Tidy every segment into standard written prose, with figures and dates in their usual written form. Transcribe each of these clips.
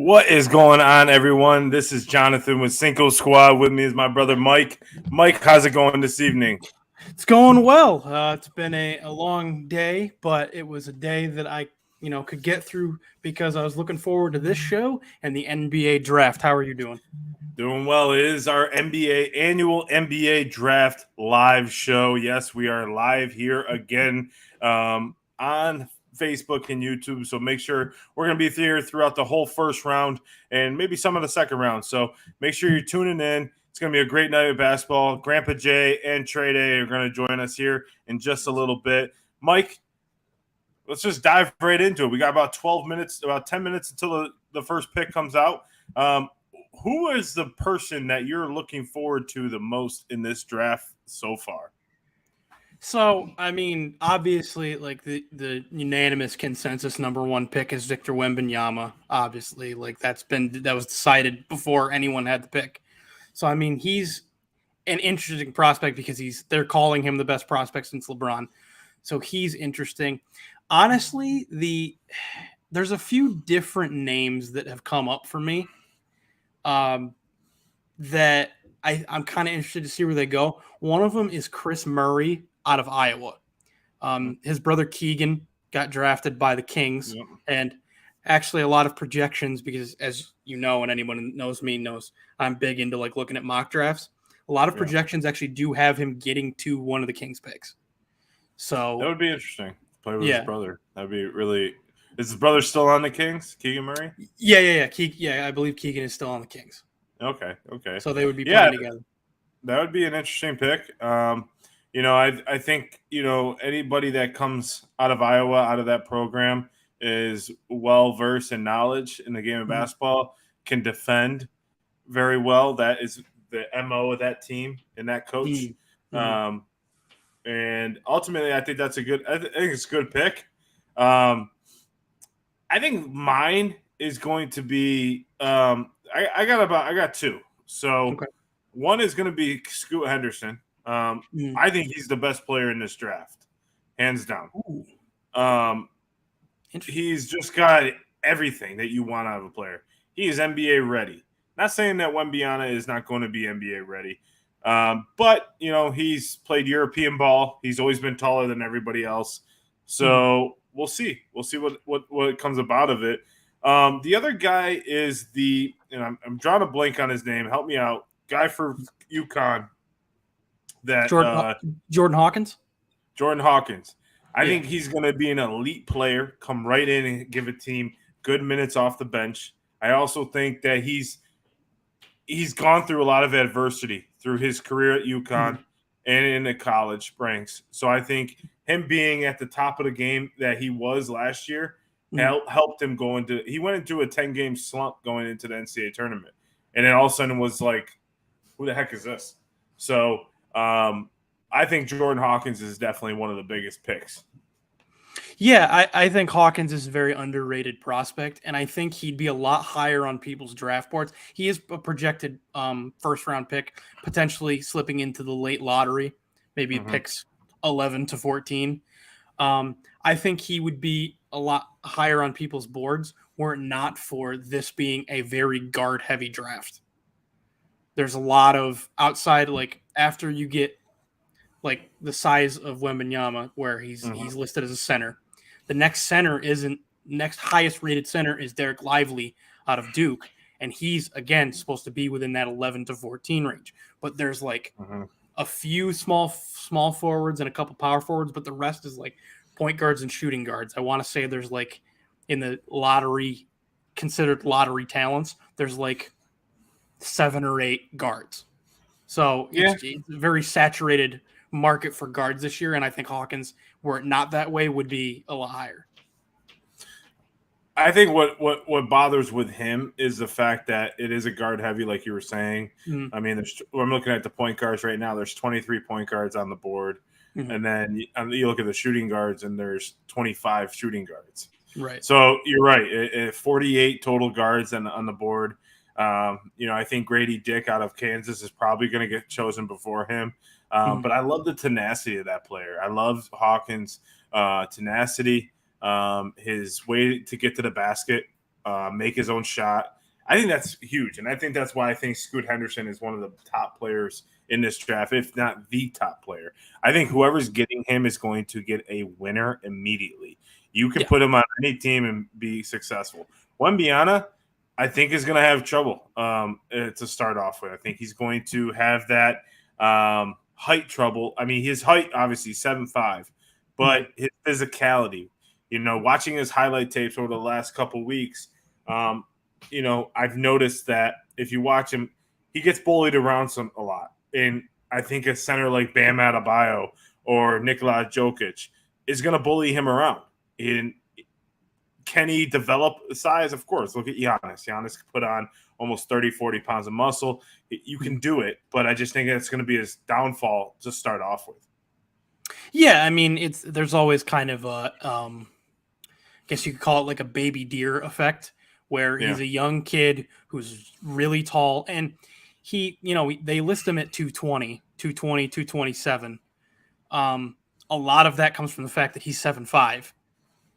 What is going on, everyone? This is Jonathan with Cinco Squad. With me is my brother Mike. Mike, how's it going this evening? It's going well. It's been a long day, but it was a day that I could get through because I was looking forward to this show and the NBA draft. How are you doing? Doing well. It is our annual NBA draft live show. Yes, we are live here again on Facebook and YouTube. So make sure we're going to be here throughout the whole first round and maybe some of the second round. So make sure you're tuning in. It's going to be a great night of basketball. Grandpa Jay and Trey Day are going to join us here in just a little bit. Mike, let's just dive right into it. We got about 12 minutes, about 10 minutes until the first pick comes out. Who is the person that you're looking forward to the most in this draft so far? So, I mean, obviously, like the unanimous consensus number one pick is Victor Wembanyama. Obviously, like that was decided before anyone had the pick. So, I mean, he's an interesting prospect because they're calling him the best prospect since LeBron. So he's interesting. Honestly, there's a few different names that have come up for me. That I'm kind of interested to see where they go. One of them is Chris Murray out of Iowa. His brother Keegan got drafted by the Kings, and actually a lot of projections because, as you know, and anyone who knows me knows I'm big into like looking at mock drafts. A lot of projections actually do have him getting to one of the Kings picks. So that would be interesting. Play with his brother. That'd be really. Is his brother still on the Kings? Keegan Murray? Yeah. I believe Keegan is still on the Kings. Okay. So they would be playing together. That would be an interesting pick. I think anybody that comes out of Iowa, out of that program, is well versed in knowledge in the game of basketball, can defend very well. That is the MO of that team and that coach. And ultimately, I think that's I think it's a good pick. I think mine is going to be. I got two. So one is going to be Scoot Henderson. I think he's the best player in this draft, hands down. He's just got everything that you want out of a player. He is NBA ready. Not saying that Wembanyama is not going to be NBA ready, but he's played European ball. He's always been taller than everybody else. So we'll see. We'll see what comes about of it. The other guy is I'm drawing a blank on his name. Help me out. Guy for UConn. That Jordan Hawkins. Jordan Hawkins. I think he's going to be an elite player. Come right in and give a team good minutes off the bench. I also think that he's gone through a lot of adversity through his career at UConn and in the college ranks. So I think him being at the top of the game that he was last year helped him go into – he went into a 10-game slump going into the NCAA tournament. And then all of a sudden was like, who the heck is this? So I think Jordan Hawkins is definitely one of the biggest picks. Yeah, I think Hawkins is a very underrated prospect, and I think he'd be a lot higher on people's draft boards. He is a projected first-round pick, potentially slipping into the late lottery, maybe picks 11 to 14. I think he would be a lot higher on people's boards were it not for this being a very guard-heavy draft. There's a lot of outside, like after you get like the size of Wembanyama, where he's listed as a center. The next highest rated center is Derek Lively out of Duke, and he's again supposed to be within that 11 to 14 range. But there's like a few small forwards and a couple power forwards, but the rest is like point guards and shooting guards. I want to say there's like in the lottery, considered lottery talents, there's like 7 or 8 guards. So it's a very saturated market for guards this year, and I think Hawkins, were it not that way, would be a lot higher. I think what bothers with him is the fact that it is a guard heavy, like you were saying. I mean, I'm looking at the point guards right now. There's 23 point guards on the board, and then you look at the shooting guards, and there's 25 shooting guards. Right. So you're right. 48 total guards on the board. I think Grady Dick out of Kansas is probably going to get chosen before him. But I love the tenacity of that player. I love Hawkins' tenacity, his way to get to the basket. make his own shot. I think that's huge, and I think that's why I think Scoot Henderson is one of the top players in this draft, if not the top player. I think whoever's getting him is going to get a winner immediately. You can put him on any team and be successful. Wembanyama, I think, is going to have trouble to start off with. I think he's going to have that height trouble. I mean, his height, obviously, 7'5", but his physicality, watching his highlight tapes over the last couple weeks, I've noticed that if you watch him, he gets bullied around a lot. And I think a center like Bam Adebayo or Nikola Jokic is going to bully him around. And can he develop size? Of course. Look at Giannis. Giannis put on almost 30, 40 pounds of muscle. You can do it, but I just think it's going to be his downfall to start off with. Yeah, I mean, there's always kind of a, I guess you could call it like a baby deer effect, where he's a young kid who's really tall, and they list him at 220, 227. A lot of that comes from the fact that he's 7'5".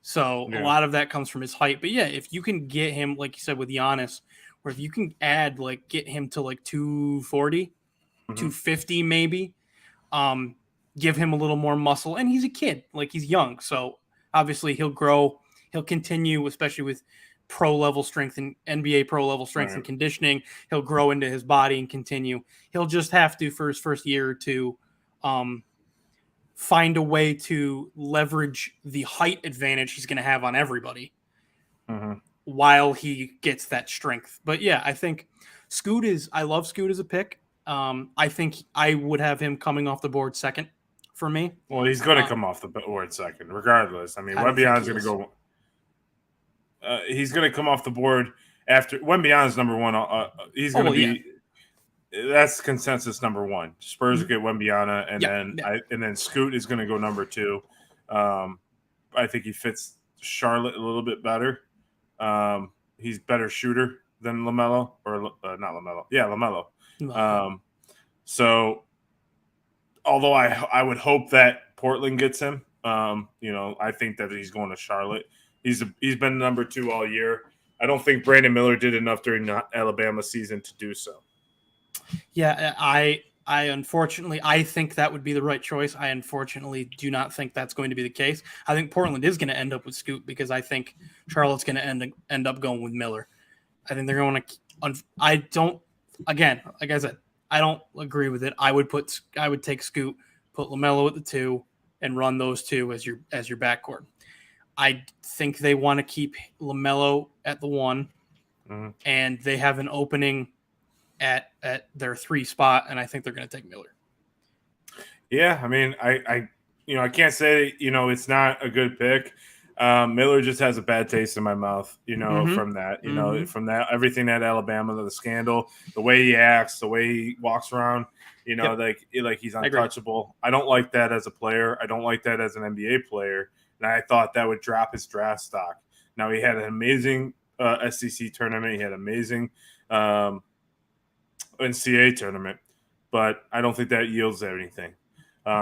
So a lot of that comes from his height. But yeah, if you can get him, like you said, with Giannis, or if you can get him to like 240, 250 maybe, give him a little more muscle. And he's a kid, like he's young. So obviously he'll grow, he'll continue, especially with pro level strength and NBA pro level strength and conditioning. He'll grow into his body and continue. He'll just have to, for his first year or two, find a way to leverage the height advantage he's going to have on everybody while he gets that strength. But yeah, I think I love Scoot as a pick. I think I would have him coming off the board second for me. Well, he's going to come off the board second, regardless. I mean, Wembanyama's going to go. He's going to come off the board after Wembanyama's number one. He's going to be. Yeah. That's consensus number one. Spurs get Wembanyama, and then Scoot is going to go number two. I think he fits Charlotte a little bit better. He's better shooter than LaMelo, or not LaMelo. Yeah, LaMelo. So, although I would hope that Portland gets him, I think that he's going to Charlotte. He's been number two all year. I don't think Brandon Miller did enough during the Alabama season to do so. Yeah, I unfortunately, I think that would be the right choice. I unfortunately do not think that's going to be the case. I think Portland is going to end up with Scoot because I think Charlotte's going to end up going with Miller. I think they're going to. I don't. Again, like I said, I don't agree with it. I would take Scoot, put LaMelo at the 2, and run those two as your backcourt. I think they want to keep LaMelo at the 1, and they have an opening at their 3 spot, and I think they're going to take Miller. Yeah, I mean, I can't say it's not a good pick. Miller just has a bad taste in my mouth, from that, from that everything at Alabama, the scandal, the way he acts, the way he walks around, like he's untouchable. I don't like that as a player. I don't like that as an NBA player. And I thought that would drop his draft stock. Now, he had an amazing SEC tournament. He had an amazing NCAA tournament, but I don't think that yields anything.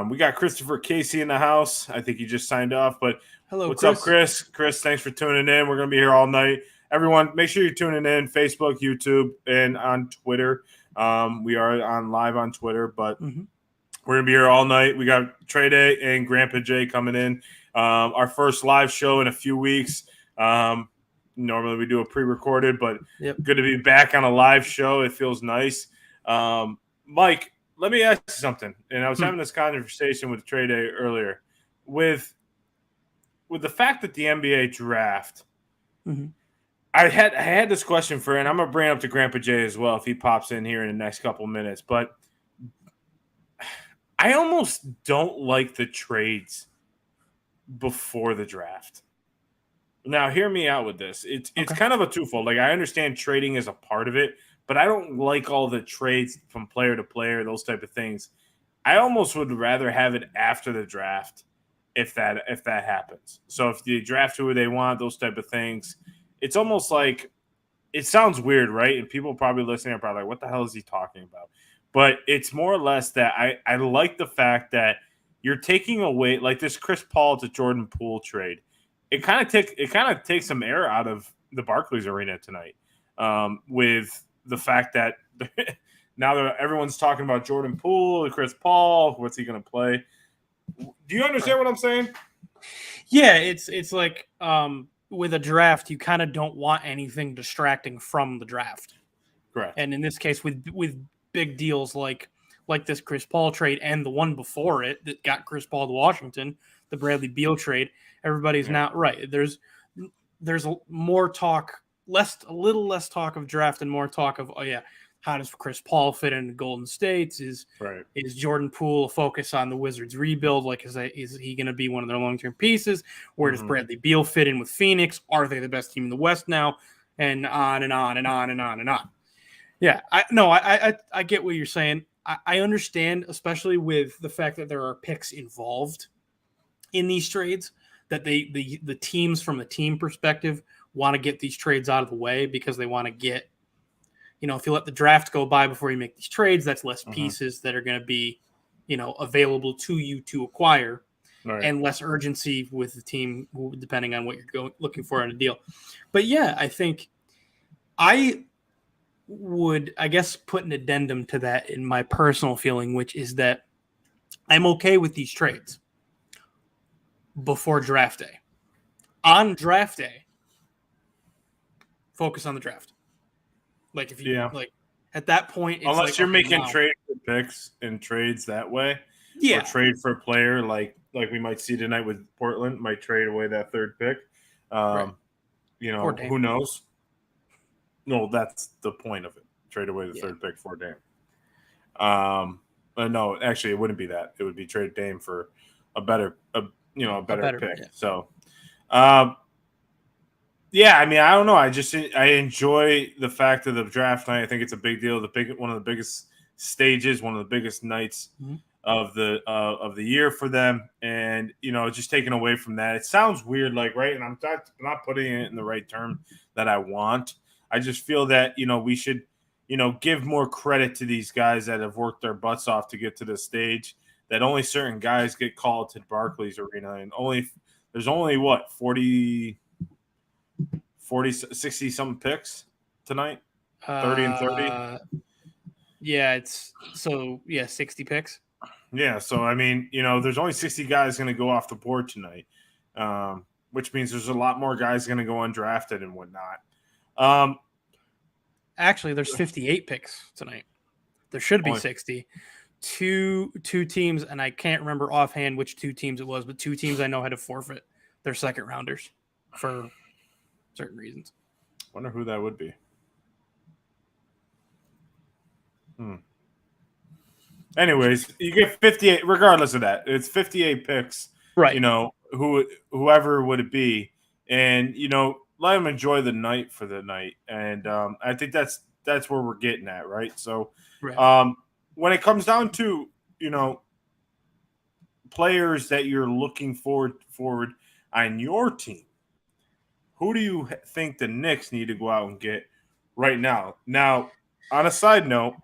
We got Christopher Casey in the house. I think he just signed off, but hello, what's up, Chris? Chris, thanks for tuning in. We're going to be here all night. Everyone, make sure you're tuning in Facebook, YouTube, and on Twitter. We are live on Twitter, but we're going to be here all night. We got Trey Day and Grandpa Jay coming in. Our first live show in a few weeks. Normally we do a pre-recorded, but good to be back on a live show. It feels nice. Mike, let me ask you something. And I was having this conversation with Trey Day earlier. With the fact that the NBA draft, I had this question for, and I'm going to bring it up to Grandpa Jay as well if he pops in here in the next couple minutes. But I almost don't like the trades before the draft. Now, hear me out with this. It's kind of a twofold. Like, I understand trading is a part of it, but I don't like all the trades from player to player, those type of things. I almost would rather have it after the draft if that happens. So if they draft who they want, those type of things, it's almost like it sounds weird, right? And people probably listening are probably like, what the hell is he talking about? But it's more or less that I like the fact that you're taking away, like this Chris Paul to Jordan Poole trade. It kind of takes some air out of the Barclays Arena tonight, with the fact that now that everyone's talking about Jordan Poole, Chris Paul, what's he going to play? Do you understand what I'm saying? Yeah, it's like with a draft, you kind of don't want anything distracting from the draft. Correct. And in this case, with big deals like this Chris Paul trade and the one before it that got Chris Paul to Washington, the Bradley Beal trade, everybody's not right. There's more talk, a little less talk of draft and more talk of, how does Chris Paul fit into Golden State? Is Jordan Poole a focus on the Wizards rebuild? Like, is he going to be one of their long-term pieces? Where does Bradley Beal fit in with Phoenix? Are they the best team in the West now? And on and on and on and on and on. Yeah, I get what you're saying. I understand, especially with the fact that there are picks involved in these trades, that the teams from the team perspective want to get these trades out of the way because they want to get, if you let the draft go by before you make these trades, that's less pieces that are going to be, available to you to acquire, and less urgency with the team, depending on what you're looking for in a deal. But yeah, I think I would, put an addendum to that in my personal feeling, which is that I'm okay with these trades before draft day. On draft day, focus on the draft. Like if you at that point, it's unless you're making trade picks and trades that way, or trade for a player like we might see tonight with Portland, might trade away that third pick. Who knows? No, that's the point of it. Trade away the third pick for Dame. But no, actually, it wouldn't be that. It would be trade Dame for a better pick. Yeah. So, I don't know. I enjoy the fact of the draft night. I think it's a big deal. One of the biggest stages, one of the biggest nights of the year for them. And just taken away from that, it sounds weird, right? And I'm not putting it in the right term that I want. I just feel that we should give more credit to these guys that have worked their butts off to get to this stage. That only certain guys get called to Barclays Arena, and there's only 60 something picks tonight, 30 and 30. Yeah, 60 picks. Yeah, so there's only 60 guys going to go off the board tonight, which means there's a lot more guys going to go undrafted and whatnot. Actually, there's 58 picks tonight. There should be 60. Two teams, and I can't remember offhand which two teams it was, but two teams I know had to forfeit their second rounders for certain reasons. Wonder who that would be. Anyways, you get 58. Regardless of that, it's 58 picks. Right. Whoever would it be, and let them enjoy the night for the night. And I think that's where we're getting at, right? So, when it comes down to players that you're looking forward on your team, who do you think the Knicks need to go out and get right now? Now, on a side note,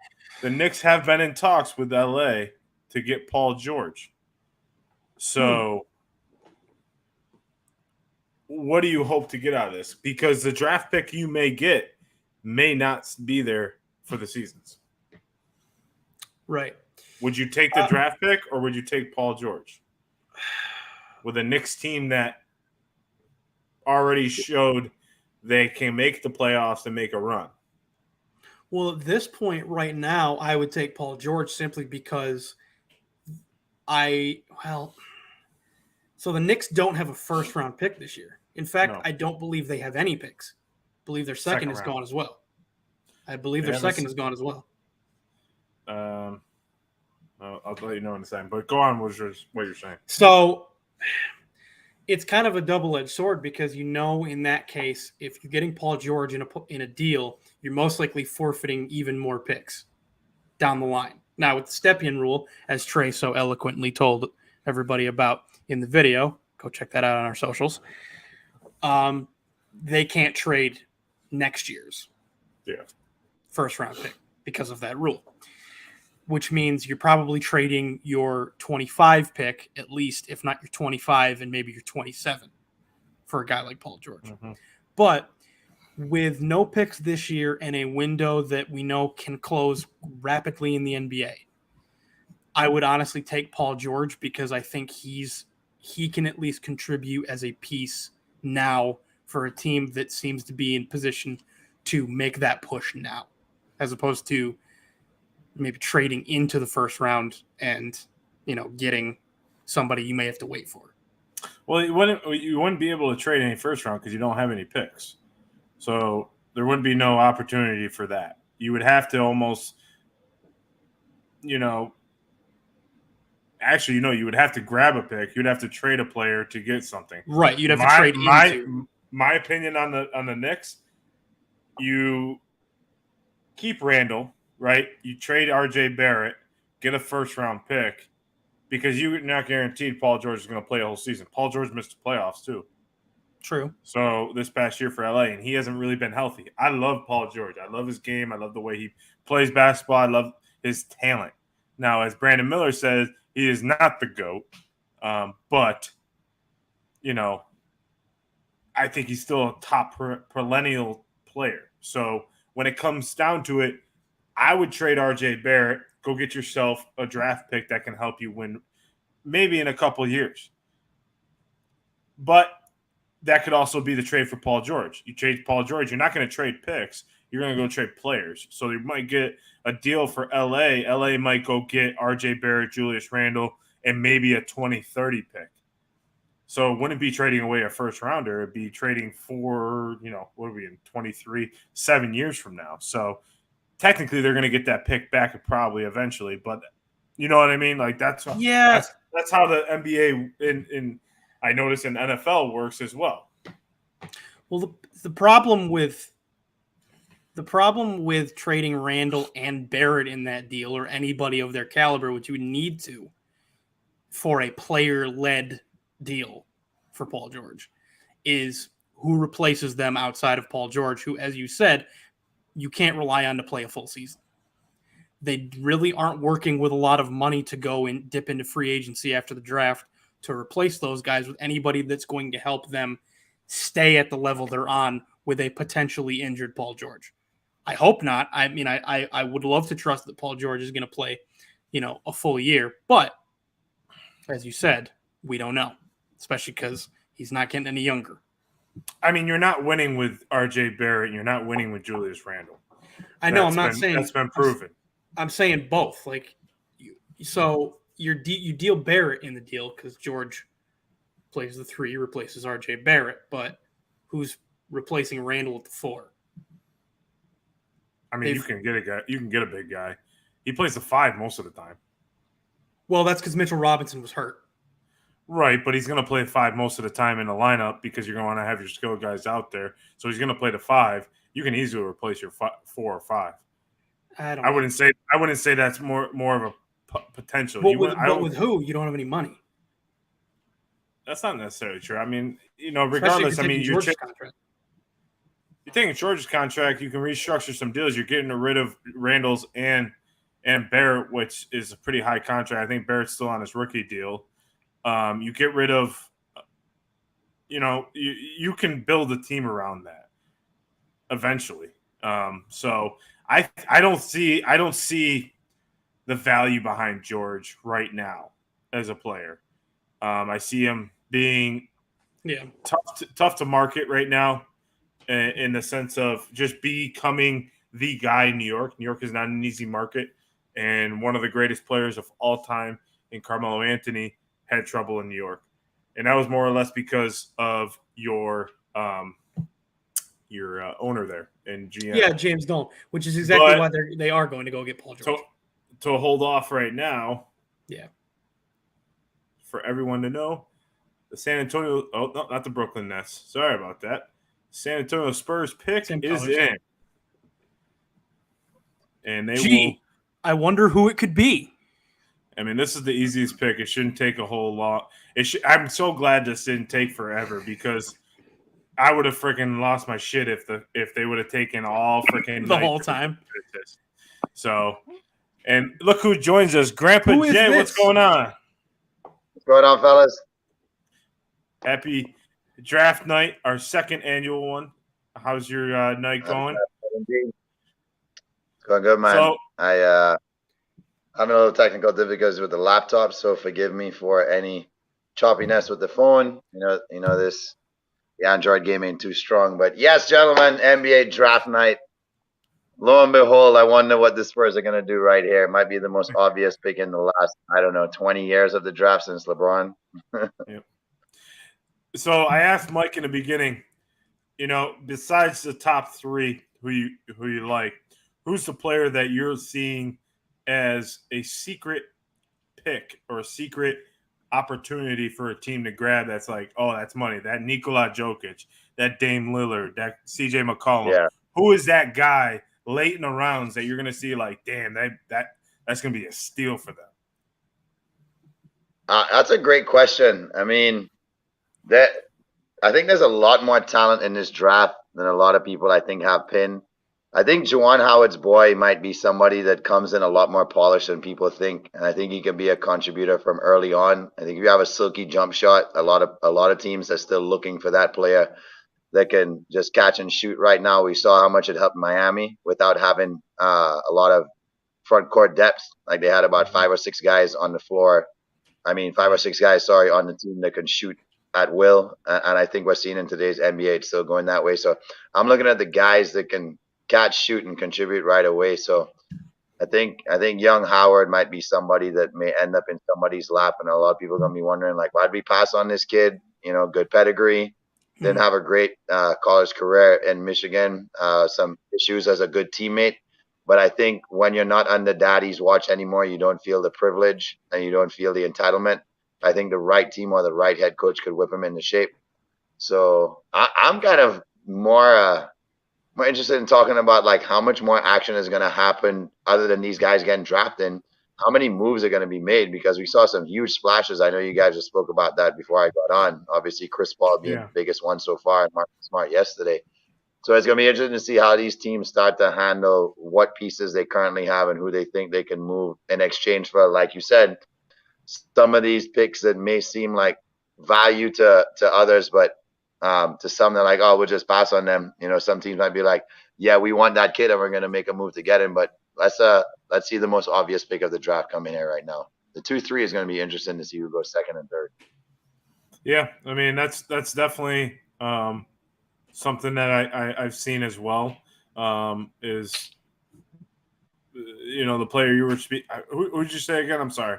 the Knicks have been in talks with LA to get Paul George. So, what do you hope to get out of this? Because the draft pick you may get may not be there for the seasons. Right. Would you take the draft pick or would you take Paul George? With a Knicks team that already showed they can make the playoffs and make a run. Well, at this point right now, I would take Paul George simply because so the Knicks don't have a first-round pick this year. In fact, I don't believe they have any picks. I believe their second is gone as well. I'll let you know in a second. But go on with what you're saying. So it's kind of a double-edged sword because in that case, if you're getting Paul George in a deal, you're most likely forfeiting even more picks down the line. Now, with the Stepien rule, as Trey so eloquently told everybody about in the video, go check that out on our socials, they can't trade next year's first-round pick because of that rule, which means you're probably trading your 25 pick, at least, if not your 25 and maybe your 27 for a guy like Paul George. But with no picks this year and a window that we know can close rapidly in the NBA, I would honestly take Paul George because I think he can at least contribute as a piece now for a team that seems to be in position to make that push now, as opposed to maybe trading into the first round and, getting somebody you may have to wait for. Well, you wouldn't be able to trade any first round because you don't have any picks. So there wouldn't be no opportunity for that. You would have to almost, actually, you would have to grab a pick. You'd have to trade a player to get something. Right. You'd have to trade into. My opinion on the Knicks, you keep Randall, right? You trade RJ Barrett, get a first round pick, because you're not guaranteed Paul George is going to play a whole season. Paul George missed the playoffs too. True. So this past year for LA, and he hasn't really been healthy. I love Paul George. I love his game. I love the way he plays basketball. I love his talent. Now, as Brandon Miller says, he is not the GOAT, but, I think he's still a top perennial player. So when it comes down to it, I would trade RJ Barrett, go get yourself a draft pick that can help you win maybe in a couple of years. But that could also be the trade for Paul George. You trade Paul George, you're not going to trade picks. You're going to go trade players. So you might get a deal for LA. LA might go get RJ Barrett, Julius Randle, and maybe a 2030 pick. So it wouldn't be trading away a first rounder. It'd be trading for, what are we in 23, 7 years from now. So technically they're going to get that pick back probably eventually. But you know what I mean? Like that's how the NBA in I notice in NFL works as well. Well, the problem with trading Randall and Barrett in that deal, or anybody of their caliber, which you would need to for a player-led deal for Paul George, is who replaces them outside of Paul George, who, as you said, you can't rely on to play a full season. They really aren't working with a lot of money to go and dip into free agency after the draft to replace those guys with anybody that's going to help them stay at the level they're on with a potentially injured Paul George. I hope not. I mean, I would love to trust that Paul George is going to play, a full year. But as you said, we don't know, especially because he's not getting any younger. I mean, you're not winning with RJ Barrett. You're not winning with Julius Randle. I know. I'm not saying that's been proven. I'm saying both. Like, you deal Barrett in the deal because George plays the 3, replaces RJ Barrett, but who's replacing Randle at the 4? I mean, you can get a guy. You can get a big guy. He plays the 5 most of the time. Well, that's because Mitchell Robinson was hurt. Right, but he's going to play 5 most of the time in the lineup because you're going to want to have your skilled guys out there. So he's going to play the 5. You can easily replace your 4 or 5. I wouldn't say that's more of a potential. But with who? You don't have any money. That's not necessarily true. I mean, regardless. I mean, you're taking George's contract. You can restructure some deals. You're getting rid of Randall's and Barrett, which is a pretty high contract. I think Barrett's still on his rookie deal. You get rid of, you can build a team around that eventually. So I don't see the value behind George right now as a player. I see him being tough to market right now in the sense of just becoming the guy in New York. New York is not an easy market, and one of the greatest players of all time in Carmelo Anthony had trouble in New York. And that was more or less because of your owner there and GM. Yeah, James Dolan, which is exactly why they are going to go get Paul George. To hold off right now. Yeah. For everyone to know, the San Antonio – oh, no, not the Brooklyn Nets. Sorry about that. San Antonio Spurs pick is in. And they will – I wonder who it could be. I mean, this is the easiest pick. It shouldn't take a whole lot. I'm so glad this didn't take forever because I would have freaking lost my shit if they would have taken all freaking the whole time. So, and look who joins us, Grandpa Jay. What's going on? What's going on, fellas? Happy draft night, our second annual one. How's your night going? It's going good, man. So, I'm having a little technical difficulties with the laptop, so forgive me for any choppiness with the phone. The Android game ain't too strong. But yes, gentlemen, NBA draft night. Lo and behold, I wonder what the Spurs are going to do right here. It might be the most obvious pick in the last, 20 years of the draft since LeBron. yeah. So I asked Mike in the beginning, besides the top three, who you like, who's the player that you're seeing as a secret pick or a secret opportunity for a team to grab? That's like, oh, that's money. That Nikola Jokic, that Dame Lillard, that CJ McCollum. Yeah. Who is that guy late in the rounds that you're going to see like, damn, that's going to be a steal for them? That's a great question. I mean, I think there's a lot more talent in this draft than a lot of people I think have pinned. I think Juwan Howard's boy might be somebody that comes in a lot more polished than people think, and I think he can be a contributor from early on. I think if you have a silky jump shot, a lot of teams are still looking for that player that can just catch and shoot. Right now, we saw how much it helped Miami without having a lot of front court depth. Like they had about 5 or 6 guys on the floor. 5 or 6 guys, on the team that can shoot at will. And I think we're seeing in today's NBA, it's still going that way. So I'm looking at the guys that can catch, shoot, and contribute right away. So I think young Howard might be somebody that may end up in somebody's lap, and a lot of people are gonna be wondering, like, why'd we pass on this kid? Good pedigree, didn't have a great college career in Michigan, some issues as a good teammate. But I think when you're not under daddy's watch anymore, you don't feel the privilege and you don't feel the entitlement. I think the right team or the right head coach could whip him into shape. So I'm kind of more interested in talking about like how much more action is going to happen other than these guys getting drafted. How many moves are going to be made? Because we saw some huge splashes. I know you guys just spoke about that before I got on. Obviously, Chris Paul being the biggest one so far, and Marcus Smart yesterday. So it's going to be interesting to see how these teams start to handle what pieces they currently have and who they think they can move in exchange for, like you said, some of these picks that may seem like value to others, but to some they're like, oh, we'll just pass on them. Some teams might be like, yeah, we want that kid and we're going to make a move to get him. But let's see the most obvious pick of the draft coming here right now. The 2-3 is going to be interesting to see who goes second and third. Yeah, that's definitely something that I've seen as well. Is the player you were speaking? Who did you say again? I'm sorry.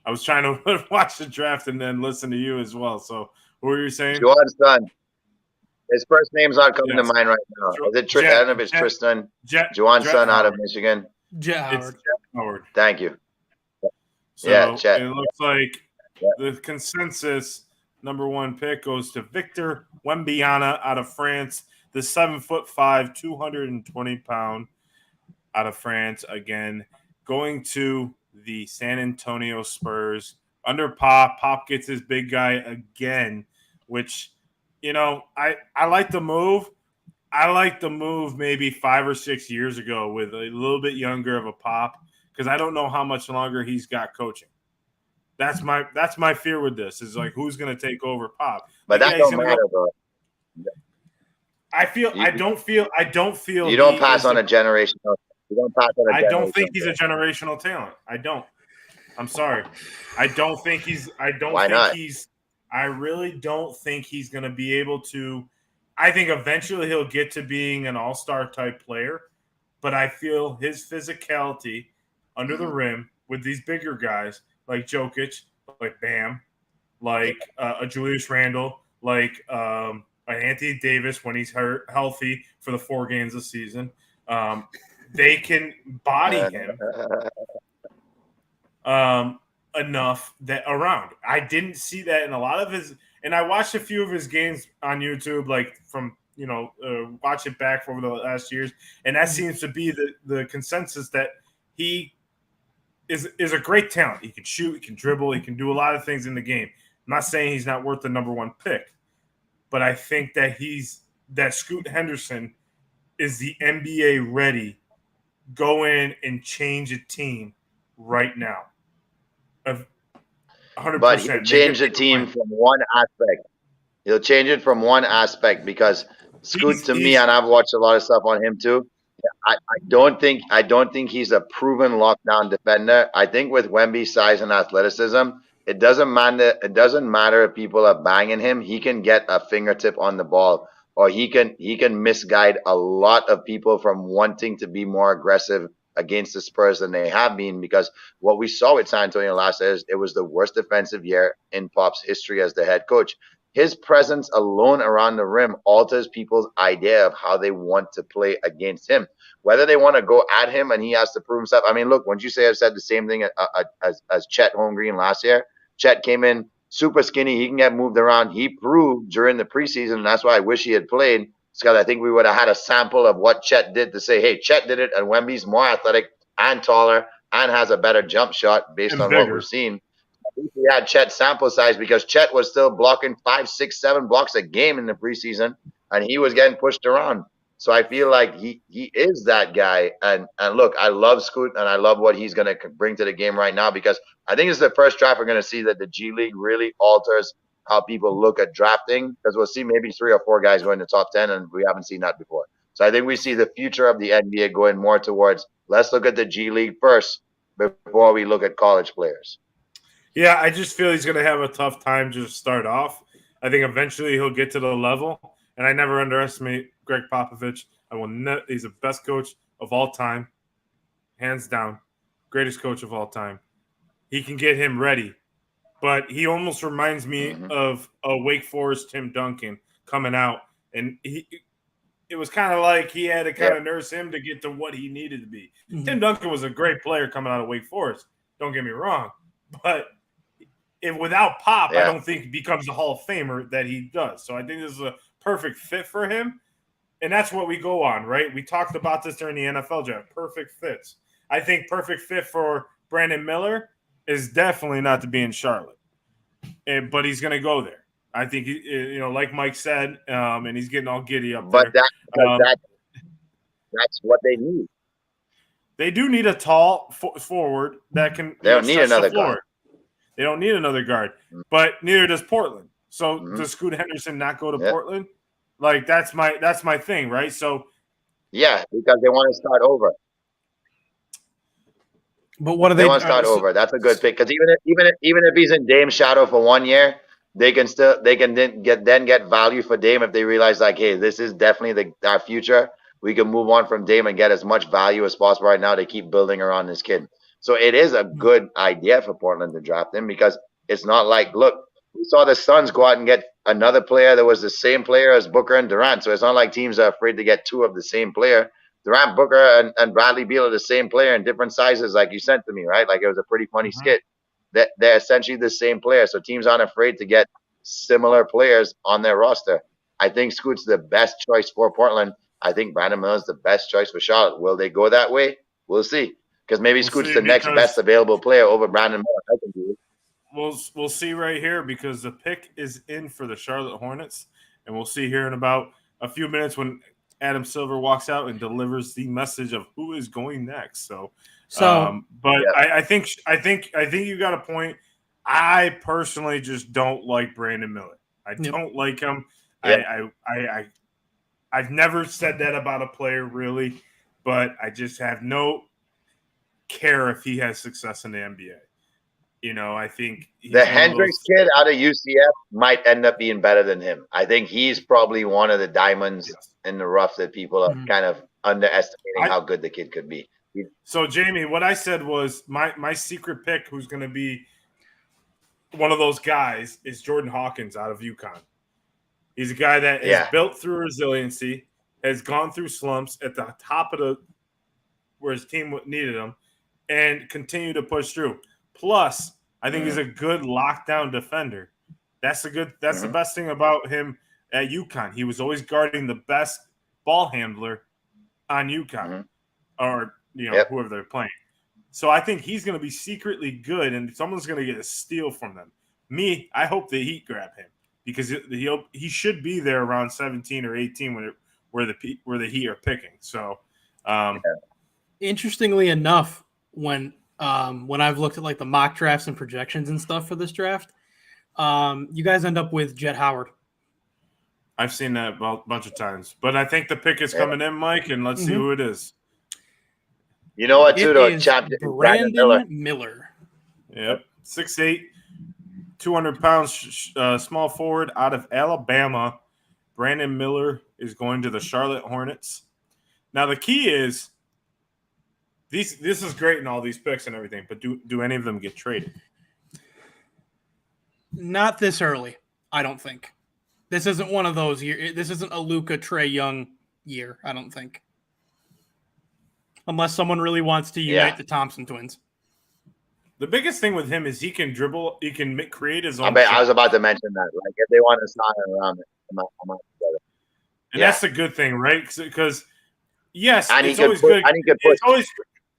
I was trying to watch the draft and then listen to you as well. So, what were you saying? Juwan's son. His first name's not coming to mind right now. Is it I don't know if it's Tristan. Juwan's son out of Michigan. Jet Howard. Thank you. So Chet. It looks like the consensus number 1 pick goes to Victor Wembanyama out of France, the 7'5", 220-pound out of France. Again, going to the San Antonio Spurs under Pop. Pop gets his big guy again, which, I like the move. I like the move maybe 5 or 6 years ago with a little bit younger of a Pop, because I don't know how much longer he's got coaching. That's my fear with this, is like, who's going to take over Pop? But that don't matter, bro. I don't feel you don't pass on a generation. You don't pass on a generation. I don't think he's a generational talent. I don't. I'm sorry. I don't think he's. Why not? I really don't think he's going to be able to. I think eventually he'll get to being an all-star type player, but I feel his physicality under the rim with these bigger guys like Jokic, like Bam, like a Julius Randle, like Anthony Davis when he's healthy for the 4 games this season. They can body him enough that around. I didn't see that in a lot of his, and I watched a few of his games on YouTube, like from watch it back over the last years, and that seems to be the consensus that he is a great talent. He can shoot, he can dribble, he can do a lot of things in the game. I'm not saying he's not worth the number 1 pick, but I think that Scoot Henderson is the NBA ready. Go in and change a team right now. 100%. But he'll change the team from one aspect. He'll change it from one aspect because Scoot, to me, and I've watched a lot of stuff on him too. I don't think he's a proven lockdown defender. I think with Wemby's size and athleticism, it doesn't matter. It doesn't matter if people are banging him. He can get a fingertip on the ball, or he can misguide a lot of people from wanting to be more aggressive against the Spurs than they have been. Because what we saw with San Antonio last year is it was the worst defensive year in Pop's history as the head coach. His presence alone around the rim alters people's idea of how they want to play against him. Whether they want to go at him and he has to prove himself. I mean, look, wouldn't you say I've said the same thing as Chet Holmgren last year? Chet came in super skinny. He can get moved around. He proved during the preseason, and that's why I wish he had played. Because I think we would have had a sample of what Chet did to say, hey, Chet did it, and Wemby's more athletic and taller and has a better jump shot based on what we've seen. We had Chet's sample size because Chet was still blocking 5, 6, 7 blocks a game in the preseason, and he was getting pushed around. So I feel like he is that guy. And look, I love Scoot, and I love what he's going to bring to the game right now, because I think it's the first draft we're going to see that the G League really alters how people look at drafting, because we'll see maybe 3 or 4 guys go in the top 10, and we haven't seen that before. So I think we see the future of the NBA going more towards, let's look at the G League first before we look at college players. Yeah, I just feel he's going to have a tough time to start off. I think eventually he'll get to the level, and I never underestimate Greg Popovich. He's the best coach of all time, hands down, greatest coach of all time. He can get him ready, but he almost reminds me of a Wake Forest Tim Duncan coming out, and it was kind of like he had to kind of nurse him to get to what he needed to be. Tim Duncan was a great player coming out of Wake Forest. Don't get me wrong, but without Pop, I don't think he becomes the Hall of Famer that he does. So I think this is a perfect fit for him. And that's what we go on, right? We talked about this during the NFL draft. Perfect fits. I think perfect fit for Brandon Miller is definitely not to be in Charlotte. But he's going to go there. I think, like Mike said, and he's getting all giddy up there. But that's what they need. They do need a tall forward that can They don't need another guard. They don't need another guard, but neither does Portland. So does Scoot Henderson not go to Portland? Like that's my thing, right? So yeah, because they want to start over. But what do they want to start over? That's a good pick, because even if he's in Dame's shadow for 1 year, they can then get value for Dame if they realize, like, hey, this is definitely our future. We can move on from Dame and get as much value as possible right now to keep building around this kid. So it is a good idea for Portland to draft him, because it's not like, look, we saw the Suns go out and get another player that was the same player as Booker and Durant. So it's not like teams are afraid to get 2 of the same player. Durant, Booker, and Bradley Beal are the same player in different sizes, like you sent to me, right? Like, it was a pretty funny skit. They're essentially the same player. So teams aren't afraid to get similar players on their roster. I think Scoot's the best choice for Portland. I think Brandon Miller's the best choice for Charlotte. Will they go that way? We'll see. Because maybe Scoot's the next best available player over Brandon Miller. I can do it. We'll see right here, because the pick is in for the Charlotte Hornets, and we'll see here in about a few minutes when Adam Silver walks out and delivers the message of who is going next. I think you got a point. I personally just don't like Brandon Miller. I don't like him. I've never said that about a player, really, but I just have no care if he has success in the NBA. I think the Hendricks kid out of UCF might end up being better than him. I think he's probably one of the diamonds in the rough that people are kind of underestimating how good the kid could be. So, Jamie, what I said was my secret pick, who's going to be one of those guys, is Jordan Hawkins out of UConn. He's a guy that is built through resiliency, has gone through slumps at the top of where his team needed him, and continue to push through. Plus, I think he's a good lockdown defender. That's the best thing about him at UConn. He was always guarding the best ball handler on UConn, or whoever they're playing. So I think he's going to be secretly good, and someone's going to get a steal from them. I hope the Heat grab him, because he should be there around 17 or 18 where the Heat are picking. So, interestingly enough, when I've looked at like the mock drafts and projections and stuff for this draft, you guys end up with Jet Howard. I've seen that a bunch of times. But I think the pick is coming in, Mike, and let's see who it is. You know what, too, It though? is Champion Brandon Miller. Yep. 6'8", 200 pounds, small forward out of Alabama. Brandon Miller is going to the Charlotte Hornets. Now, the key is this is great in all these picks and everything, but do any of them get traded? Not this early, I don't think. This isn't one of those years. This isn't a Luka Trae Young year, I don't think. Unless someone really wants to unite the Thompson twins. The biggest thing with him is he can dribble. He can create his own. I was about to mention that. Like, if they want to sign around it, I'm not together. And that's the good thing, right? Because yes, and it's always good.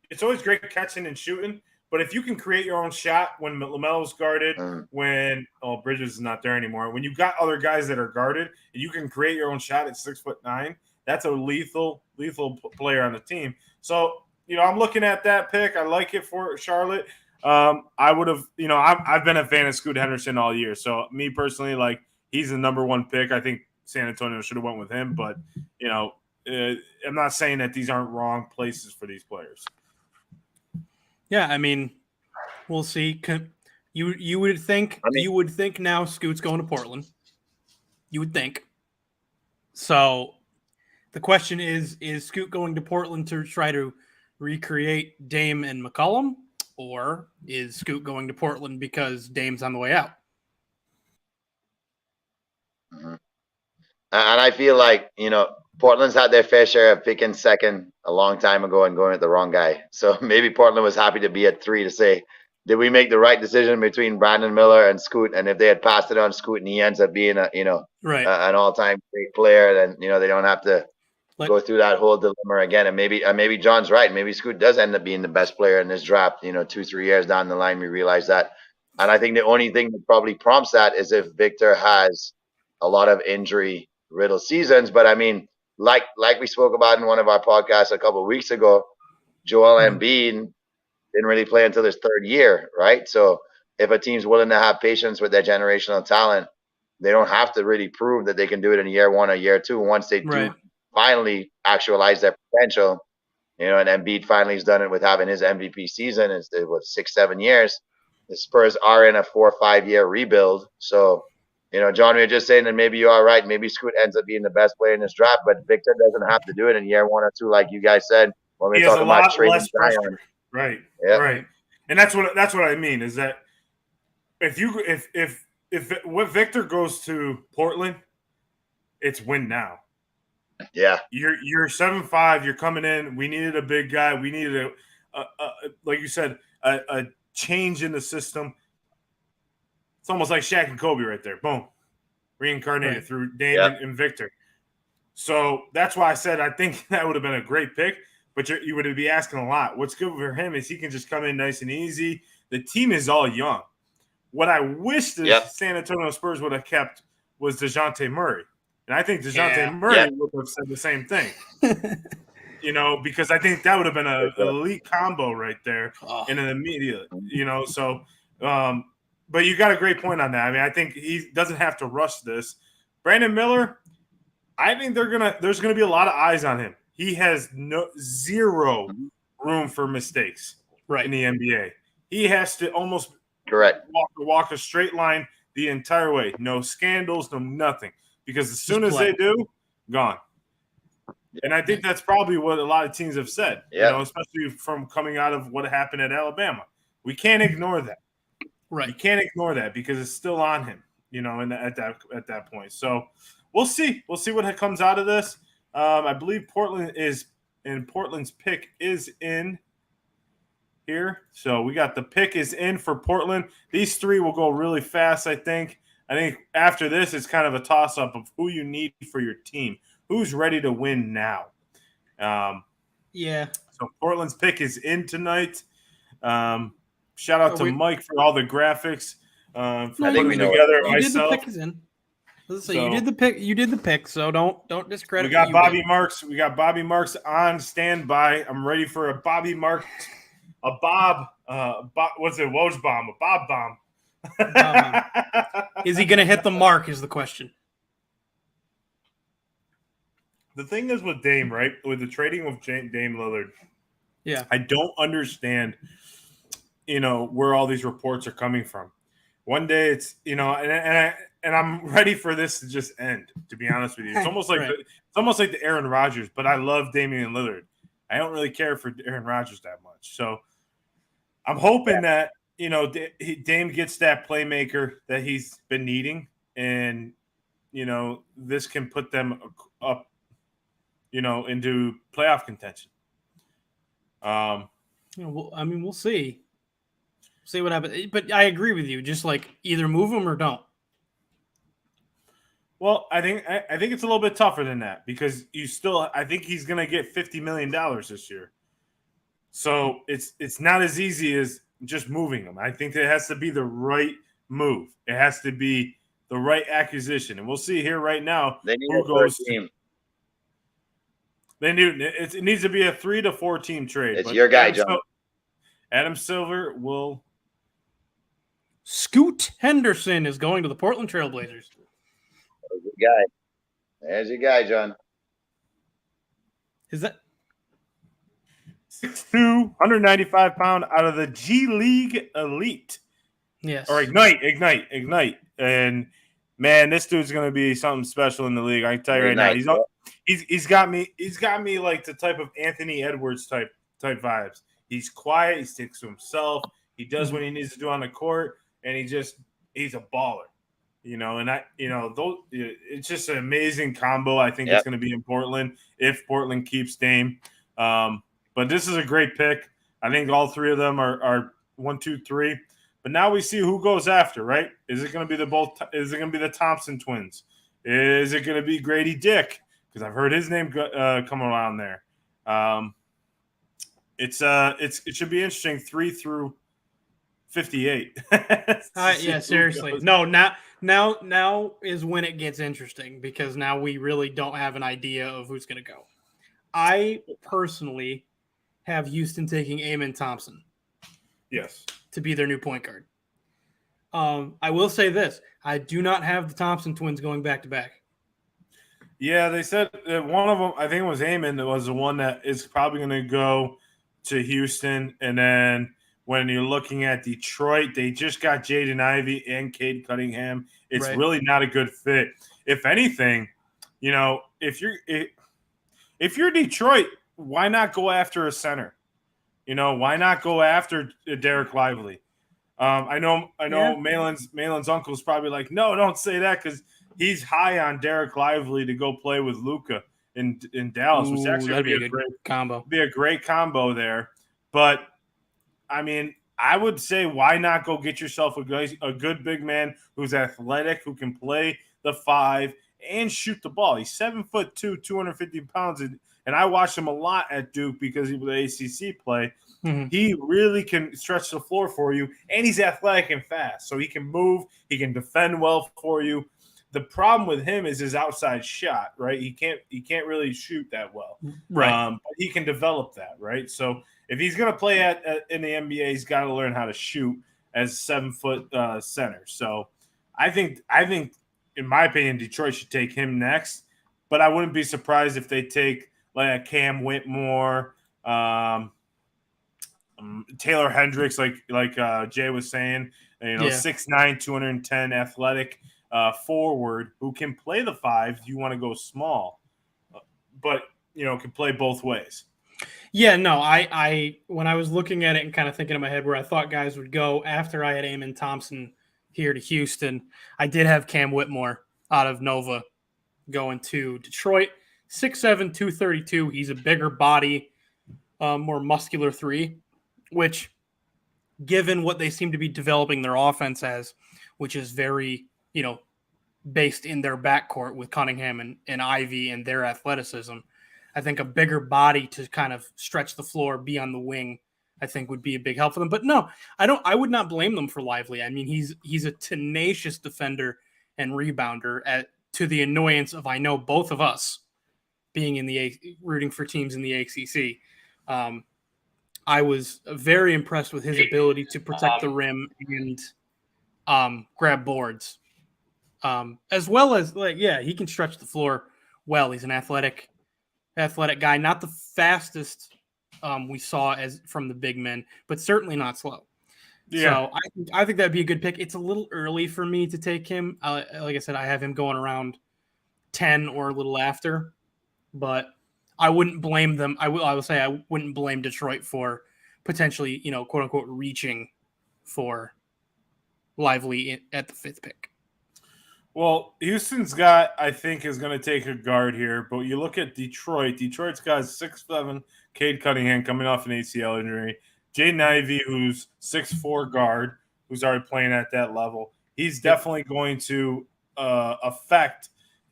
It's always great catching and shooting. But if you can create your own shot when LaMelo's guarded, when Bridges is not there anymore, when you've got other guys that are guarded, and you can create your own shot at 6'9", that's a lethal player on the team. So, I'm looking at that pick. I like it for Charlotte. I would have, I've been a fan of Scoot Henderson all year. So me personally, like, he's the number one pick. I think San Antonio should have went with him, but I'm not saying that these aren't wrong places for these players. Yeah, I mean, we'll see. You would think now Scoot's going to Portland. You would think. So the question is Scoot going to Portland to try to recreate Dame and McCollum, or is Scoot going to Portland because Dame's on the way out? And I feel like, Portland's had their fair share of picking second a long time ago and going with the wrong guy. So maybe Portland was happy to be at 3 to say, did we make the right decision between Brandon Miller and Scoot? And if they had passed it on Scoot and he ends up being an all-time great player, then, they don't have to go through that whole dilemma again. And maybe John's right. Maybe Scoot does end up being the best player in this draft. 2-3 years down the line, we realize that. And I think the only thing that probably prompts that is if Victor has a lot of injury-riddled seasons. But I mean, like we spoke about in one of our podcasts a couple of weeks ago, Joel Embiid didn't really play until his third year, right? So if a team's willing to have patience with their generational talent, they don't have to really prove that they can do it in year 1 or year 2. Once they do finally actualize their potential, and Embiid finally has done it with having his MVP season. It's 6-7 years. The Spurs are in a 4 or 5 year rebuild. So, John, we were just saying that maybe you are right. Maybe Scoot ends up being the best player in this draft, but Victor doesn't have to do it in year 1 or 2, like you guys said when we were talking about trading Zion. Right. Yeah. Right. And that's what I mean is that if what Victor goes to Portland, it's win now. Yeah. You're 7'5", you're coming in. We needed a big guy. We needed a like you said, a change in the system. It's almost like Shaq and Kobe right there. Boom. Reincarnated through Dame and Victor. So that's why I said I think that would have been a great pick, but you would be asking a lot. What's good for him is he can just come in nice and easy. The team is all young. What I wish the San Antonio Spurs would have kept was DeJounte Murray. And I think DeJounte Murray would have said the same thing. Because I think that would have been an elite combo right there and an immediate, so but you got a great point on that. I mean, I think he doesn't have to rush this. Brandon Miller, I think there's gonna be a lot of eyes on him. He has zero room for mistakes in the NBA. He has to almost walk a straight line the entire way. No scandals, no nothing. Because as soon as they do, gone. And I think that's probably what a lot of teams have said, especially from coming out of what happened at Alabama. We can't ignore that. Right. You can't ignore that because it's still on him, at that point. So we'll see. We'll see what comes out of this. I believe Portland's pick is in here. So we got the pick is in for Portland. These 3 will go really fast, I think. I think after this, it's kind of a toss-up of who you need for your team. Who's ready to win now? So Portland's pick is in tonight. Shout out to Mike for all the graphics. For putting together myself. The pick is in. So you did the pick. You did the pick. So don't discredit. We got Bobby Marks. We got Bobby Marks on standby. I'm ready for a Bobby Marks, a Bob. What's it? Woj bomb. A Bob bomb. Is he going to hit the mark? Is the question. The thing is with Dame, right? With the trading of Dame Lillard, Yeah. I don't understand, where all these reports are coming from. One day it's, and I'm ready for this to just end. To be honest with you, it's almost like Right. it's almost like the Aaron Rodgers. But I love Damian Lillard. I don't really care for Aaron Rodgers that much. So I'm hoping that Dame gets that playmaker that he's been needing, and this can put them up, into playoff contention. We'll see. See what happens. But I agree with you. Just like either move them or don't. Well, I think it's a little bit tougher than that because I think he's going to get $50 million this year. So it's not as easy as just moving him. I think it has to be the right move. It has to be the right acquisition, and we'll see here right now who goes. It needs to be a 3 to 4 team trade. It's your guy, John. Adam Silver will. Scoot Henderson is going to the Portland Trailblazers. There's your guy, John. Is that 6'2", 195 pound out of the G League Elite? Yes. Or Ignite. And man, this dude's gonna be something special in the league. I can tell you right now. He's got me like the type of Anthony Edwards type vibes. He's quiet. He sticks to himself. He does what he needs to do on the court, and he's a baller. It's just an amazing combo. I think it's going to be in Portland if Portland keeps Dame. But this is a great pick. I think all three of them are 1, 2, 3. But now we see who goes after, right? Is it going to be the Thompson twins? Is it going to be Grady Dick? Because I've heard his name come around there. It should be interesting 3 through 58. Yeah, seriously. No, now is when it gets interesting because now we really don't have an idea of who's going to go. I personally have Houston taking Amen Thompson. Yes. To be their new point guard. I will say this. I do not have the Thompson twins going back-to-back. Yeah, they said that one of them, I think it was Amen, that was the one that is probably going to go to Houston. And then when you're looking at Detroit, they just got Jaden Ivey and Cade Cunningham. It's really not a good fit. If anything, if you're Detroit, why not go after a center? Why not go after Derek Lively? I know Malin's uncle is probably like, no, don't say that because he's high on Derek Lively to go play with Luka in Dallas, which actually would be a great combo. Be a great combo there. But I mean, I would say why not go get yourself a good big man who's athletic, who can play the 5 and shoot the ball. He's 7'2", 250 pounds, and I watched him a lot at Duke because he was ACC play. Mm-hmm. He really can stretch the floor for you, and he's athletic and fast, so he can move. He can defend well for you. The problem with him is his outside shot, right? He can't really shoot that well, right? But he can develop that, right? So if he's going to play in the NBA, he's got to learn how to shoot as a 7-foot center. So I think, in my opinion, Detroit should take him next. But I wouldn't be surprised if they take like a Cam Whitmore, Taylor Hendricks, like Jay was saying, 6'9", 210, athletic forward who can play the 5. You want to go small, but can play both ways. Yeah, no, I when I was looking at it and kind of thinking in my head where I thought guys would go after I had Amen Thompson here to Houston, I did have Cam Whitmore out of Nova going to Detroit. 6'7", 232. He's a bigger body, more muscular 3, which, given what they seem to be developing their offense as, which is very, based in their backcourt with Cunningham and Ivy and their athleticism, I think a bigger body to kind of stretch the floor, be on the wing, I think would be a big help for them. But no, I would not blame them for Lively. I mean, he's a tenacious defender and rebounder to the annoyance of, I know, both of us being in rooting for teams in the ACC. I was very impressed with his ability to protect the rim and grab boards, as well as he can stretch the floor well. He's an athletic athletic guy, not the fastest we saw as from the big men, but certainly not slow. Yeah. So I think that'd be a good pick. It's a little early for me to take him. Like I said, I have him going around 10 or a little after, but I wouldn't blame them. I will say I wouldn't blame Detroit for potentially, quote unquote, reaching for Lively at the 5th pick. Well, Houston's got, I think, is going to take a guard here. But you look at Detroit. Detroit's got 6'7" Cade Cunningham coming off an ACL injury. Jaden Ivey, who's 6'4" guard, who's already playing at that level. He's definitely going to affect.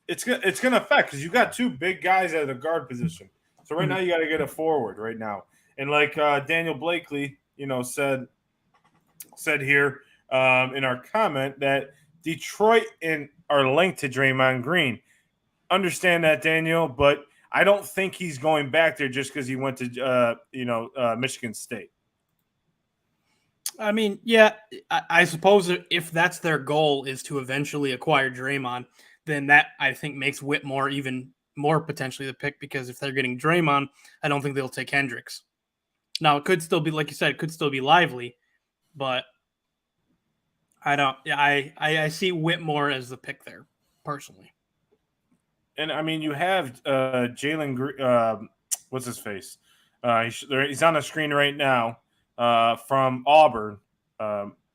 It's going to affect because you got two big guys at the guard position. So right now you got to get a forward right now. And like Daniel Blakely, said here in our comment that Detroit are linked to Draymond Green. Understand that, Daniel, but I don't think he's going back there just because he went to Michigan State. I mean, yeah, I suppose if that's their goal is to eventually acquire Draymond, then that I think makes Whitmore even more potentially the pick, because if they're getting Draymond, I don't think they'll take Hendricks. Now, it could still be, like you said, it could still be Lively, but I don't. I see Whitmore as the pick there, personally. And I mean, you have Jalen. What's his face? He's on the screen right now. From Auburn.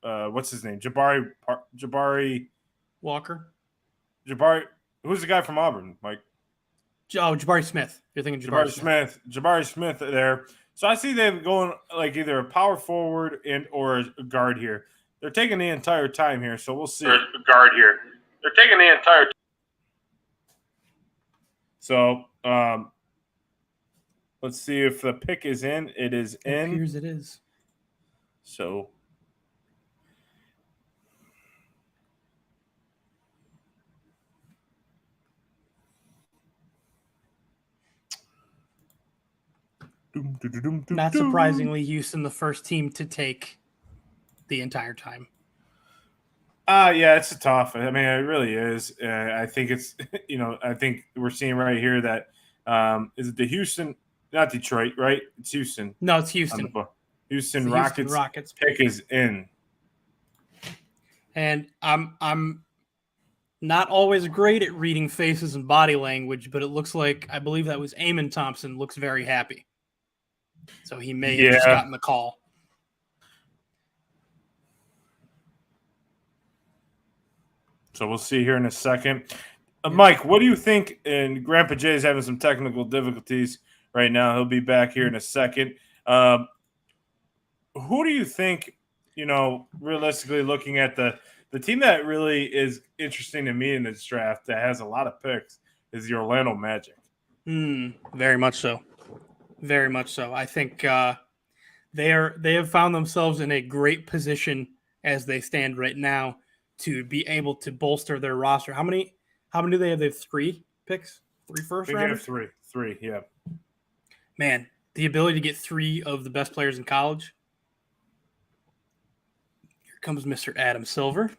What's his name? Jabari Walker. Who's the guy from Auburn, Mike? Jabari Smith. You're thinking Jabari Smith. Jabari Smith there. So I see them going like either a power forward or a guard here. They're taking the entire time here, so we'll see. Or a guard here. They're taking the entire time. So let's see if the pick is in. It is in. It appears it is. So not surprisingly, Houston the first team to take the entire time. Yeah, it's a tough. I mean, it really is. I think it's I think we're seeing right here that is it the Houston, not Detroit, right? It's Houston. No, it's Houston. Houston Rockets pick is in. And I'm not always great at reading faces and body language, but it looks like, I believe that was Eamon Thompson, looks very happy. So he may have just gotten the call. So we'll see here in a second. Mike, what do you think? And Grandpa Jay is having some technical difficulties right now. He'll be back here in a second. Who do you think, realistically looking at the team that really is interesting to me in this draft that has a lot of picks is the Orlando Magic? Very much so. Very much so. I think they have found themselves in a great position as they stand right now to be able to bolster their roster. How many do they have? They have 3 picks? 3 first rounders? They have three, yeah. Man, the ability to get 3 of the best players in college. Here comes Mr. Adam Silver.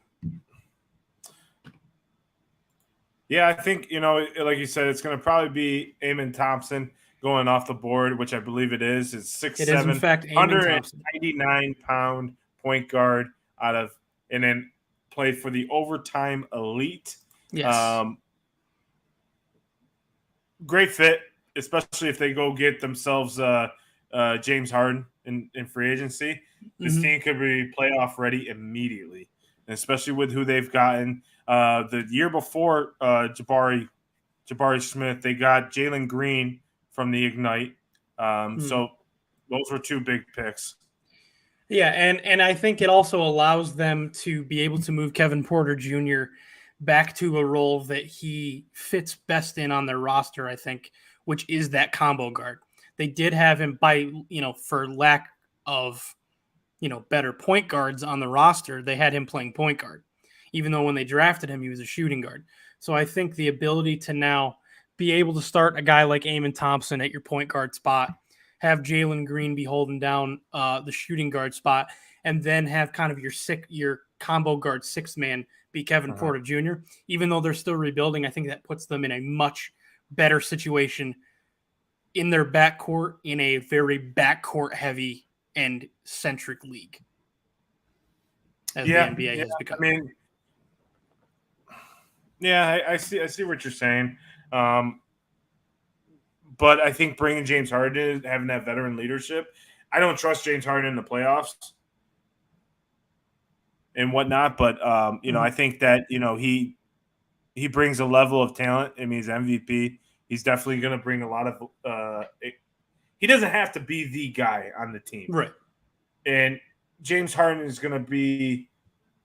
Yeah, I think, like you said, it's going to probably be Eamon Thompson going off the board, which I believe it is. It's 6'7", in fact, Eamon Thompson. 199-pound point guard and then play for the overtime elite. Yes. Great fit, especially if they go get themselves James Harden in free agency. This team could be playoff ready immediately, and especially with who they've gotten. The year before Jabari Smith, they got Jalen Green from the Ignite. So those were 2 big picks. Yeah, and I think it also allows them to be able to move Kevin Porter Jr. back to a role that he fits best in on their roster, I think, which is that combo guard. They did have him for lack of, better point guards on the roster, they had him playing point guard, even though when they drafted him, he was a shooting guard. So I think the ability to now be able to start a guy like Eamon Thompson at your point guard spot, have Jalen Green be holding down the shooting guard spot, and then have kind of your combo guard 6th man be Kevin Porter Jr. Even though they're still rebuilding, I think that puts them in a much better situation in their backcourt in a very backcourt heavy and centric league as the NBA has become. I mean, I see what you're saying. But I think bringing James Harden, having that veteran leadership, I don't trust James Harden in the playoffs and whatnot. But I think that he brings a level of talent. I mean, he's MVP. He's definitely going to bring a lot of. He doesn't have to be the guy on the team, right? And James Harden is going to be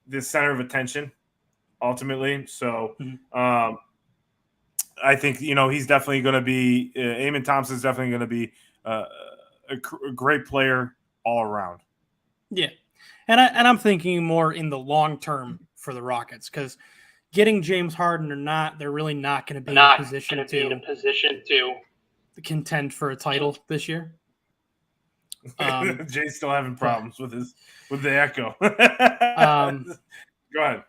the center of attention ultimately. So I think he's definitely going to be. Amen Thompson's definitely going to be a great player all around. Yeah, and I'm thinking more in the long term for the Rockets because getting James Harden or not, they're really not going to be in a position to contend for a title this year. Jay's still having problems with the echo. Go ahead.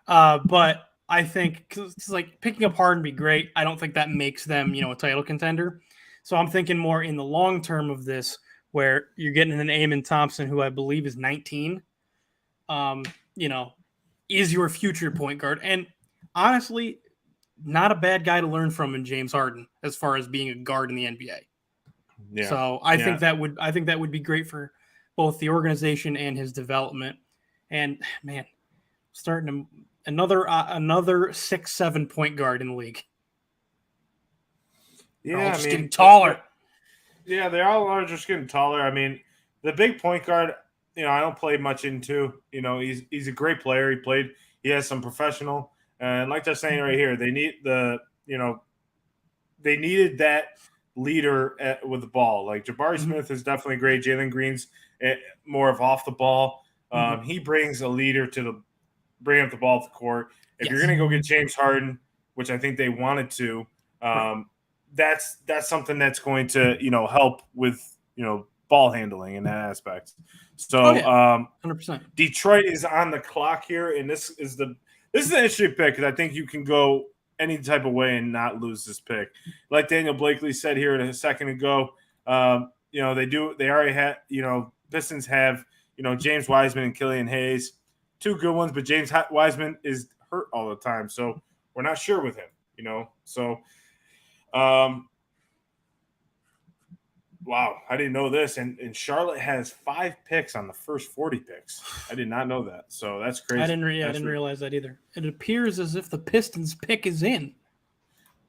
But I think because like picking up Harden would be great. I don't think that makes them a title contender. So I'm thinking more in the long term of this, where you're getting an Amen Thompson, who I believe is 19. Is your future point guard, and honestly, not a bad guy to learn from in James Harden as far as being a guard in the NBA. Yeah. So I think that would be great for both the organization and his development. And man, starting another 6'7" point guard in the league. Yeah, just getting taller. Yeah, they all are just getting taller. I mean, the big point guard, I don't play much into. He's a great player. He has some professional, and like they're saying right here, they need they needed that leader with the ball. Like Jabari Smith is definitely great. Jalen Green's more of off the ball. He brings a leader to bring up the ball to the court. If you're going to go get James Harden, which I think they wanted to, that's something that's going to help with ball handling in that aspect. So 100%. Detroit is on the clock here, and this is an interesting pick because I think you can go any type of way and not lose this pick. Like Daniel Blakely said here a second ago, they already had Pistons have James Wiseman and Killian Hayes, two good ones, but James Wiseman is hurt all the time, so we're not sure with him. So. Wow, I didn't know this. And Charlotte has 5 picks on the first 40 picks. I did not know that. So that's crazy. I didn't realize that either. It appears as if the Pistons pick is in.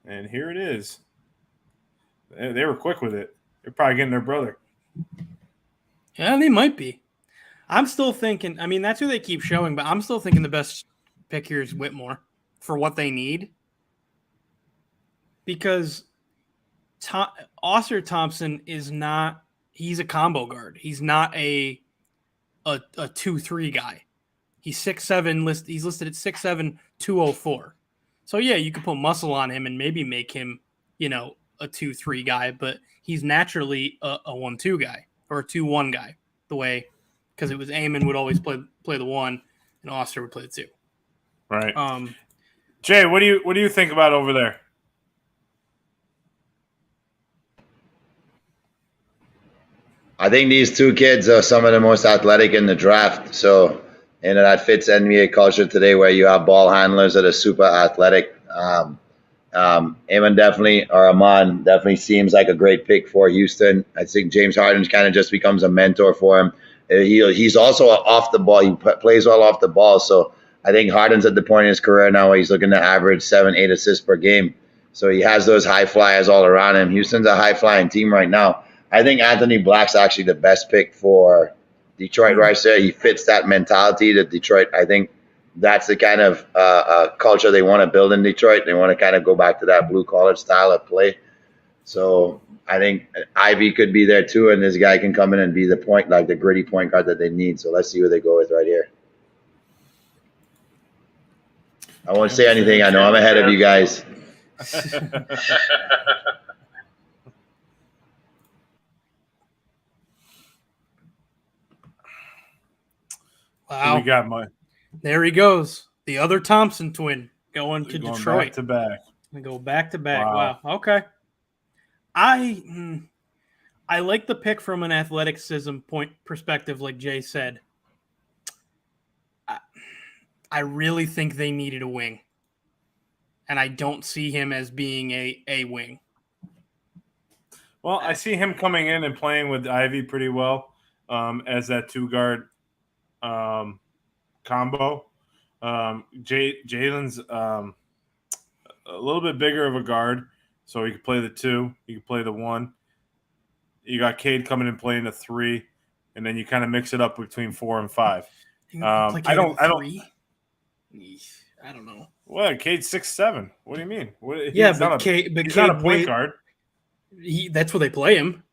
And here it is. They were quick with it. They're probably getting their brother. Yeah, they might be. I'm still thinking, I mean, that's who they keep showing, but I'm still thinking the best pick here is Whitmore for what they need. Because Oscar Thompson is not – he's a combo guard. He's not a 2-3 guy. He's 6'7", he's listed at 6'7", 204. So, yeah, you could put muscle on him and maybe make him, a 2-3 guy, but he's naturally a 1-2 guy or a 2-1 guy the way – because it was Eamon would always play the 1 and Oscar would play the 2. Right. Jay, what do you think about over there? I think these two kids are some of the most athletic in the draft. So, that fits NBA culture today where you have ball handlers that are super athletic. Eamon definitely, or Amon definitely seems like a great pick for Houston. I think James Harden kind of just becomes a mentor for him. He's also off the ball. He plays well off the ball. So I think Harden's at the point in his career now where he's looking to average 7-8 assists per game. So he has those high flyers all around him. Houston's a high flying team right now. I think Anthony Black's actually the best pick for Detroit right there. He fits that mentality that Detroit, I think that's the kind of culture they want to build in Detroit. They want to kind of go back to that blue-collar style of play. So I think Ivy could be there too, and this guy can come in and be the gritty point guard that they need. So let's see who they go with right here. I won't say anything. I know I'm ahead of you guys. Wow. We got mine. There he goes. The other Thompson twin going to Detroit. Back to back. We go back to back. Wow. Okay. I like the pick from an athleticism point perspective, like Jay said. I really think they needed a wing, and I don't see him as being a wing. Well, I see him coming in and playing with Ivy pretty well as that two guard combo. Jalen's a little bit bigger of a guard, so he could play the two. He could play the one. You got Cade coming in playing the three, and then you kind of mix it up between 4 and 5. I don't know. What? Cade's 6'7". What do you mean? He's not a point guard. That's where they play him.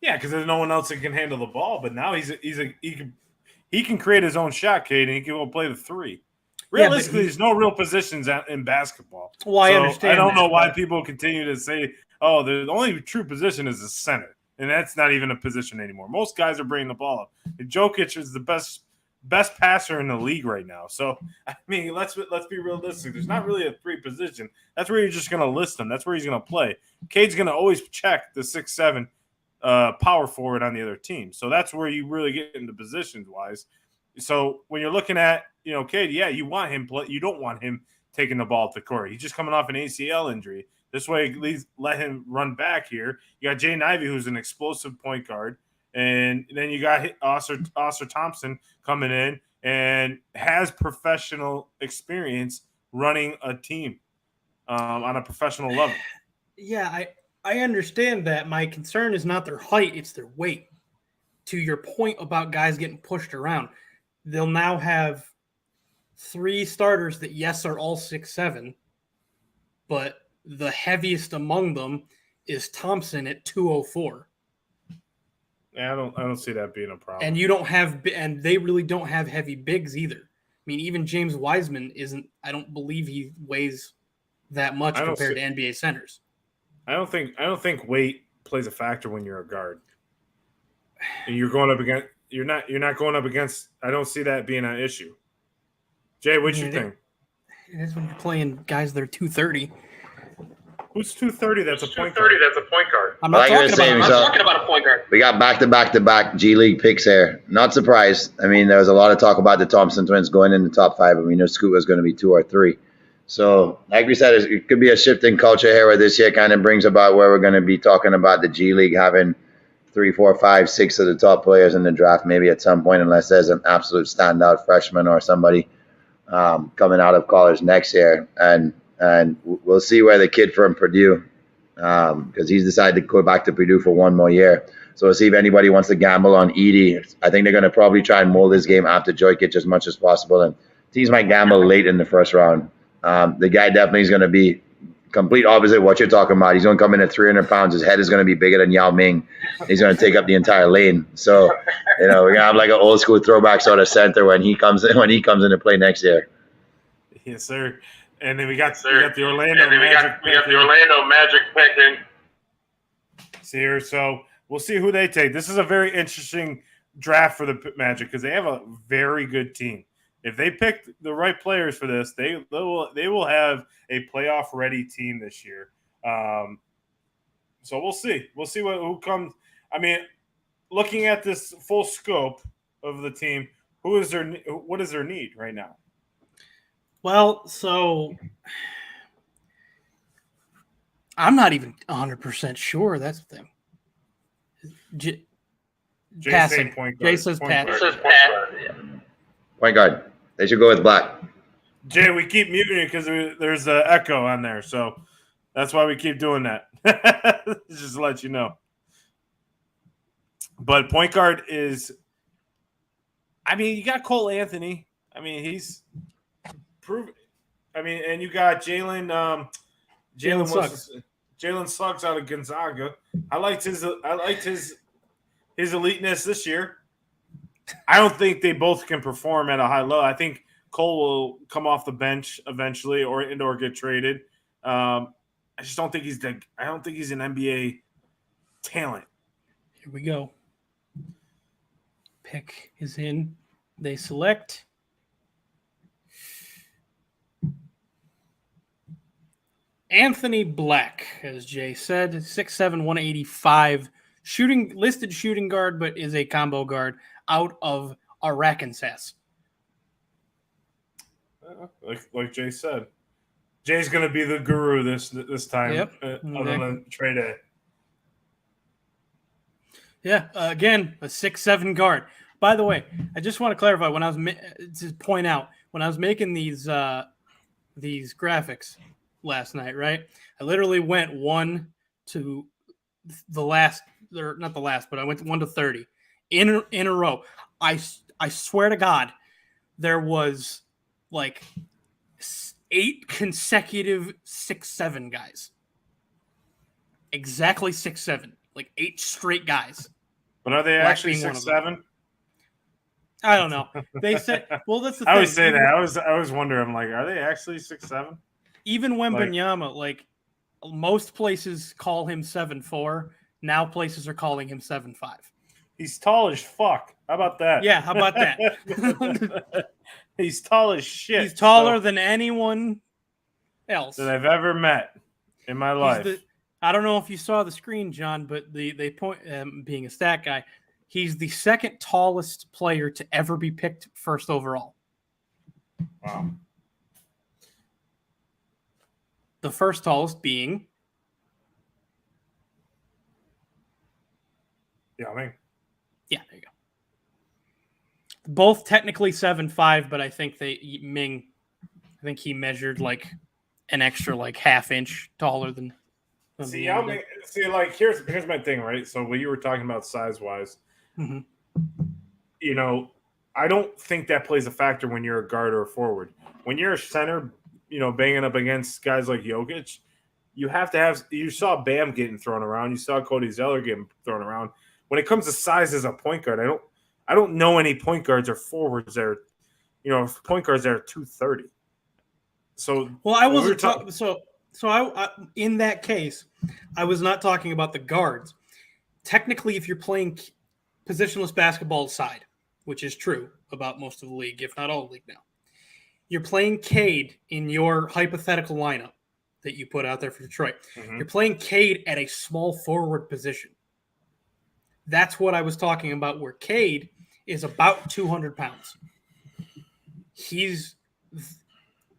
Yeah, because there's no one else that can handle the ball. But now he can create his own shot, Cade, and he can go play the three. Realistically, there's no real positions in basketball. Well, I understand. I don't know why people continue to say, "Oh, the only true position is the center," and that's not even a position anymore. Most guys are bringing the ball up. And Jokic is the best passer in the league right now. So, I mean, let's be realistic. There's not really a three position. That's where you're just going to list him. That's where he's going to play. Cade's going to always check the 6'7" power forward on the other team. So that's where you really get into positions wise. So when you're looking at, Cade, yeah, you want him play. You don't want him taking the ball at the court. He's just coming off an ACL injury. This way, at least let him run back here. You got Jaden Ivey, who's an explosive point guard. And then you got Oscar Thompson coming in and has professional experience running a team on a professional level. Yeah, I understand that. My concern is not their height, it's their weight. To your point about guys getting pushed around, they'll now have 3 starters that, yes, are all 6'7", but the heaviest among them is Thompson at 204. Yeah, I don't see that being a problem. And they really don't have heavy bigs either. I mean, even James Wiseman isn't. I don't believe he weighs that much compared to NBA centers. I don't think weight plays a factor when you're a guard. And you're going up against. You're not going up against. I don't see that being an issue. Jay, what you think? It is when you're playing guys that are 230. Who's 230? That's a point guard. I'm not talking about a point guard. We got back-to-back G League picks here. Not surprised. I mean, there was a lot of talk about the Thompson twins going in the top 5, and we knew Scoot was going to be 2 or 3. So, like we said, it could be a shift in culture here where this year kind of brings about where we're going to be talking about the G League having 3, 4, 5, 6 of the top players in the draft maybe at some point, unless there's an absolute standout freshman or somebody coming out of college next year. And we'll see where the kid from Purdue, because he's decided to go back to Purdue for 1 more year. So we'll see if anybody wants to gamble on Edey. I think they're going to probably try and mold this game after Jokic as much as possible. And teams might gamble late in the first round. The guy definitely is going to be complete opposite of what you're talking about. He's going to come in at 300 pounds. His head is going to be bigger than Yao Ming. He's going to take up the entire lane. So, we're going to have like an old school throwback sort of center when he comes into play next year. Yes, sir. And then we got the Orlando Magic picking. Here, so we'll see who they take. This is a very interesting draft for the Magic because they have a very good team. If they pick the right players for this, they will have a playoff ready team this year. So we'll see. We'll see who comes. I mean, looking at this full scope of the team, what is their need right now? Well, so I'm not even 100% sure. That's the thing. Passing. Jay says pass. Point guard. They should go with Black. Jay, we keep muting you because there's an echo on there, so that's why we keep doing that. Just to let you know. But point guard is, I mean, you got Cole Anthony. I mean, he's proven. I mean, and you got Jalen Suggs out of Gonzaga. I liked his eliteness this year. I don't think they both can perform at a high level. I think Cole will come off the bench eventually, or get traded. I just don't think he's an NBA talent. Here we go. Pick is in. They select. Anthony Black, as Jay said, 6'7", 185, listed shooting guard, but is a combo guard out of Arkansas. Like Jay said, Jay's going to be the guru this time. Yep. Other than Trey Day. Yeah, again, a 6'7" guard. By the way, I just want to clarify when I was to point out when I was making these graphics last night, right? I literally went 1 to the last, or not the last, but I went 1 to 30 in a row. I swear to God, there was like 8 consecutive 6'7" guys. Exactly 6'7", like 8 straight guys. But are they Black actually being one of 6'7"? I don't know. They said, well, that's the thing. I always say that. I always wonder. I'm like, are they actually 6'7"? Even Wembanyama, like most places call him 7'4". Now places are calling him 7'5". He's tall as fuck. How about that? Yeah, how about that? He's tall as shit. He's taller than anyone else that I've ever met in my life. I don't know if you saw the screen, John, but they point, being a stat guy, he's the second tallest player to ever be picked first overall. Wow. The first tallest being Yao Ming. Yeah, there you go. Both technically 7'5", but I think Ming, I think he measured like an extra like half inch taller than. See, Yao Ming. See, like here's my thing, right? So what you were talking about size wise, you know, I don't think that plays a factor when you're a guard or a forward. When you're a center, you know, banging up against guys like Jokic, you have to have. You saw Bam getting thrown around. You saw Cody Zeller getting thrown around. When it comes to size as a point guard, I don't know any point guards or forwards that are, you know, point guards that are 230. So well, I wasn't talking. So I in that case, I was not talking about the guards. Technically, if you're playing positionless basketball aside, which is true about most of the league, if not all the league now, you're playing Cade in your hypothetical lineup that you put out there for Detroit. Mm-hmm. You're playing Cade at a small forward position. That's what I was talking about, where Cade is about 200 pounds. He's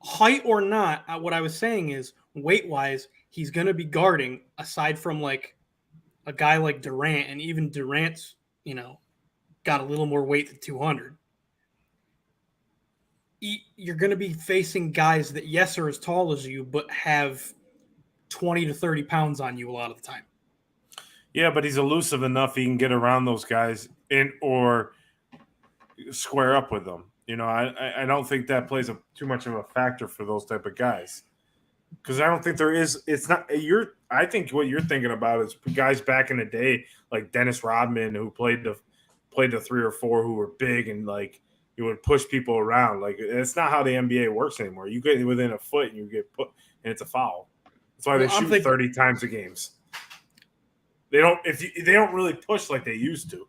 height or not, what I was saying is weight-wise, he's going to be guarding, aside from like a guy like Durant, and even Durant's, you know, got a little more weight than 200. You're going to be facing guys that, yes, are as tall as you, but have 20 to 30 pounds on you a lot of the time. Yeah, but he's elusive enough he can get around those guys or square up with them. You know, I don't think that plays too much of a factor for those type of guys. Because I don't think there is. It's not. I think what you're thinking about is guys back in the day, like Dennis Rodman, who played the 3 or 4, who were big and like you would push people around. Like it's not how the NBA works anymore. You get within a foot and you get put, and it's a foul. That's why they shoot 30 times a games. They don't really push like they used to.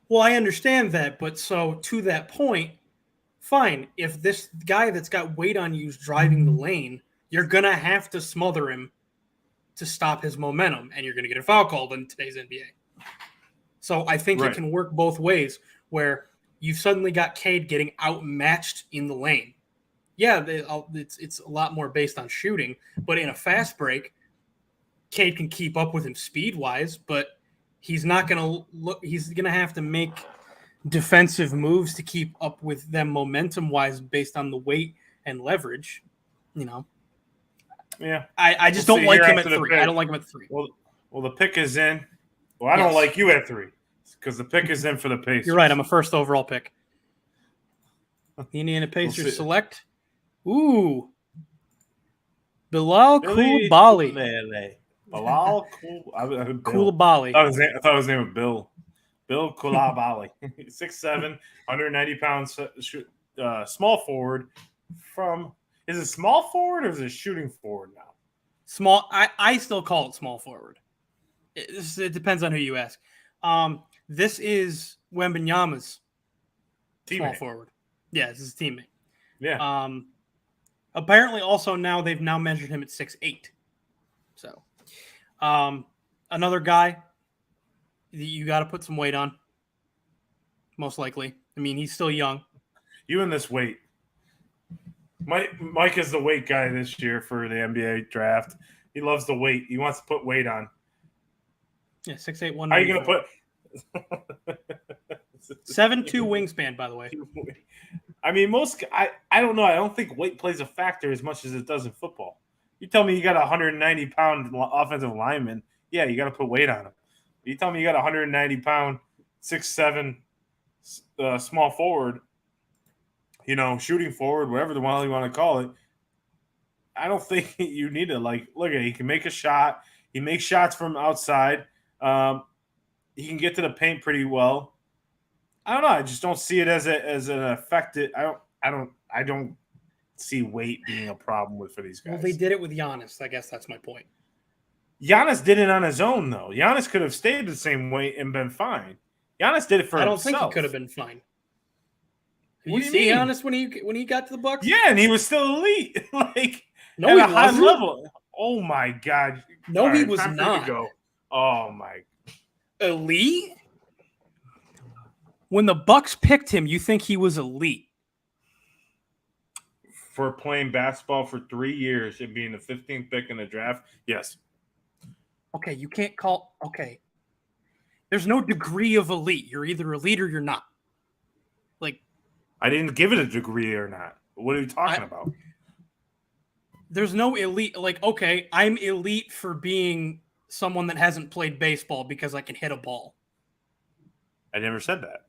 Well, I understand that, but so to that point, fine. If this guy that's got weight on you is driving the lane, you're going to have to smother him to stop his momentum, and you're going to get a foul called in today's NBA. So I think it can work both ways, where you've suddenly got Cade getting outmatched in the lane. Yeah, it's a lot more based on shooting, but in a fast break, Cade can keep up with him speed-wise, but he's not going to look. He's going to have to make defensive moves to keep up with them momentum-wise based on the weight and leverage. You know. Yeah. I just don't like him at 3. I don't like him at 3. Well, the pick is in. Well, I don't like you at 3 because the pick is in for the Pacers. You're right. I'm a first overall pick. The Indiana Pacers select. Ooh. Bilal Coulibaly. Bilal Coulibaly. I thought his name was Bill. Bill Coulibaly. 6'7", 190 pounds, small forward from – is it small forward or is it shooting forward now? Small. I still call it small forward. It depends on who you ask. This is Wembanyama's small forward. Yeah, this is his teammate. Yeah. Apparently also they've now measured him at 6'8". So, another guy that you got to put some weight on, most likely. I mean, he's still young. You and this weight. Mike is the weight guy this year for the NBA draft. He loves the weight. He wants to put weight on. Yeah, 6'8", 194. How are you going to put 7'2" wingspan, by the way. I mean, I don't know. I don't think weight plays a factor as much as it does in football. You tell me you got a 190-pound offensive lineman. Yeah, you got to put weight on him. You tell me you got a 190-pound, 6'7" small forward, shooting forward, whatever the hell you want to call it. I don't think you need to, look at it. He can make a shot. He makes shots from outside. He can get to the paint pretty well. I don't know. I just don't see it as an effective. I don't see weight being a problem for these guys. Well, they did it with Giannis. I guess that's my point. Giannis did it on his own, though. Giannis could have stayed the same weight and been fine. Giannis did it for himself. I don't think he could have been fine. What you do you see mean? Giannis when he got to the Bucks? Yeah, and he was still elite, No, at he a high wasn't. level. Oh my God! No, he was time for you not. to go. Oh my! Elite? When the Bucks picked him, you think he was elite? For playing basketball for 3 years and being the 15th pick in the draft, yes. Okay, you can't call. Okay, there's no degree of elite. You're either elite or you're not. I didn't give it a degree or not. What are you talking about? There's no elite. Okay, I'm elite for being someone that hasn't played baseball because I can hit a ball. I never said that.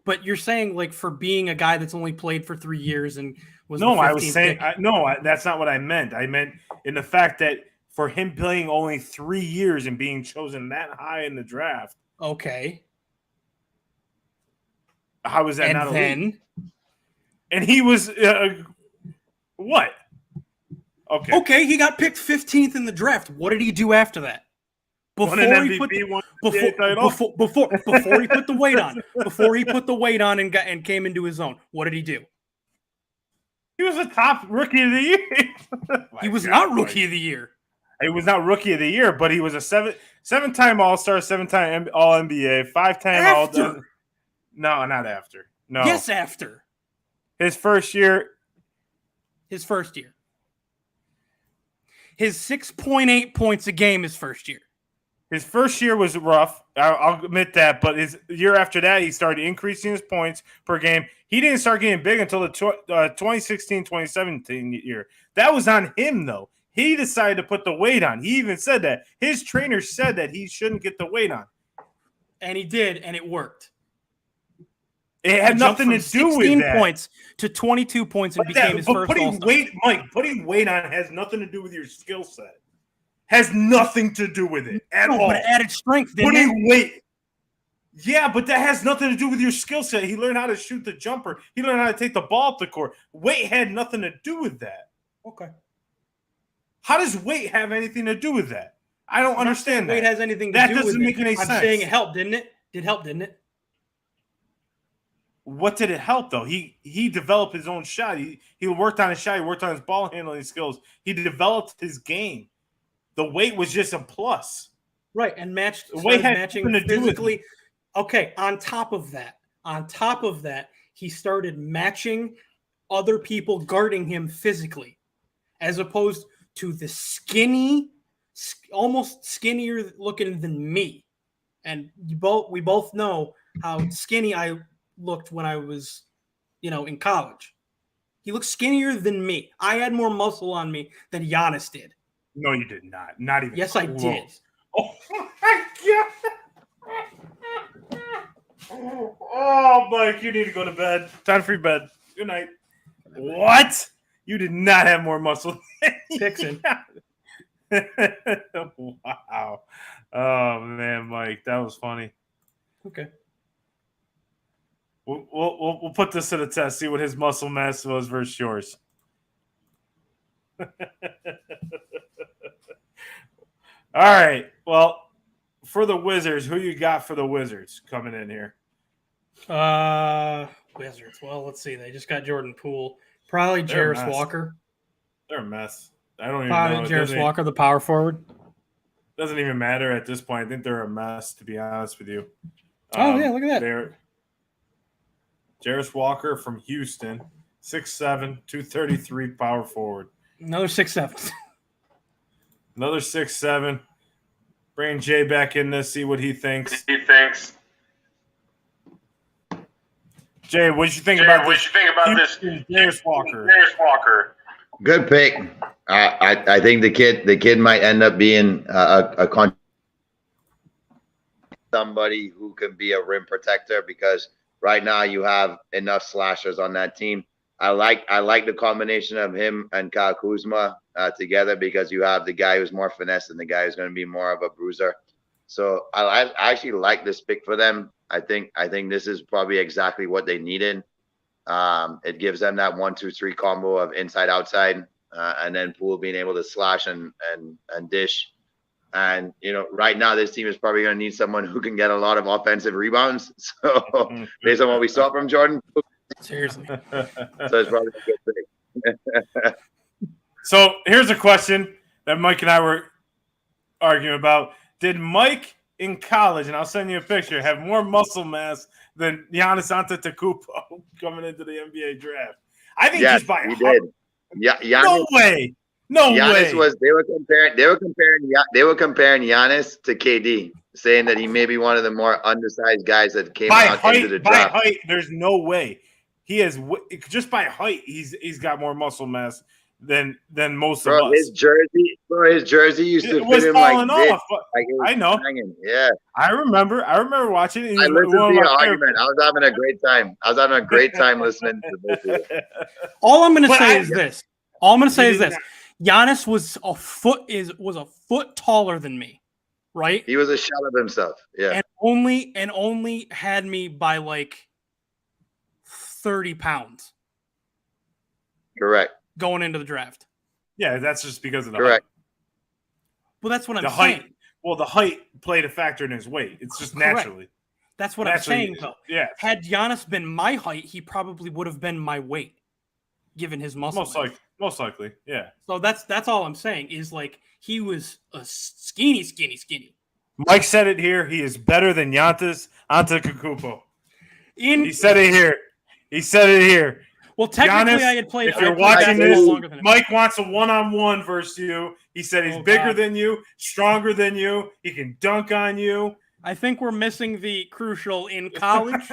But you're saying for being a guy that's only played for 3 years and was No, the I was 15th saying pick. that's not what I meant. I meant in the fact that for him playing only 3 years and being chosen that high in the draft. Okay. How was that And not then, elite? And he was what? Okay. Okay, he got picked 15th in the draft. What did he do after that? Won an MVP, won an NBA title. Before he put the weight on. Before he put the weight on and came into his own. What did he do? He was the top rookie of the year. He was not rookie of the year. He was not rookie of the year, but he was a seven-time All-Star, 7-time All-NBA, 5-time After. No, not after. No. Yes, after. His first year. His 6.8 points a game his first year. His first year was rough. I'll admit that. But his year after that, he started increasing his points per game. He didn't start getting big until the 2016-2017 year. That was on him, though. He decided to put the weight on. He even said that. His trainer said that he shouldn't get the weight on. And he did, and it worked. It had nothing to do with 16 that. points to 22 points and became his first All-Star. Putting weight on has nothing to do with your skill set. Has nothing to do with it at all. But it added strength, didn't it? Putting weight. Yeah, but that has nothing to do with your skill set. He learned how to shoot the jumper. He learned how to take the ball up the court. Weight had nothing to do with that. Okay. How does weight have anything to do with that? I don't understand that. Weight has anything to that do with it. That doesn't make any sense. I'm saying it helped, didn't it? It helped, didn't it? What did it help, though? He developed his own shot. He worked on his shot. He worked on his ball handling skills. He developed his game. The weight was just a plus. Right, and matching physically. Okay, on top of that, he started matching other people guarding him physically, as opposed to the skinny, almost skinnier looking than me. And we both know how skinny I looked when I was, in college. He looked skinnier than me. I had more muscle on me than Giannis did. No, you did not. Not even Yes, close. I did. Oh, my God. Oh, Mike, you need to go to bed. Time for your bed. Good night. What? You did not have more muscle. Pixin. Wow. Oh, man, Mike, that was funny. Okay. We'll put this to the test, see what his muscle mass was versus yours. All right. Well, for the Wizards, who you got for the Wizards coming in here? Wizards. Well, let's see. They just got Jordan Poole. Probably Jarris Walker. They're a mess. I don't even know. Jarris Walker, the power forward. Doesn't even matter at this point. I think they're a mess, to be honest with you. Yeah, look at that. They're Jarris Walker from Houston, 6'7", 233 power forward. Another 6'7". Another 6'7". Bring Jay back in this, see what he thinks. Jay, what did you think about this? Jarris Walker. Good pick. I think the kid might end up being somebody who can be a rim protector, because right now you have enough slashers on that team. I like the combination of him and Kyle Kuzma together, because you have the guy who's more finesse and the guy who's going to be more of a bruiser. So I actually like this pick for them. I think this is probably exactly what they needed. It gives them that 1-2-3 combo of inside outside, and then Poole being able to slash and dish. And right now this team is probably going to need someone who can get a lot of offensive rebounds. So based on what we saw from Jordan, seriously, so it's probably a good pick. So here's a question that Mike and I were arguing about. Did Mike in college, and I'll send you a picture, have more muscle mass than Giannis Antetokounmpo coming into the NBA draft? I think yes, just by he did. Yeah, no way. No Giannis way. They were comparing Giannis to KD, saying that he may be one of the more undersized guys that came out into the draft. By height, there's no way. He has just by height, he's got more muscle mass than most of us. His jersey used to was fit him falling like off. Like I know. Hanging. Yeah. I remember watching it. I listened to your argument. I was having a great time listening to both of you. All I'm going to say is this. Giannis was a foot taller than me, right? He was a shell of himself. Yeah. And only had me by like 30 pounds. Correct. Going into the draft. Yeah, that's just because of the correct. Height. Well, that's what I'm saying. Height. Well, the height played a factor in his weight. It's just naturally. That's what I'm saying, though. Yeah. Had Giannis been my height, he probably would have been my weight, given his muscle. Most likely, yeah. So that's all I'm saying is like he was a skinny. Mike said it here. He is better than Giannis Antetokounmpo. He said it here. Well, technically, Giannis, I had played. If you're watching this, Mike wants a one-on-one versus you. He said he's bigger than you, stronger than you. He can dunk on you. I think we're missing the crucial in college,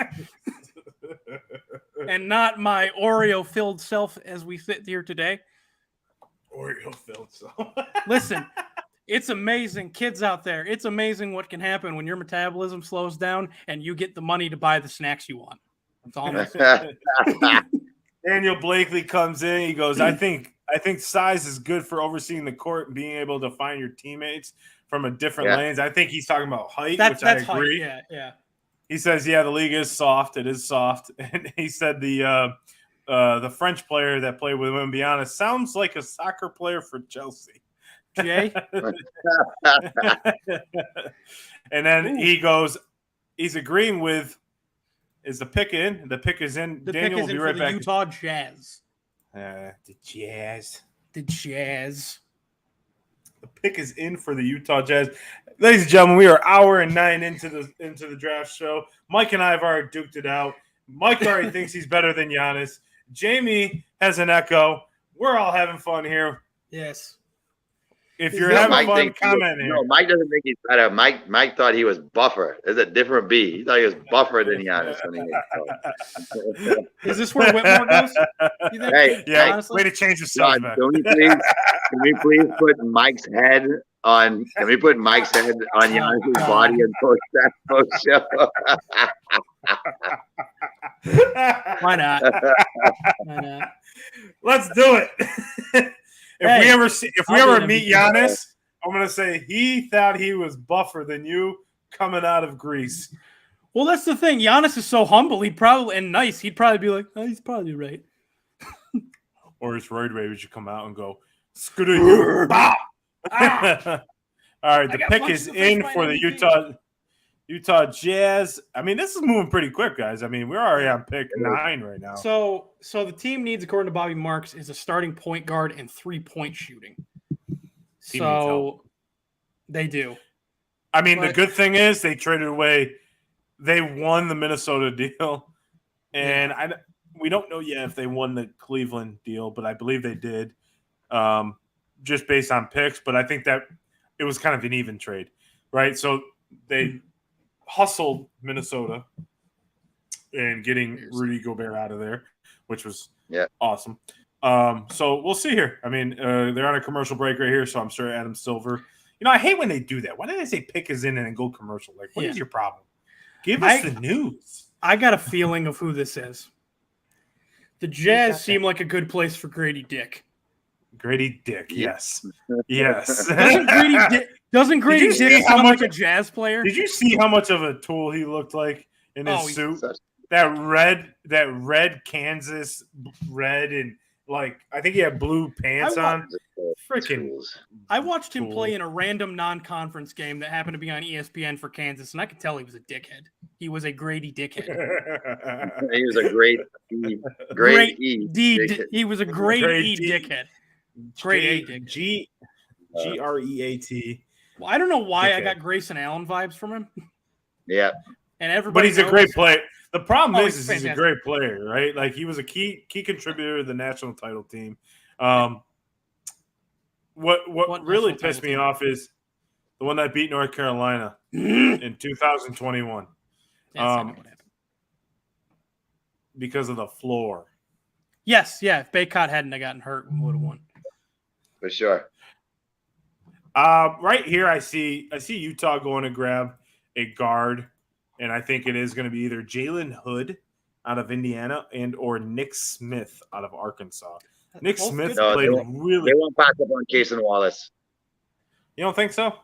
and not my Oreo-filled self as we sit here today. Oreo-filled self. Listen, it's amazing, kids out there. It's amazing what can happen when your metabolism slows down and you get the money to buy the snacks you want. That's all I'm saying. Daniel Blakely comes in. He goes, I think size is good for overseeing the court and being able to find your teammates from a different lanes. I think he's talking about height, which I agree. Height. Yeah. He says, the league is soft. It is soft. And he said the French player that played with him, to be honest, sounds like a soccer player for Chelsea. Jay? And then he goes, he's agreeing with, is the pick in? The pick is in. The Daniel pick is will be in right for back. the Utah Jazz. The Jazz. The Jazz. The pick is in for the Utah Jazz. Ladies and gentlemen, we are hour and 9 into the draft show. Mike and I have already duked it out. Mike already thinks he's better than Giannis. Jamie has an echo. We're all having fun here. Yes. If you're having fun, comment here. No, Mike doesn't think he's better. Mike thought he was buffer. There's a different B. He thought he was buffer than Giannis. Is this where Whitmore goes? You think? Hey, yeah. Honestly? Way to change the subject. Can we please put Mike's head on? Can we put Mike's head on Giannis's body and post that post show? Why not? Why not? Let's do it. If we ever meet Giannis, I'm gonna say he thought he was buffer than you coming out of Greece. Well, that's the thing. Giannis is so humble. He'd probably be like, oh, he's probably right. Or his roid rage should come out and go, screw you. All right, the pick is in for the Utah Jazz. I mean, this is moving pretty quick, guys. I mean, we're already on pick 9 right now. So the team needs, according to Bobby Marks, is a starting point guard and 3-point shooting. Team needs help. So they do. I mean, the But- good thing is they traded away. They won the Minnesota deal, and we don't know yet if they won the Cleveland deal, but I believe they did, just based on picks. But I think that it was kind of an even trade, right? So they hustled Minnesota and getting Rudy Gobert out of there, which was awesome. So we'll see here. I mean, they're on a commercial break right here, so I'm sure Adam Silver. You know, I hate when they do that. Why did they say pick is in and then go commercial? Like, what is your problem? Give us the news. I got a feeling of who this is. The Jazz seem like a good place for Grady Dick. Grady Dick, yes. Yes. Doesn't Grady Dick sound like a Jazz player? Did you see how much of a tool he looked like in his suit? That red Kansas red, and like I think he had blue pants on. Freaking! I watched him play in a random non-conference game that happened to be on ESPN for Kansas, and I could tell he was a dickhead. He was a Grady dickhead. He was a great E. Great E. He was a great E dickhead. Great A dickhead. Great. Well, I don't know why I got Grayson Allen vibes from him. Yeah. And everybody, but he's a great player. The problem is he's a fantastic. great player, right? Like he was a key contributor to the national title team. What really pissed me off is the one that beat North Carolina in 2021. Because of the floor. Yes, yeah. If Baycott hadn't gotten hurt, we would have won. For sure. Right here, I see Utah going to grab a guard, and I think it is going to be either Jalen Hood out of Indiana or Nick Smith out of Arkansas. Nick Smith played really. They won't pass up on Cason Wallace. You don't think so?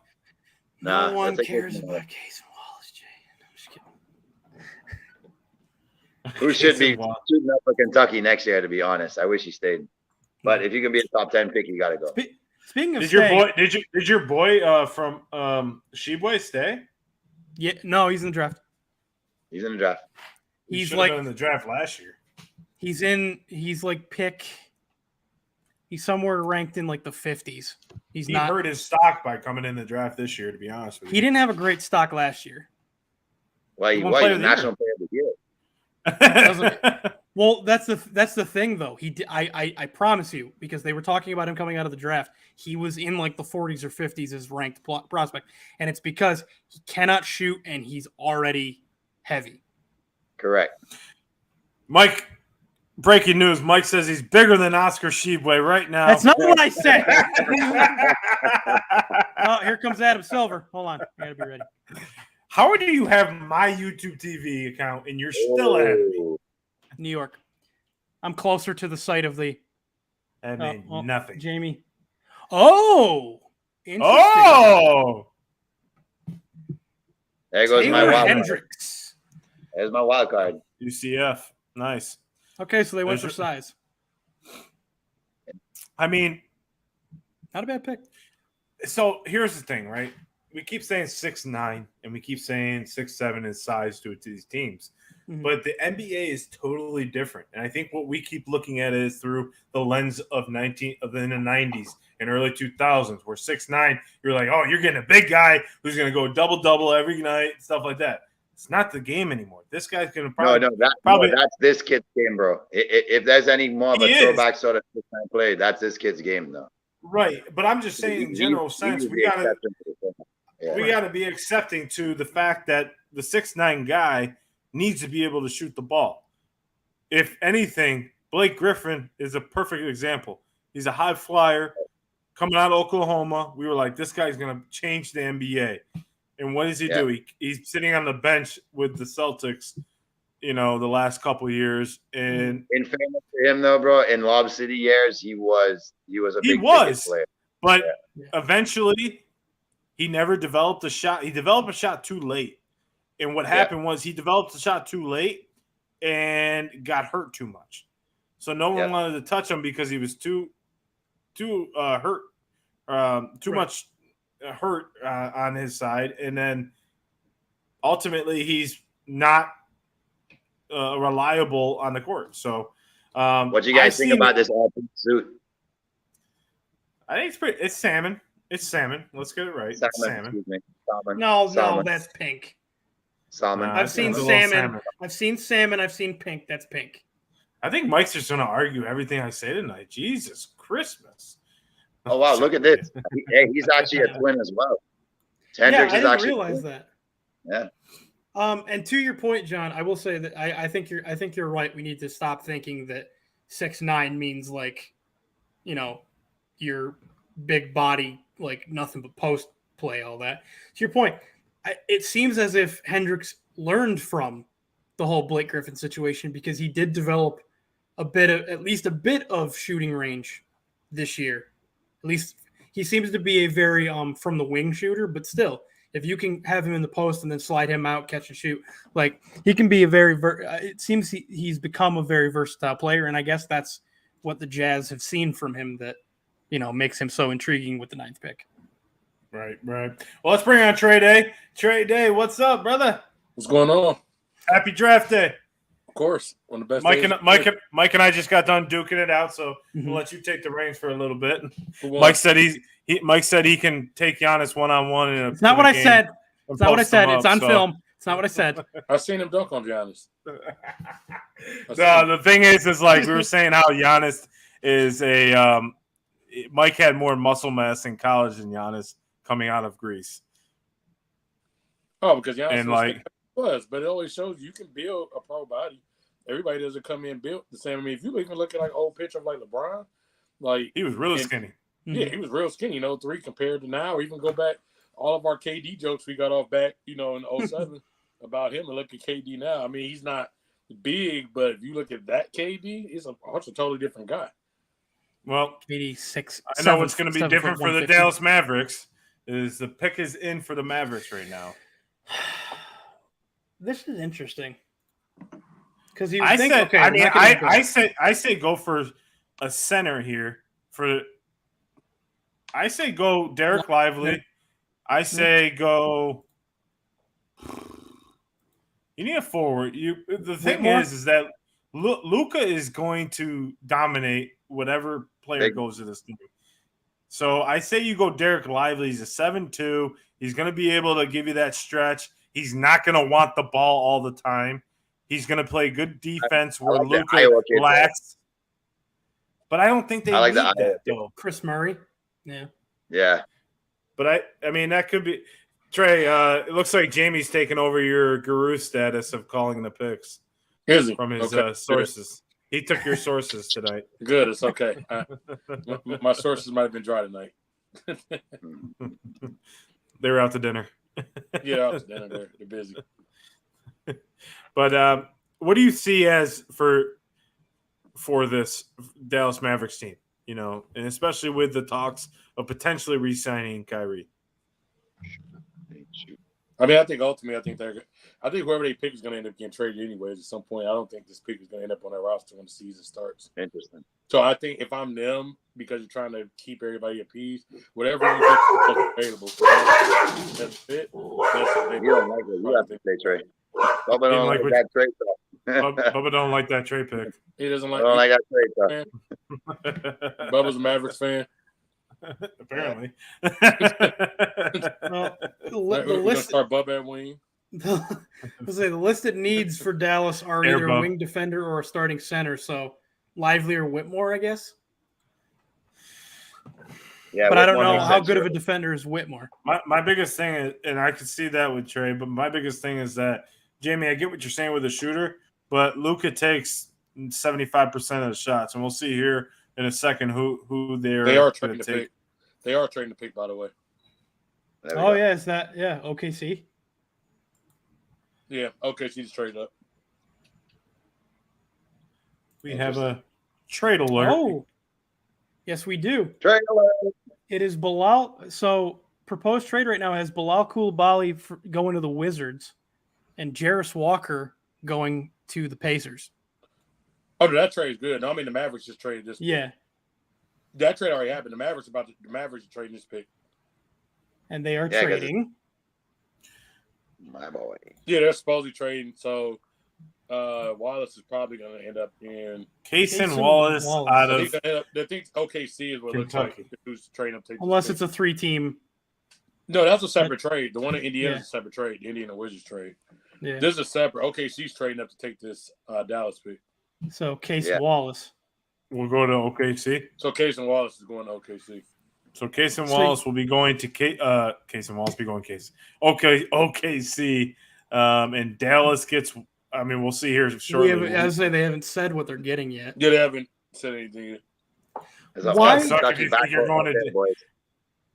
No one cares about Cason Wallace, Jay. I'm just kidding. Who should be shooting up for Kentucky next year? To be honest, I wish he stayed. But if you can be a top 10 pick, you got to go. Speaking of, did your boy from Sheboy stay? Yeah, no, he's in the draft. He's in the draft. He's like in the draft last year. He's like pick. He's somewhere ranked in like the 50s. He hurt his stock by coming in the draft this year, to be honest with you. He didn't have a great stock last year. Why he's national player of the year. Well, that's the thing though. I promise you, because they were talking about him coming out of the draft. He was in like the 40s or 50s as ranked prospect, and it's because he cannot shoot and he's already heavy. Correct. Mike, breaking news. Mike says he's bigger than Oscar Sheboy right now. That's not what I said. Oh, here comes Adam Silver. Hold on. I gotta be ready. How do you have my YouTube TV account and you're still ahead of me? New York. I'm closer to the site of the. I mean, nothing. Jamie. Oh. Interesting. Oh. There goes Taylor my wild Hendricks. card. There's my wild card. UCF. Nice. Okay, so they went for size. I mean, not a bad pick. So here's the thing, right? We keep saying 6'9", and we keep saying 6'7" is size to these teams. Mm-hmm. But the NBA is totally different. And I think what we keep looking at is through the lens of the 90s and early 2000s, where 6'9", you're like, oh, you're getting a big guy who's going to go double-double every night, stuff like that. It's not the game anymore. This guy's going to probably that's this kid's game, bro. If there's any more of a throwback sort of play, that's this kid's game, though. Right, but I'm just saying in general sense, we got to be accepting to the fact that the 6'9" guy needs to be able to shoot the ball. If anything, Blake Griffin is a perfect example. He's a high flyer coming out of Oklahoma. We were like, this guy's going to change the NBA. And what does he do? He's sitting on the bench with the Celtics, the last couple of years. And in fairness to him, though, bro, in Lob City years, he was a big player. But eventually, he never developed a shot. He developed a shot too late. And what happened was he developed a shot too late and got hurt too much. So no one wanted to touch him because he was too hurt, too much hurt on his side. And then ultimately he's not reliable on the court. So what do you guys think about this all-pink suit? I think it's salmon. It's salmon. Let's get it right. Salmon, It's salmon. excuse me. Salmon. No, Salmon. that's pink. Salmon. Nah, I've seen it's a little salmon. I've seen salmon. I've seen pink. That's pink. I think Mike's just going to argue everything I say tonight. Jesus Christmas. Oh, wow. Look at this. Hey, he's actually a twin as well. Yeah, I Hendricks is didn't actually. realize that. Yeah. And to your point, John, I will say that I think you're right. We need to stop thinking that 6'9" means like, you know, your big body, like nothing but post play, all that. To your point, it seems as if Hendricks learned from the whole Blake Griffin situation because he did develop at least a bit of shooting range this year. At least he seems to be a very from the wing shooter, but still, if you can have him in the post and then slide him out, catch and shoot, like he can be a very it seems he's become a very versatile player, and I guess that's what the Jazz have seen from him that, you know, makes him so intriguing with the 9th pick. Right. Well, let's bring on Trey Day. Trey Day, what's up, brother? What's going on? Happy draft day. Of course, one of the best. Mike and I just got done duking it out, so we'll let you take the reins for a little bit. Mike said he can take Giannis one-on-one. It's not what I said. It's not what I said. It's on film. It's not what I said. I've seen him dunk on Giannis. The thing is like we were saying how Giannis is Mike had more muscle mass in college than Giannis coming out of Greece. Oh, because Giannis and but it always shows you can build a pro body. Everybody doesn't come in built the same. I mean, if you even look at like old picture of like LeBron, like he was really skinny. Yeah, he was real skinny, 03 compared to now. Or even go back, all of our KD jokes we got off back, in 07 about him, and look at KD now. I mean, he's not big, but if you look at that KD, he's a totally different guy. Well, KD 6. I know what's going to be different for the Dallas Mavericks is the pick is in for the Mavericks right now. This is interesting because I say go for a center here. I say go Derek Lively. I say go. You need a forward. The thing is that Luka is going to dominate whatever player goes to this team. So I say you go Derek Lively. He's a 7'2". He's going to be able to give you that stretch. He's not going to want the ball all the time. He's going to play good defense where Luka lacks. But I don't think they need that, though. Chris Murray. Yeah. Yeah. But I mean, that could be – Trey, it looks like Jamie's taking over your guru status of calling the picks. Is he? From his sources. He took your sources tonight. Good. It's okay. My sources might have been dry tonight. They were out to dinner. Yeah, out to dinner. They're busy. But what do you see as for this Dallas Mavericks team? And especially with the talks of potentially re-signing Kyrie. I mean, I think ultimately, I think whoever they pick is going to end up getting traded anyways at some point. I don't think this pick is going to end up on their roster when the season starts. Interesting. So I think if I'm them, because you're trying to keep everybody appeased, whatever you think is available, that's fit. You don't like it. You have to say Trey. Bubba don't like that trade talk. Bubba don't like that trade pick. He doesn't like. I don't like that trade talk. Bubba's a Mavericks fan. Apparently. Well, the list start Bubba at wing. The listed needs for Dallas are either a wing defender or a starting center. So Lively or Whitmore, I guess. Yeah, but I don't know how good of a defender is Whitmore. My biggest thing is, and I could see that with Trey, but my biggest thing is that, Jamie, I get what you're saying with the shooter, but Luka takes 75% of the shots, and we'll see here in a second who they are trying to take. They are trying to pick, by the way. Oh, yeah, is that OKC? Yeah, OKC's traded up. We have a trade alert. Oh, yes, we do. Trade alert. It is Bilal. So proposed trade right now has Bilal Coulibaly going to the Wizards and Jarris Walker going to the Pacers. Oh, that trade is good. No, I mean the Mavericks just traded this. Yeah, pick. That trade already happened. The Mavericks are trading this pick, and they are trading. My boy. Yeah, they're supposedly trading. So Wallace is probably going to end up in. Casey Wallace out I of think the thing OKC is what it looks like. Who's trading up? Unless it's a 3-team. No, that's a separate trade. The one in Indiana is a separate trade. The Indiana Wizards trade. Yeah. This is a separate. OKC's trading up to take this Dallas pick. So Casey Wallace. will go to OKC. So Casey Wallace is going to OKC. So Casey Wallace will be going to Casey Wallace be going Casey. Okay, OKC. And Dallas gets. I mean, we'll see here shortly. As I say, they haven't said what they're getting yet. Yeah, they haven't said anything yet. Why? If you think you're going to,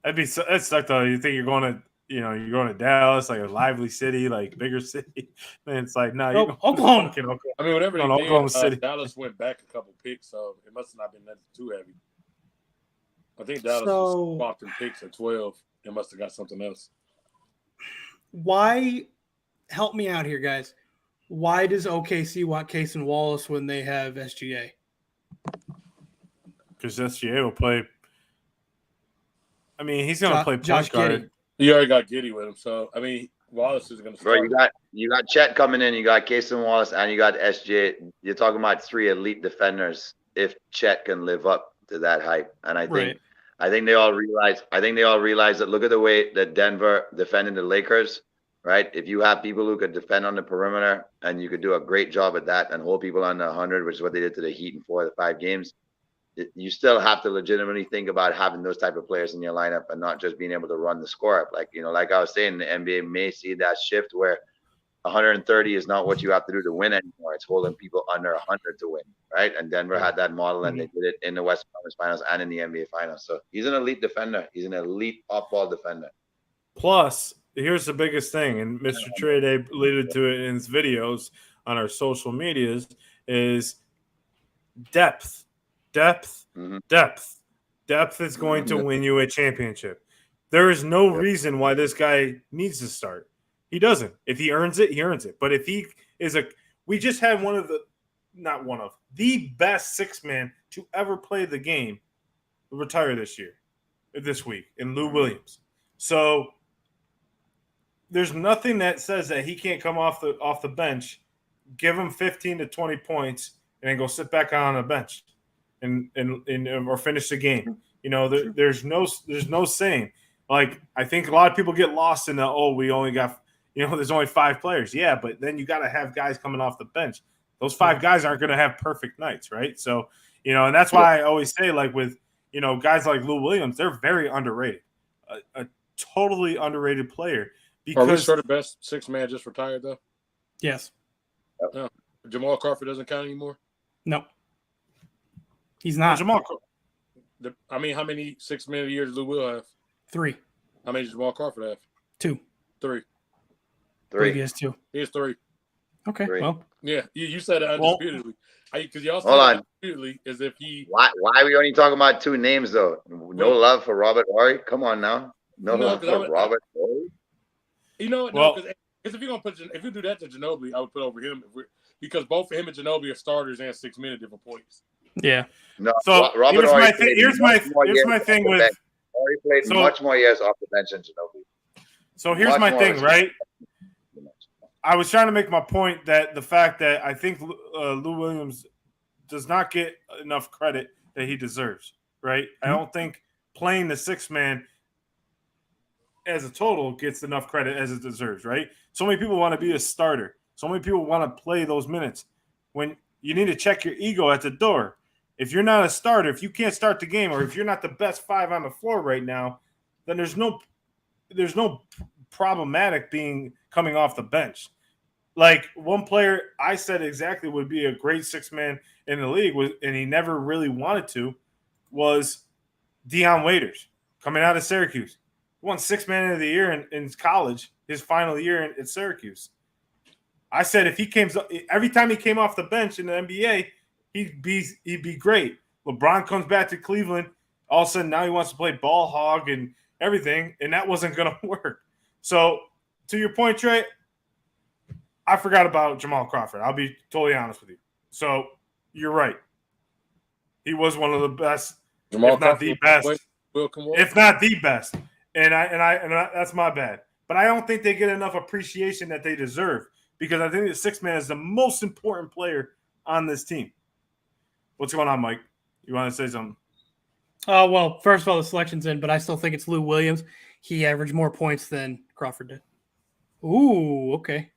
that'd suck though. You think you're going to, you're going to Dallas, like a lively city, like bigger city. And it's like, no, you're Oklahoma. I mean, whatever they did, Oklahoma City. Dallas went back a couple picks, so it must not been nothing too heavy. I think Dallas swapped in picks at 12. They must have got something else. Why? Help me out here, guys. Why does OKC want Casey Wallace when they have SGA? Because SGA will play. I mean, he's going to play point guard. He already got Giddey with him, so I mean, Wallace is going to start. Bro, you got Chet coming in. You got Casey Wallace, and you got SGA. You're talking about 3 elite defenders. If Chet can live up to that hype, and I think they all realize. I think they all realize that. Look at the way that Denver defended the Lakers. Right, if you have people who could defend on the perimeter and you could do a great job at that and hold people under 100, which is what they did to the Heat in 4 of the 5 games, you still have to legitimately think about having those type of players in your lineup and not just being able to run the score up. Like I was saying, the NBA may see that shift where 130 is not what you have to do to win anymore. It's holding people under 100 to win, right? And Denver had that model, and they did it in the Western Conference Finals and in the NBA Finals. So he's an elite defender. He's an elite off-ball defender. Plus, here's the biggest thing, and Mr. Trade alluded to it in his videos on our social medias, is depth. Depth is going to win you a championship. There is no reason why this guy needs to start. He doesn't. If he earns it, he earns it. But if he is we just had the best 6-man to ever play the game retire this week, in Lou Williams. So there's nothing that says that he can't come off the bench, give him 15 to 20 points, and then go sit back on the bench and or finish the game. There's no saying. Like, I think a lot of people get lost in we only got there's only 5 players. Yeah, but then you got to have guys coming off the bench. Those 5 guys aren't going to have perfect nights, right? So and that's why I always say, like, with guys like Lou Williams, they're very underrated, a totally underrated player. Are we sure the best 6-man just retired, though? Yes. No. Jamal Crawford doesn't count anymore? No. He's not. Jamal. How many 6-man a year does Lou Will have? 3. How many does Jamal Crawford have? 2. 3. He has 2. He has 3. Okay, 3. well. Yeah, you said it undisputedly. Because you also said undisputedly as if he. Why are we only talking about 2 names, though? No love for Robert Horry? Come on now. No love for Robert Horry? Because if you're if you do that to Ginobili, I would put over him because both him and Ginobili are starters and 6 men at different points. Yeah. No. So Robert here's my thing with Horry played much more years off the bench than Ginobili. So here's my thing, right? I was trying to make my point that the fact that I think Lou Williams does not get enough credit that he deserves, right? I don't think playing the 6-man as a total gets enough credit as it deserves, right? So many people want to be a starter. So many people want to play those minutes. When you need to check your ego at the door. If you're not a starter, if you can't start the game, or if you're not the best 5 on the floor right now, then there's no problematic coming off the bench. Like, one player I said exactly would be a great 6-man in the league and he never really wanted to, was Dion Waiters coming out of Syracuse. He won 6-man of the year in college, his final year at Syracuse. I said if every time he came off the bench in the NBA, he'd be great. LeBron comes back to Cleveland, all of a sudden now he wants to play ball hog and everything, and that wasn't going to work. So, to your point, Trey, I forgot about Jamal Crawford. I'll be totally honest with you. So, you're right. He was one of the best, if not the best. If not the best. And I that's my bad. But I don't think they get enough appreciation that they deserve. because I think the sixth man is the most important player on this team. What's going on, Mike? You want to say something? Well, first of all, the selection's in, but I still think it's Lou Williams. He averaged more points than Crawford did. Ooh, okay.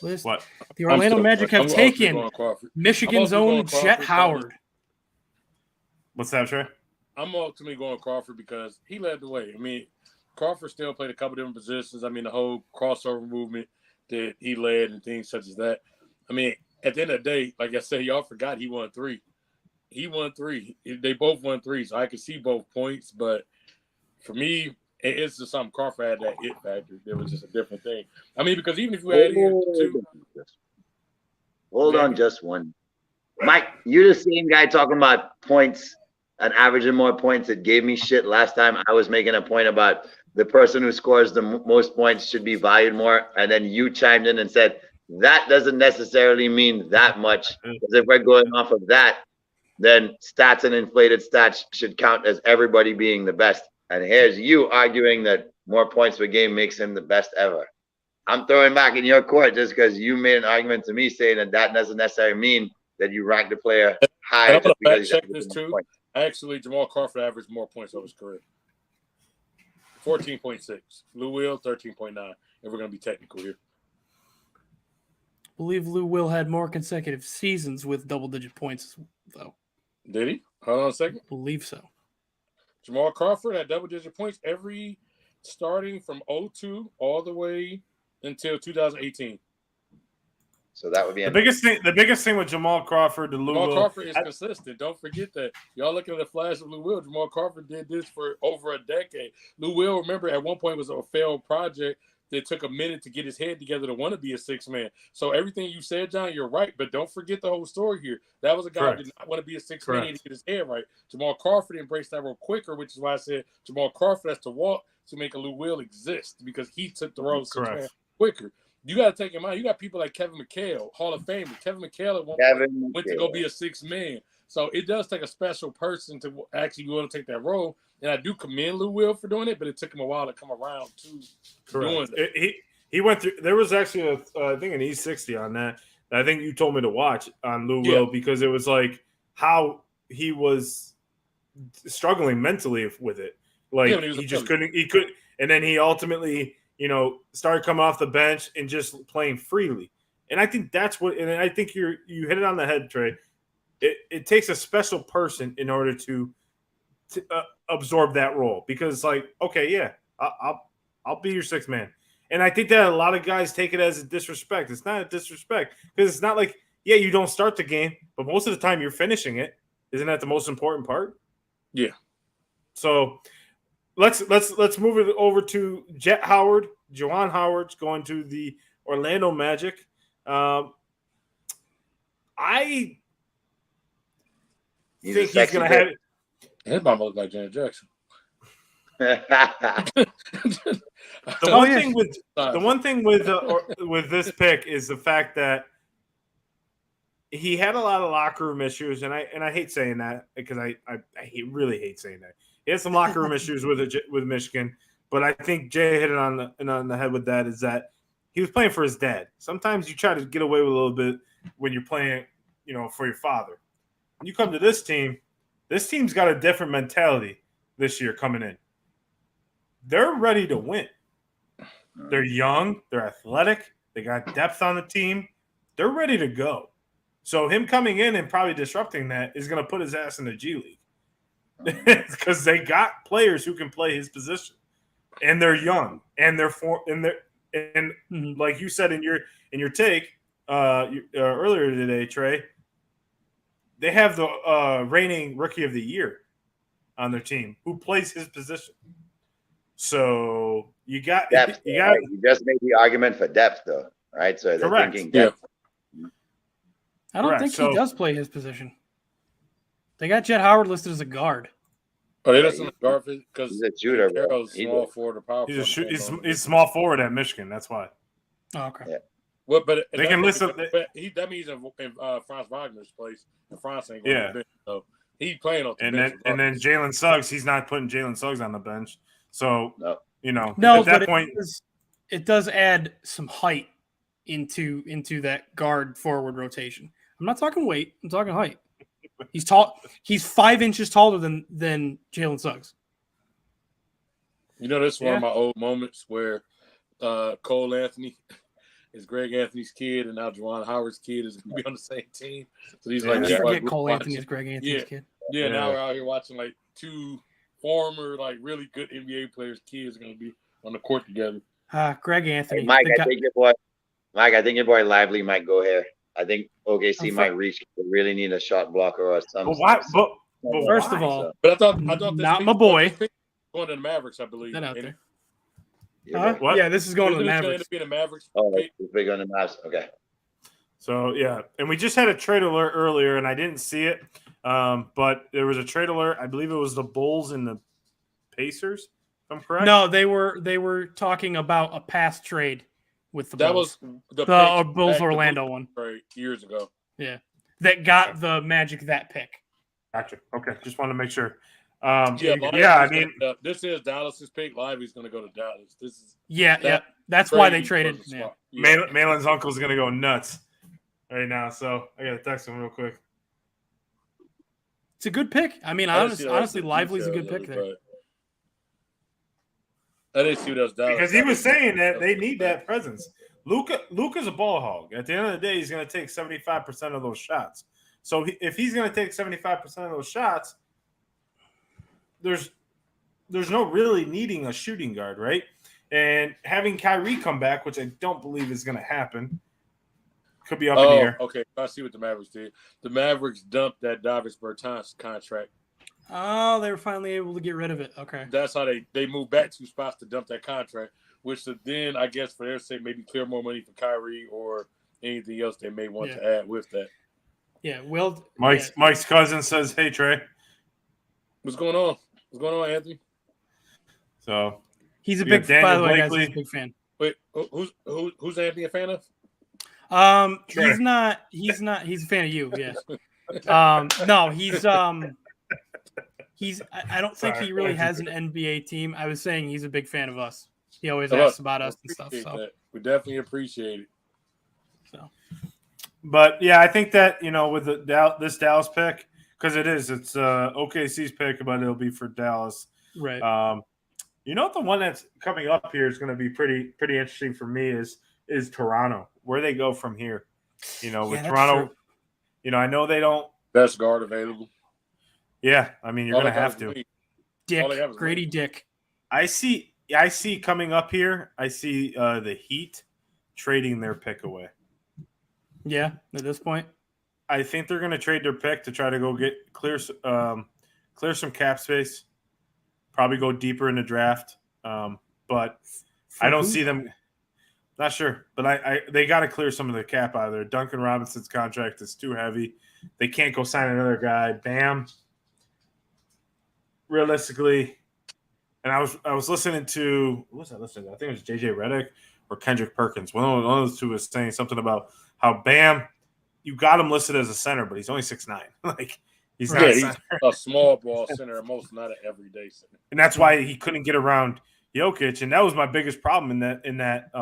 List. What? The Orlando Magic have taken Michigan's own Jet Crawford. Howard. What's that, Trey? I'm ultimately going Crawford because he led the way. I mean, Crawford still played a couple different positions. I mean, the whole crossover movement that he led and things such as that. I mean, at the end of the day, like I said, y'all forgot he won 3. He won 3. They both won 3, so I could see both points. But for me, it's just something Crawford had that it factor. It was just a different thing. I mean, because even if you had two, hold on just one. Mike, you're the same guy talking about points and averaging more points that gave me shit last time. I was making a point about the person who scores the most points should be valued more. And then you chimed in and said, that doesn't necessarily mean that much. Because if we're going off of that, then stats and inflated stats should count as everybody being the best. And here's you arguing that more points per game makes him the best ever. I'm throwing back in your court just because you made an argument to me saying that doesn't necessarily mean that you rank the player higher. I'm going to check this too. Points. Actually, Jamal Crawford averaged more points over his career. 14.6. Lou Will, 13.9. And we're going to be technical here. I believe Lou Will had more consecutive seasons with double-digit points, though. Did he? Hold on a second. I believe so. Jamal Crawford had double-digit points starting from 2002 all the way until 2018. So that would be the biggest thing with Jamal Crawford and Lou Jamal Will. Crawford is consistent. Don't forget that. Y'all looking at the flash of Lou Will. Jamal Crawford did this for over a decade. Lou Will, remember, at one point was a failed project that took a minute to get his head together to want to be a six-man. So everything you said, John, you're right. But don't forget the whole story here. That was a guy who did not want to be a six-man to get his head right. Jamal Crawford embraced that role quicker, which is why I said Jamal Crawford has to walk to make a Lou Will exist because he took the role of six-man quicker. You got to take in mind, you got people like Kevin McHale, Hall of Famer. Kevin McHale at one point went to go be a six-man. So it does take a special person to actually be able to take that role. And I do commend Lou Will for doing it, but it took him a while to come around to doing that. He went through – there was actually, I think, an E60 on that I think you told me to watch on Lou Will because it was like how he was struggling mentally with it. Like he just couldn't – he could – and then he ultimately – started coming off the bench and just playing freely. And I think that's what, and I think you hit it on the head, Trey. It takes a special person in order to absorb that role because, like, okay, yeah, I'll be your sixth man. And I think that a lot of guys take it as a disrespect. It's not a disrespect because it's not like, yeah, you don't start the game, but most of the time you're finishing it. Isn't that the most important part? Yeah. So let's move it over to Jet Howard. Juwan Howard's going to the Orlando Magic. I think he's going to have it. His mom looks like Janet Jackson. The one thing with this pick is the fact that he had a lot of locker room issues, and I hate saying that because I really hate saying that. He had some locker room issues with Michigan, but I think Jay hit it on the head with that. Is that he was playing for his dad. Sometimes you try to get away with a little bit when you're playing, for your father. When you come to this team's got a different mentality this year coming in. They're ready to win. They're young. They're athletic. They got depth on the team. They're ready to go. So him coming in and probably disrupting that is going to put his ass in the G League because they got players who can play his position, and they're young, and like you said in your take earlier today, Trey, they have the reigning Rookie of the Year on their team who plays his position. So you got depth. Right? You just made the argument for depth, though, right? So they're thinking depth. I don't think he does play his position. They got Jet Howard listed as a guard. Oh, they listed as a guard because he's a shooter. Small forward or power forward. He's small forward at Michigan. That's why. Oh, okay. Yeah. Well, but they can list him. That means in Franz Wagner's place, and Franz ain't going to the bench, so he's playing on the bench. And then Jalen Suggs, he's not putting Jalen Suggs on the bench. So at that point, it does add some height into that guard forward rotation. I'm not talking weight. I'm talking height. He's tall. He's 5 inches taller than Jalen Suggs. You know, this is one of my old moments where Cole Anthony is Greg Anthony's kid, and now Juwan Howard's kid is going to be on the same team. So these You forget Cole Anthony's Greg Anthony's kid. Yeah, now we're out here watching like two former, like really good NBA players' kids are going to be on the court together. Greg Anthony. Hey, Mike, I think your boy Lively might go here. I think OKC might reach. They really need a shot blocker or something. But first of all, but I thought this not my boy. Going to the Mavericks, I believe. That out there. What? Yeah, this is going to the It's Mavericks. going to be the Mavericks. Oh, it's big on the Mavs. Okay. So yeah, and we just had a trade alert earlier, and I didn't see it, but there was a trade alert. I believe it was the Bulls and the Pacers. If I'm correct. No, they were talking about a past trade with the Bulls. That was the Bulls Orlando one years ago. Yeah, that got the Magic that pick. Gotcha. Okay, just wanted to make sure. I mean, this is Dallas's pick. Lively's going to go to Dallas. This is That's why they traded. Malin's uncle's going to go nuts right now, so I got to text him real quick. It's a good pick. I mean, honestly, Lively's a good pick there. I didn't see what else Dallas because he was saying that they need that presence. Luka's a ball hog. At the end of the day, he's going to take 75% of those shots. So if he's going to take 75% of those shots, there's no really needing a shooting guard, right? And having Kyrie come back, which I don't believe is going to happen, could be up in the air. Okay, I see what the Mavericks did. The Mavericks dumped that Davis Bertans contract. Oh, they were finally able to get rid of it. Okay. That's how they moved back 2 spots to dump that contract, which then, I guess, for their sake, maybe clear more money for Kyrie or anything else they may want to add with that. Yeah, Mike's cousin says, "Hey, Trey. What's going on? What's going on, Anthony?" So he's a big fan. By the way, guys, he's a big fan. Wait, who's Anthony a fan of? He's not. He's a fan of you. Yes. No, he's. I don't think he really has an NBA team. I was saying he's a big fan of us. He always asks about us and stuff. So we definitely appreciate it. So, but yeah, I think that with this Dallas pick, because it's OKC's pick, but it'll be for Dallas. Right. The one that's coming up here is going to be pretty interesting for me is Toronto. Where they go from here, with Toronto. I know they don't best guard available. Yeah, I mean, you're going to have to. Grady Dick. I see coming up here, I see the Heat trading their pick away. Yeah, at this point. I think they're going to trade their pick to try to go clear some cap space, probably go deeper in the draft. But I don't see them. Not sure, but they got to clear some of the cap out of there. Duncan Robinson's contract is too heavy. They can't go sign another guy. Bam. Realistically, and I was listening to what was I listening to? I think it was JJ Redick or Kendrick Perkins. One of those two was saying something about how Bam, you got him listed as a center, but he's only 6'9". Like he's not he's a small ball center, at most not an everyday center. And that's why he couldn't get around Jokic. And that was my biggest problem in that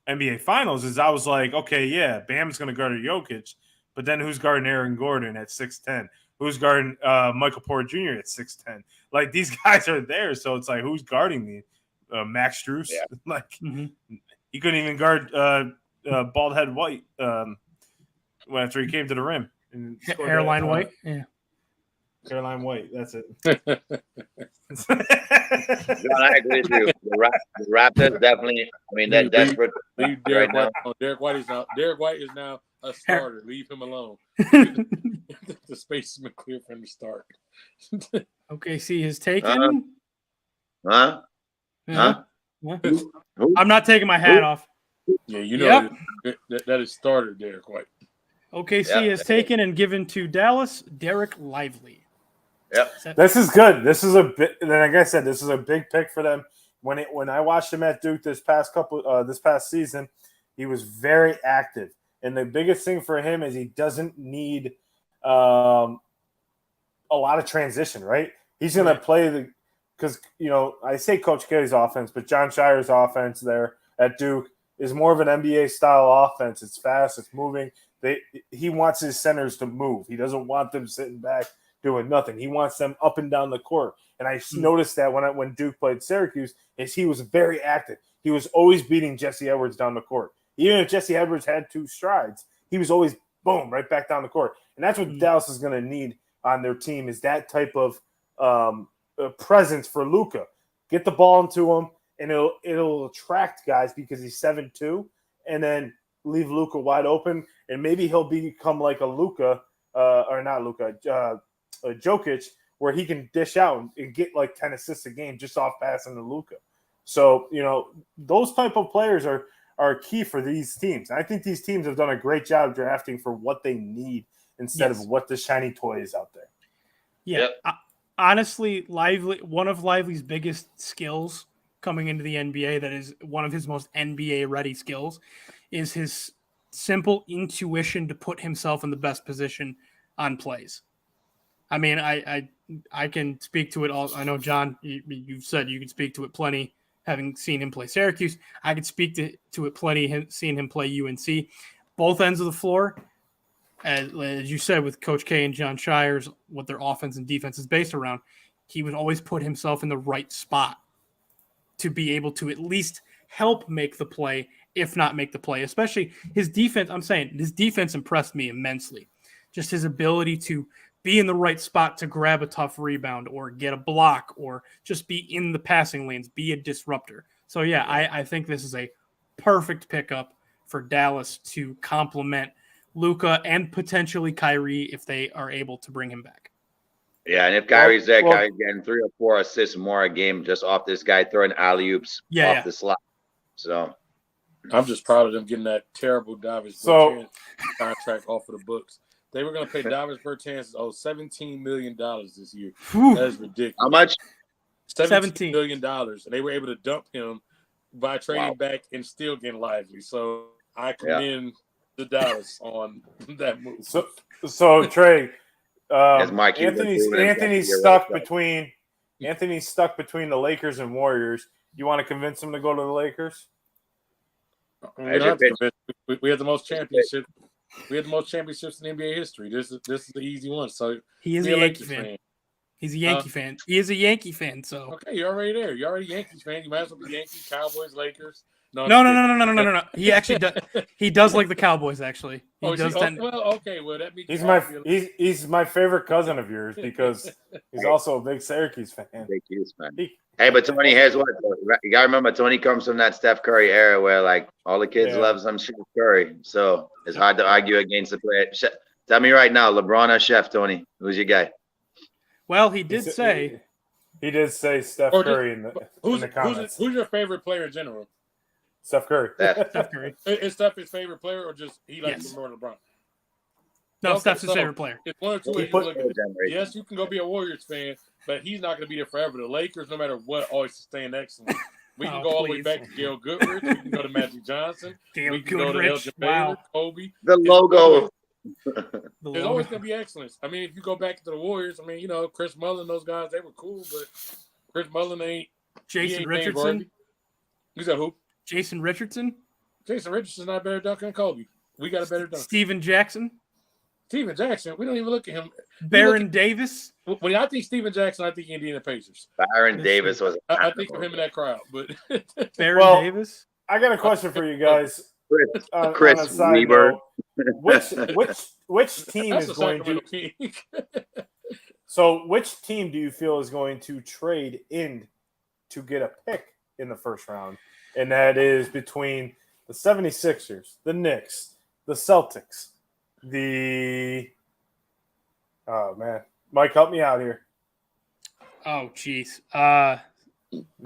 NBA Finals is I was like, okay, yeah, Bam's going to guard Jokic, but then who's guarding Aaron Gordon at 6'10"? Who's guarding Michael Porter Jr. at 6'10"? Like these guys are there, so it's like who's guarding me? Max Strus? Yeah. Like he couldn't even guard bald head White after he came to the rim. And Hairline White, yeah. Hairline White, that's it. John, I agree with you. The Raptors definitely. I mean, they're desperate. Leave Derek White alone. Derek White is now a starter. Leave him alone. The space has been clear for him to start. OKC has taken. Huh? I'm not taking my hat off. Yeah, that is starter Derek White. OKC has taken and given to Dallas Derek Lively. Yep. This is good. This is a bit. Like I said, this is a big pick for them. When I watched him at Duke this past season, he was very active. And the biggest thing for him is he doesn't need a lot of transition, right? He's going to play because I say Coach K's offense, but John Shire's offense there at Duke is more of an NBA style offense. It's fast, it's moving. He wants his centers to move. He doesn't want them sitting back doing nothing. He wants them up and down the court. And I noticed that when Duke played Syracuse, is he was very active. He was always beating Jesse Edwards down the court. Even if Jesse Edwards had 2 strides, he was always boom right back down the court. And that's what Dallas is going to need on their team, is that type of presence for Luka. Get the ball into him, and it'll attract guys because he's 7'2", and then leave Luka wide open, and maybe he'll become like a Luka, or not Luka, Jokic, where he can dish out and get like 10 assists a game just off passing to Luka. So, those type of players are key for these teams. And I think these teams have done a great job drafting for what they need instead of what the shiny toy is out there. Yeah. Yep. Honestly, one of Lively's biggest skills coming into the NBA, that is one of his most NBA-ready skills, is his simple intuition to put himself in the best position on plays. I mean, I can speak to it all. I know, John, you've said you can speak to it plenty, having seen him play Syracuse. I could speak to it plenty, seeing him play UNC. Both ends of the floor, as you said, with Coach K and John Shires, what their offense and defense is based around, he would always put himself in the right spot to be able to at least help make the play, if not make the play. Especially his defense, I'm saying his defense impressed me immensely. Just his ability to be in the right spot to grab a tough rebound or get a block or just be in the passing lanes, be a disruptor. So, yeah, I think this is a perfect pickup for Dallas to complement Luka and potentially Kyrie if they are able to bring him back. Yeah, and if Kyrie's there, Kyrie's getting 3 or 4 assists more a game just off this guy throwing alley-oops off the slot. So I'm just proud of them getting that terrible Davis Bertans contract off of the books. They were going to pay Davis Bertans $17 million this year. That is ridiculous. How much? $17 million. And they were able to dump him by trading back and still getting Lively. So I commend the Dallas on that move. So Trey, Anthony's stuck between the Lakers and Warriors. You want to convince him to go to the Lakers? We have the most championships. We had the most championships in NBA history. This is the easy one. So he is a Yankee fan. He's a Yankee fan. He is a Yankee fan. So okay, you're already there. You're already a Yankees fan. You might as well be Yankees, Cowboys, Lakers. No. He actually does. He does like the Cowboys. Actually, he does. Well, that means he's my favorite cousin of yours because he's also a big Syracuse fan. Hey, but Tony, here's what you gotta remember. Tony comes from that Steph Curry era where like all the kids love some Steph Curry, so it's hard to argue against the player. Tell me right now, LeBron or Chef, Tony? Who's your guy? Well, he did say Steph Curry in the comments. Who's your favorite player in general? Steph Curry. Steph Curry. Is Steph his favorite player, or just he likes more than LeBron? No, Steph's his favorite player. It's one or two ways. Yes, you can go be a Warriors fan, but he's not going to be there forever. The Lakers, no matter what, always stay next to him. We can go all the way back to Gail Goodrich. We can go to Magic Johnson. We can go to Elgin Baylor, Kobe. The logo. There's always going to be excellence. I mean, if you go back to the Warriors, I mean, Chris Mullin, those guys, they were cool, but Chris Mullin ain't. Jason Richardson. You said who? Jason Richardson. Jason Richardson's not a better dunker than Kobe. We got a better dunker. Steven Jackson. Steven Jackson. We don't even look at him. Baron Davis. When I think Steven Jackson, I think Indiana Pacers. Baron Davis was. I think of him in that crowd, but Baron Davis. I got a question for you guys. Chris Weber. Which team is going to? So, which team do you feel is going to trade in to get a pick in the first round? And that is between the 76ers, the Knicks, the Celtics, oh man, Mike, help me out here. Oh, jeez. I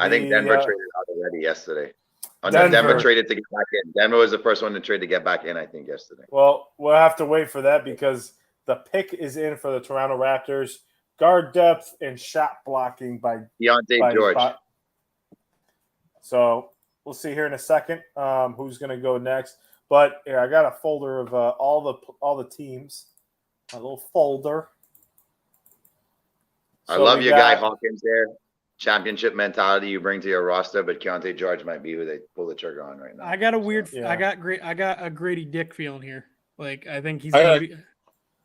think Denver traded out already yesterday. Denver traded to get back in. Denver was the first one to trade to get back in, I think, yesterday. Well, we'll have to wait for that because the pick is in for the Toronto Raptors. Guard depth and shot blocking by Deontay George. So we'll see here in a second who's going to go next. But I got a folder of all the teams. A little folder. I love your guy Hawkins there. championship mentality you bring to your roster, but Keontae George might be who they pull the trigger on right now. I got a weird. Yeah. I got a Grady Dick feeling here. Like I think he's I gonna got be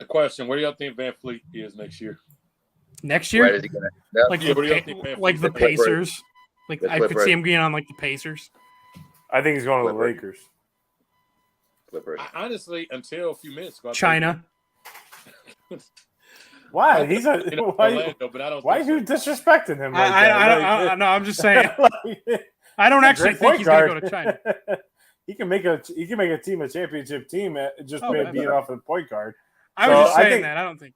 a question. Where do y'all think Van Fleet is next year? next Where year. is he going to? Like Yeah, the, what do y'all think Van like the Fleet's gonna be? Pacers. Like The I could Clippers. see him being on like the Pacers. I think he's going to the Clippers. Lakers. Clippers. Honestly, until a few minutes ago, I China. Why? thought- He's a you know, why? Orlando, but I don't. Why are think you so. disrespecting him like that? I no, I'm just saying. I don't actually Great think point he's gonna go guard. to China. he can make a team a championship team just Oh, by yeah. being off a point guard. I was So, just I saying think- that. I don't think.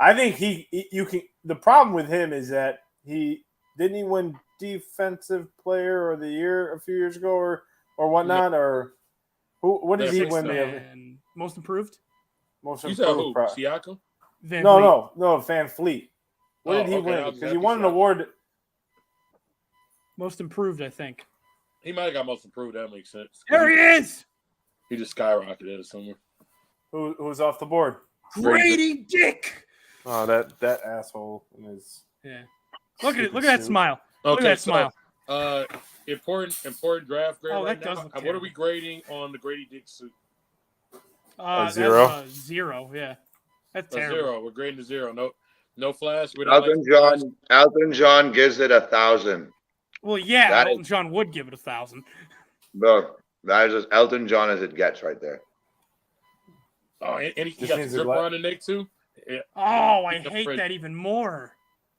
I think you can. The problem with him is that he win defensive player of the year a few years ago or whatnot or what did Yeah, he six win the And most improved. most You said who? improved? Siakam? Van Vliet. No, Van Fleet. What did he okay, I win? was Because he happy won an shot. award. Most improved, I think. He might have got most improved. That makes sense. There he is. He just skyrocketed it somewhere. Who's off the board? Grady Dick. Oh, that asshole is. Yeah. Look at it. Look at that Suit. smile. Look at that smile. Important draft grade Oh, right that does now. look What are terrible. we grading on the Grady Dick suit? That's zero? a 0. Yeah. That's A terrible. 0. We're grading a 0. No flash. We don't Elton John gives it 1,000. Well, yeah, That Elton John would give it 1,000. Bro, that is as Elton John as it gets right there. Oh, and he Just got the means drip it around the neck too. Yeah, Oh, I He's hate afraid. that even more.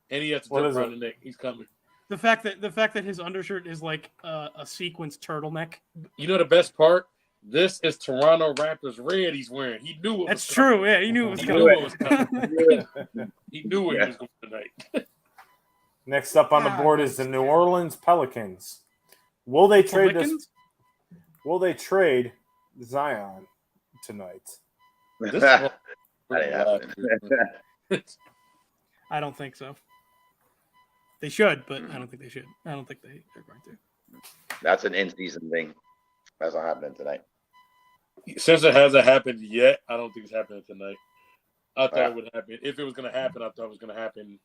and he has the What drip is around it? the neck. He's coming. The fact that his undershirt is like a sequins turtleneck. You know the best part? This is Toronto Raptors red he's wearing. He knew it That's was coming. true. Yeah, he knew it was He coming. knew it was coming. He knew what Yeah. he was going tonight. Next up on the board is the New Orleans Pelicans. Will they trade this? Pelicans? Will they trade Zion tonight? This is That what- ain't happening. I don't think so. They should, but I don't think they should. I don't think they're going to. That's an in-season thing. That's not happening tonight. Since it hasn't happened yet, I don't think it's happening tonight. I thought Yeah. it would happen. If it was going to happen, I thought it was going to happen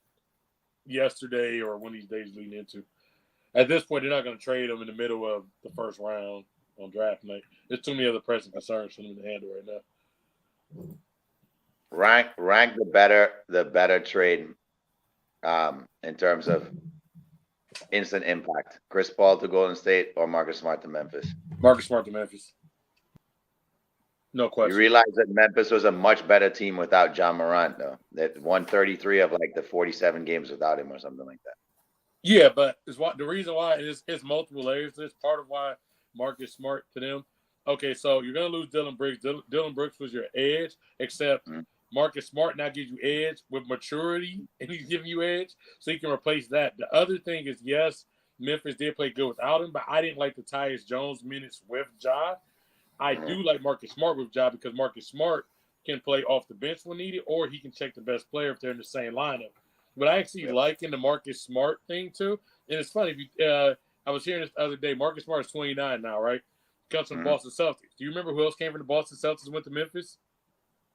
yesterday or one of these days leading into. At this point, they're not going to trade him in the middle of the first round on draft night. There's too many other pressing concerns for them to handle right now. Rank the better trade in terms of instant impact. Chris Paul to Golden State or Marcus Smart to Memphis. Marcus Smart to Memphis. No You question. realize that Memphis was a much better team without John Morant, though. They won 33 of like the 47 games without him or something like that. Yeah, but the reason why it's multiple layers. It's part of why Marcus Smart to them. Okay, so you're gonna lose Dylan Brooks. Dylan Brooks was your edge, except Marcus Smart now gives you edge with maturity, and he's giving you edge, so you can replace that. The other thing is, yes, Memphis did play good without him, but I didn't like the Tyus Jones minutes with Ja. I do like Marcus Smart with Ja because Marcus Smart can play off the bench when needed, or he can check the best player if they're in the same lineup. But I actually like in the Marcus Smart thing too, and it's funny. If you, I was hearing this the other day. Marcus Smart is 29 now, right? Comes from the Boston Celtics. Do you remember who else came from the Boston Celtics and went to Memphis?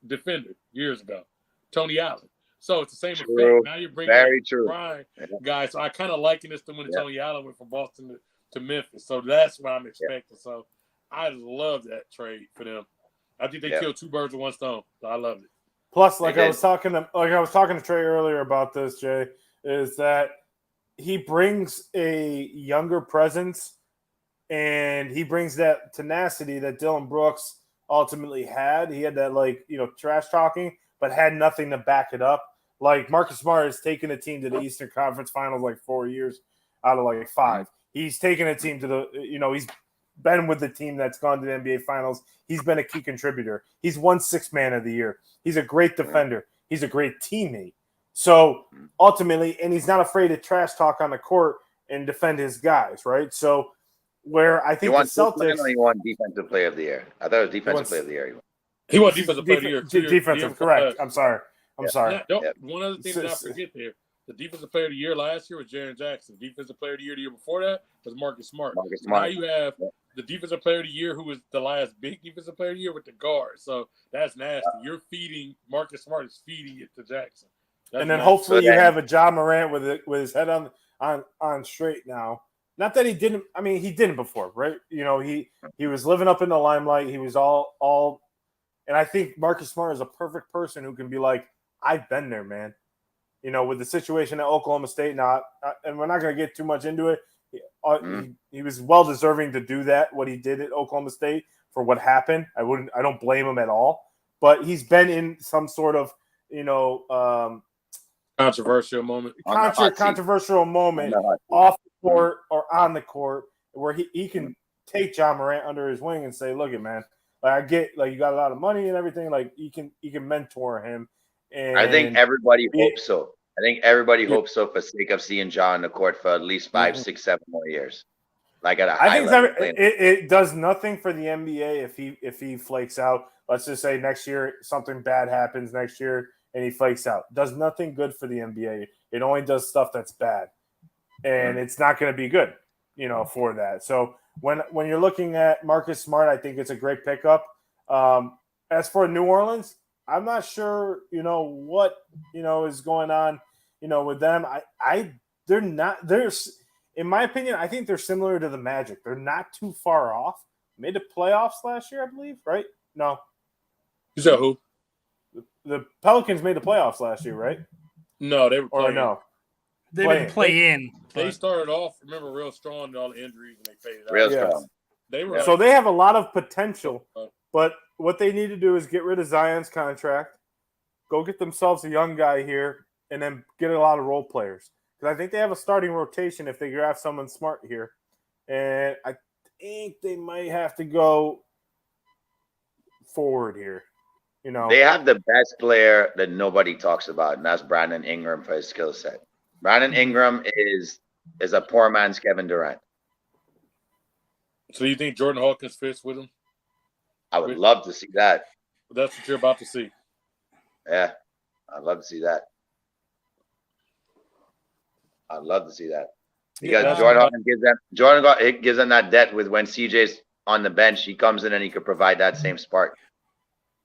Defender years ago, Tony Allen. So it's the same True. effect. Now you're bringing Very true. Brian guys. So I kind of liken this to when Tony Allen went from Boston to Memphis. So that's what I'm expecting. So I love that trade for them. I think they killed two birds with one stone. So I loved it. Plus, I was talking to Trey earlier about this, Jay, is that he brings a younger presence and he brings that tenacity that Dylan Brooks ultimately had. He had that trash talking, but had nothing to back it up. Like Marcus Smart has taken a team to the Eastern Conference Finals 4 years out of 5. He's taken a team to the he's been with the team that's gone to the NBA Finals. He's been a key contributor. He's won Sixth Man of the Year. He's a great defender. He's a great teammate. So ultimately, and he's not afraid to trash talk on the court and defend his guys, right? So where I think the Celtics, he won Defensive Player of the Year. I thought it was Defensive Player of the Year. He won Defensive Player of the Year. Defensive, correct. I'm sorry. One other thing that I forget there. The Defensive Player of the Year last year was Jaren Jackson. Defensive Player of the Year the year before that was Marcus Smart. Now you have the Defensive Player of the Year who was the last big Defensive Player of the Year with the guard. So that's nasty. You're feeding – Marcus Smart is feeding it to Jackson. And then hopefully you have a Ja Morant with his head on on straight now. Not that he didn't. I mean, he didn't before, right? You know, he was living up in the limelight. He was all, and I think Marcus Smart is a perfect person who can be like, I've been there, man. You know, with the situation at Oklahoma State now, and we're not going to get too much into it. He was well deserving to do that. What he did at Oklahoma State for what happened, I don't blame him at all. But he's been in some sort of, you know, controversial moment. Controversial moment off the court or on the court where he can take John Morant under his wing and say, "Look, man, like I get like you got a lot of money and everything. Like you can mentor him." And I think everybody hopes so. I think everybody hopes so for sake of seeing John on the court for at least 5, 6, 7 more years. Like at a high level. It does nothing for the NBA if he flakes out. Let's just say next year something bad happens next year and he flakes out. It does nothing good for the NBA. It only does stuff that's bad, and it's not going to be good, you know, for that. So when you're looking at Marcus Smart, I think it's a great pickup. As for New Orleans, I'm not sure, you know, what, you know, is going on, you know, with them. In my opinion, I think they're similar to the Magic. They're not too far off. Made the playoffs last year, I believe, right? No. You said who? The Pelicans made the playoffs last year, right? No, they were playing. Or no. They didn't play in. They started off, remember, real strong and all the injuries, and they faded out. Real strong. They were so they have a lot of potential, but what they need to do is get rid of Zion's contract, go get themselves a young guy here, and then get a lot of role players. Because I think they have a starting rotation if they draft someone smart here. And I think they might have to go forward here. You know, they have the best player that nobody talks about, and that's Brandon Ingram for his skill set. Brandon Ingram is a poor man's Kevin Durant. So you think Jordan Hawkins fits with him? I would love to see that. That's what you're about to see. Yeah, I'd love to see that. I'd love to see that. Because Jordan Hawkins gives them that depth with when CJ's on the bench, he comes in and he could provide that same spark.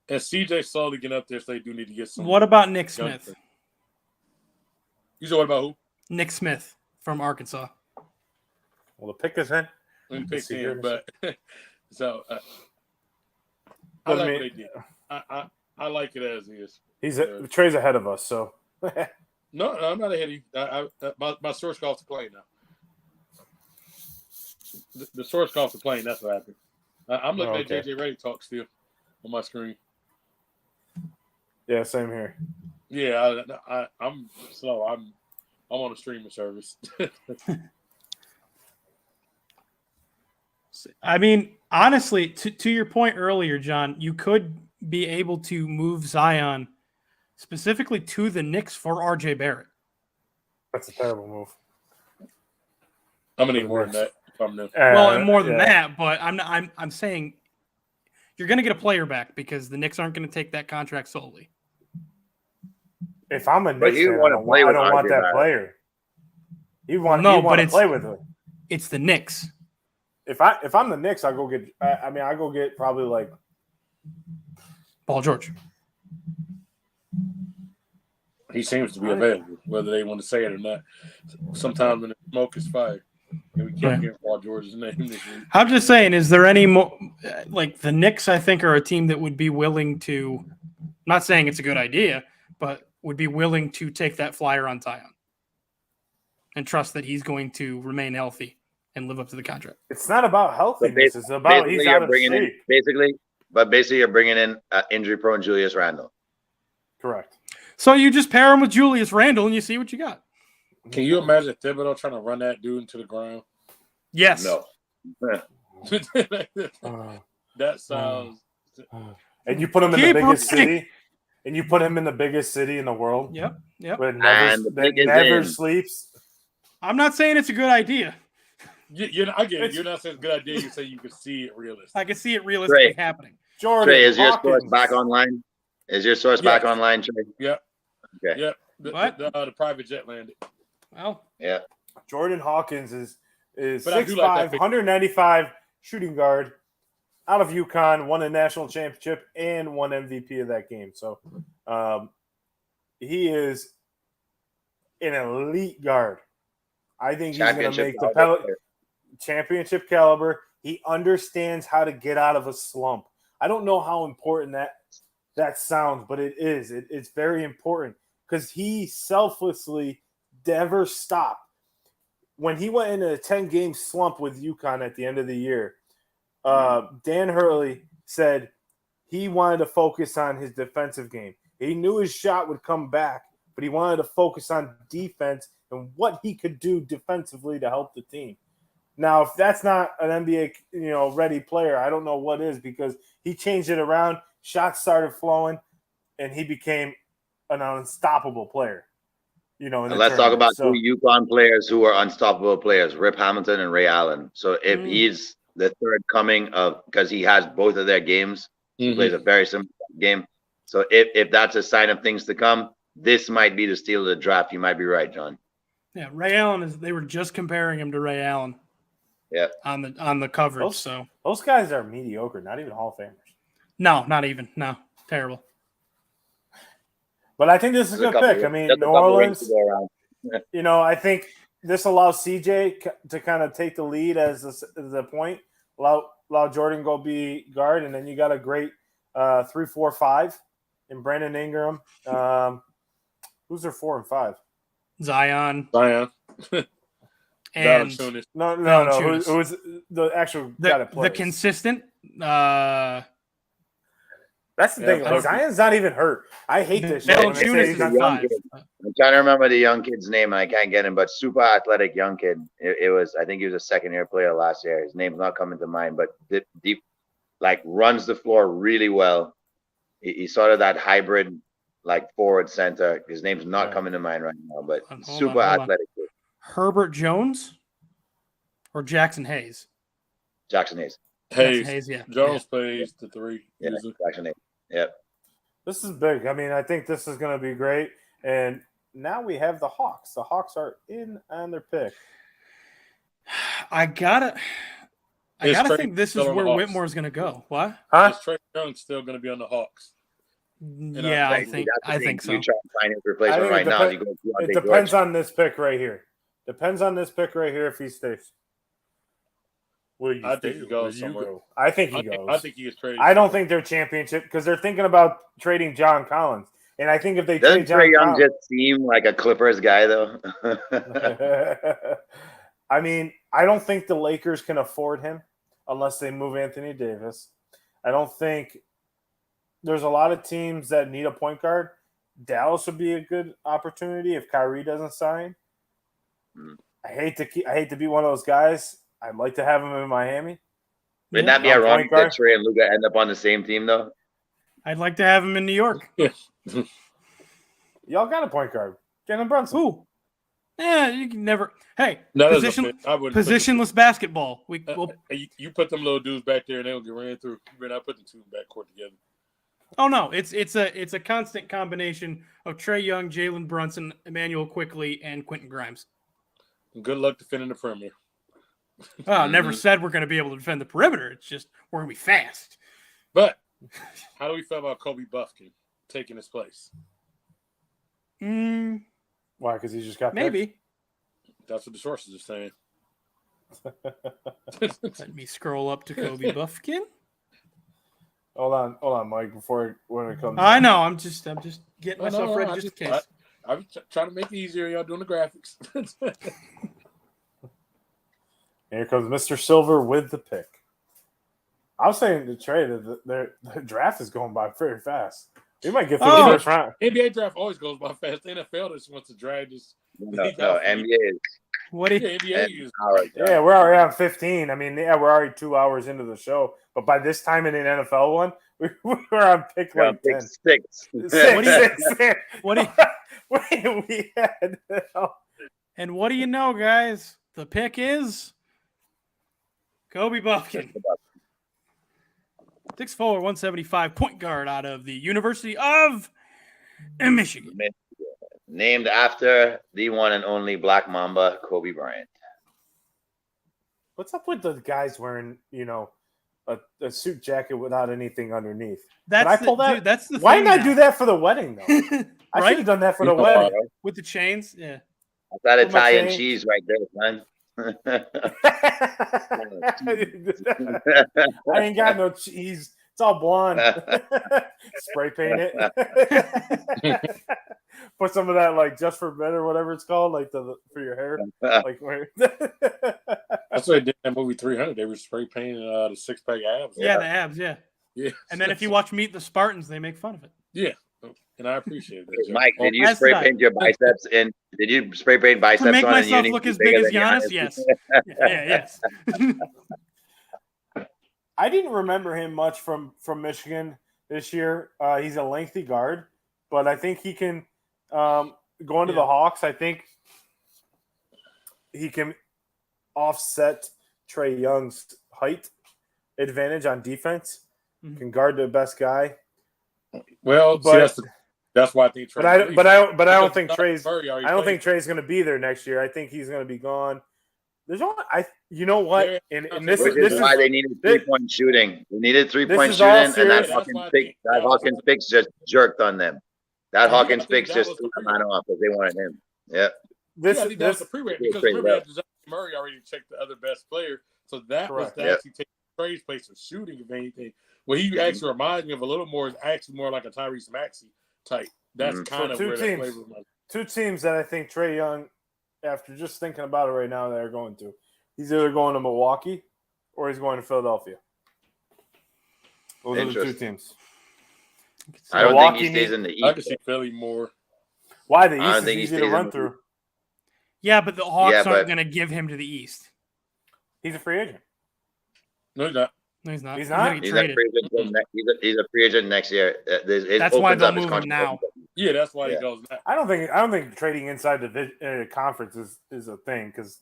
And CJ slowly getting up there, so they do need to get some. What about Nick Smith? You said what about who? Nick Smith from Arkansas. Well, the pick is in. Pick in, but so I like what they did. I like it as is. Trey's ahead of us, so. No, I'm not ahead of you. My source got off the plane now. The source got off the plane. That's what happened. I'm looking at JJ Redick talk still on my screen. Yeah, same here. Yeah, I'm slow. I'm on a streaming service. I mean, honestly, to your point earlier, John, you could be able to move Zion specifically to the Knicks for RJ Barrett. That's a terrible move. I'm gonna need more than that. Well, and more than that, but I'm saying you're going to get a player back because the Knicks aren't going to take that contract solely. If I'm a Knicks fan, I don't want that player. You want to play with him. It's the Knicks. If I'm the Knicks, I go get probably like Paul George. He seems to be available, whether they want to say it or not. Sometimes when the smoke is fired, and we can't hear Paul George's name this week. I'm just saying, is there any more like the Knicks? I think are a team that would be willing to. I'm not saying it's a good idea, but would be willing to take that flyer on Zion and trust that he's going to remain healthy and live up to the contract. It's not about healthiness. It's about he's out of shape. Basically, you're bringing in injury-prone Julius Randle. Correct. So you just pair him with Julius Randle and you see what you got. Can you imagine Thibodeau trying to run that dude into the ground? Yes. No. That sounds. And you put him in the biggest city. And you put him in the biggest city in the world. Yep. Where it never sleeps. I'm not saying it's a good idea. I get it. You're not saying it's a good idea. You say you can see it realistic. I can see it realistically happening. Jordan, Trey, is your source back online? Is your source back online, Trey? Yep. Okay. Yep. The private jet landed. Well. Yeah. Jordan Hawkins is 6'5", like 195 shooting guard out of UConn, won a national championship and won MVP of that game. So he is an elite guard. I think he's going to Championship make the caliber player. championship caliber. He understands how to get out of a slump. I don't know how important that sounds, but it is. It's very important because he selflessly never stopped. When he went into a 10-game slump with UConn at the end of the year, Dan Hurley said he wanted to focus on his defensive game. He knew his shot would come back, but he wanted to focus on defense and what he could do defensively to help the team. Now, if that's not an NBA, ready player, I don't know what is, because he changed it around, shots started flowing, and he became an unstoppable player. And let's talk about two UConn players who are unstoppable players: Rip Hamilton and Ray Allen. So if he's the third coming of, because he has both of their games, he plays a very similar game. So if that's a sign of things to come, this might be the steal of the draft. You might be right, John. Yeah, Ray Allen they were just comparing him to Ray Allen. Yeah. On the coverage. Those guys are mediocre, not even Hall of Famers. No, not even. No, terrible. But I think this is a good pick. I mean, New Orleans. I think this allows CJ to kind of take the lead as the point. Allow Jordan go be guard, and then you got a great 3-4-5 in Brandon Ingram. Who's their 4 and 5? Zion. And no. Who's the actual guy that plays? The consistent. That's the thing. Zion's not even hurt. I hate this shit. I'm trying to remember the young kid's name, and I can't get him, but super athletic young kid. I think he was a second-year player last year. His name's not coming to mind, but deep, runs the floor really well. He's sort of that hybrid, forward center. His name's not coming to mind right now, but super athletic. Herbert Jones or Jackson Hayes? Jackson Hayes. Hayes, yeah. Jones plays the 3. Yeah, Jackson Hayes. Yep. This is big. I mean, I think this is going to be great. And now we have the Hawks. The Hawks are in on their pick. I gotta think this is where Whitmore's going to go. What? Is Trae Young still going to be on the Hawks? Yeah, I think so. You try to find his replacement right now. It depends on this pick right here. Depends on this pick right here if he stays. I think he goes somewhere. I think he goes. I think he is traded. I don't think they're championship because they're thinking about trading John Collins. And I think if they trade John Trae Young Collins, just seem like a Clippers guy, though. I mean, I don't think the Lakers can afford him unless they move Anthony Davis. I don't think there's a lot of teams that need a point guard. Dallas would be a good opportunity if Kyrie doesn't sign. I hate to be one of those guys. I'd like to have him in Miami. Wouldn't that be ironic that Trae and Luka end up on the same team, though? I'd like to have him in New York. Y'all got a point guard. Jalen Brunson. Ooh. Yeah, you can never. Hey, positionless basketball. You put them little dudes back there and they'll get ran through. You better not put the two backcourt together. Oh no, it's a constant combination of Trae Young, Jalen Brunson, Emmanuel Quickley, and Quentin Grimes. Good luck defending the perimeter. Well, I never said we're going to be able to defend the perimeter. It's just we're going to be fast. But how do we feel about Kobe Buffkin taking his place? Why? Because he just got maybe. picked? That's what the sources are saying. Let me scroll up to Kobe Buffkin. Hold on, Mike. When it comes, I know. I'm just getting myself ready just in case. I'm trying to make it easier. Y'all doing the graphics. Here comes Mr. Silver with the pick. I was saying to Trey that the draft is going by very fast. We might get through the first round. NBA draft always goes by fast. The NFL just wants to drag this. No, NBA is. What is NBA is? Yeah, we're already on 15. I mean, we're already 2 hours into the show. But by this time in an NFL one, we're on pick like 10. Six. What do we had? And what do you know, guys? The pick is Kobe Buffkin. 6'4", 175, point guard out of the University of Michigan. Named after the one and only Black Mamba, Kobe Bryant. What's up with the guys wearing, a suit jacket without anything underneath? Why didn't I do that for the wedding, though? I should have done that for the wedding. With the chains? Yeah. That's that What am I Italian saying? cheese right there, son. I ain't got no cheese. It's all blonde. Spray paint it. Put some of that, like Just for Men or whatever it's called, like for your hair. Like That's what they did in that movie 300. They were spray painting the 6-pack abs. Yeah, the abs, yeah. Yeah. And then if you watch Meet the Spartans, they make fun of it. Yeah. And I appreciate that. Joe. Mike, did you As spray did I. paint your biceps in? Did you spray paint biceps To make on in myself uni? look as Bigger big as than Giannis, yes. Yes. I didn't remember him much from Michigan this year. He's a lengthy guard, but I think he can go into the Hawks. I think he can offset Trae Young's height advantage on defense. Mhm. Can guard the best guy. Well, But- that's why I think. But I don't think Because Trae's Murray already I don't played. think Trae's going to be there next year. I think he's going to be gone. There's only you know what? And this Which is is why they needed this- 3-point shooting. They needed 3-point is all shooting, and that serious. That's why I think that was- Hawkins picks just jerked on them. That Yeah, I Hawkins think picks that just was threw the the man off because they wanted him. Yeah. this I think that was this the pre-rate Yeah, because pretty remember well. after Murray already checked the other best player, so that was Correct. to Yeah. actually take Trey's place of shooting, if anything. What he actually reminds me of a little more is actually more like a Tyrese Maxey type. That's Mhm. kind So of two where that teams. flavor was. two teams that I think Trae Young, after just thinking about it right now, they're going to. He's either going to Milwaukee or he's going to Philadelphia. Those are the two Interesting. teams. I don't Milwaukee think he stays in the I can East. see Philly more. Why the I don't East is think he easy stays to in run the- through. Yeah, but the Hawks Yeah, aren't but- going to give him to the East. He's a free agent. No, he's not. No, he's not. He's He's not? going to He's get a traded. free agent. He's a free agent next year. It That's why opens they'll up his move him contract. now. Yeah, that's why Yeah. he goes now. I don't think trading inside the conference is a thing because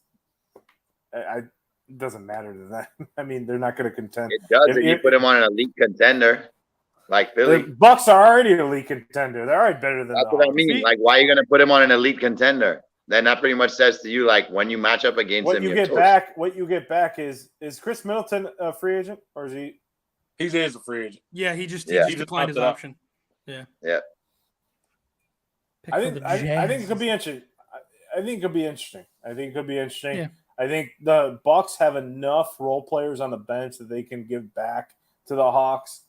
it doesn't matter to them. I mean, they're not going to contend. It does if you If- put him on an elite contender like The Philly. Bucks are already a league contender. They're already better than That's the what I Hawks. mean. Like, why are you going to put him on an elite contender? Then that pretty much says to you, like, when you match up against What him, you you're get toast. back, is Chris Middleton a free agent or is he? He is a free agent. Yeah, he just Yeah. declined his He just option. Yeah. Pick I for think the I think it Jazz. could be interesting. I think it could be interesting. Yeah. I think the Bucks have enough role players on the bench that they can give back to the Hawks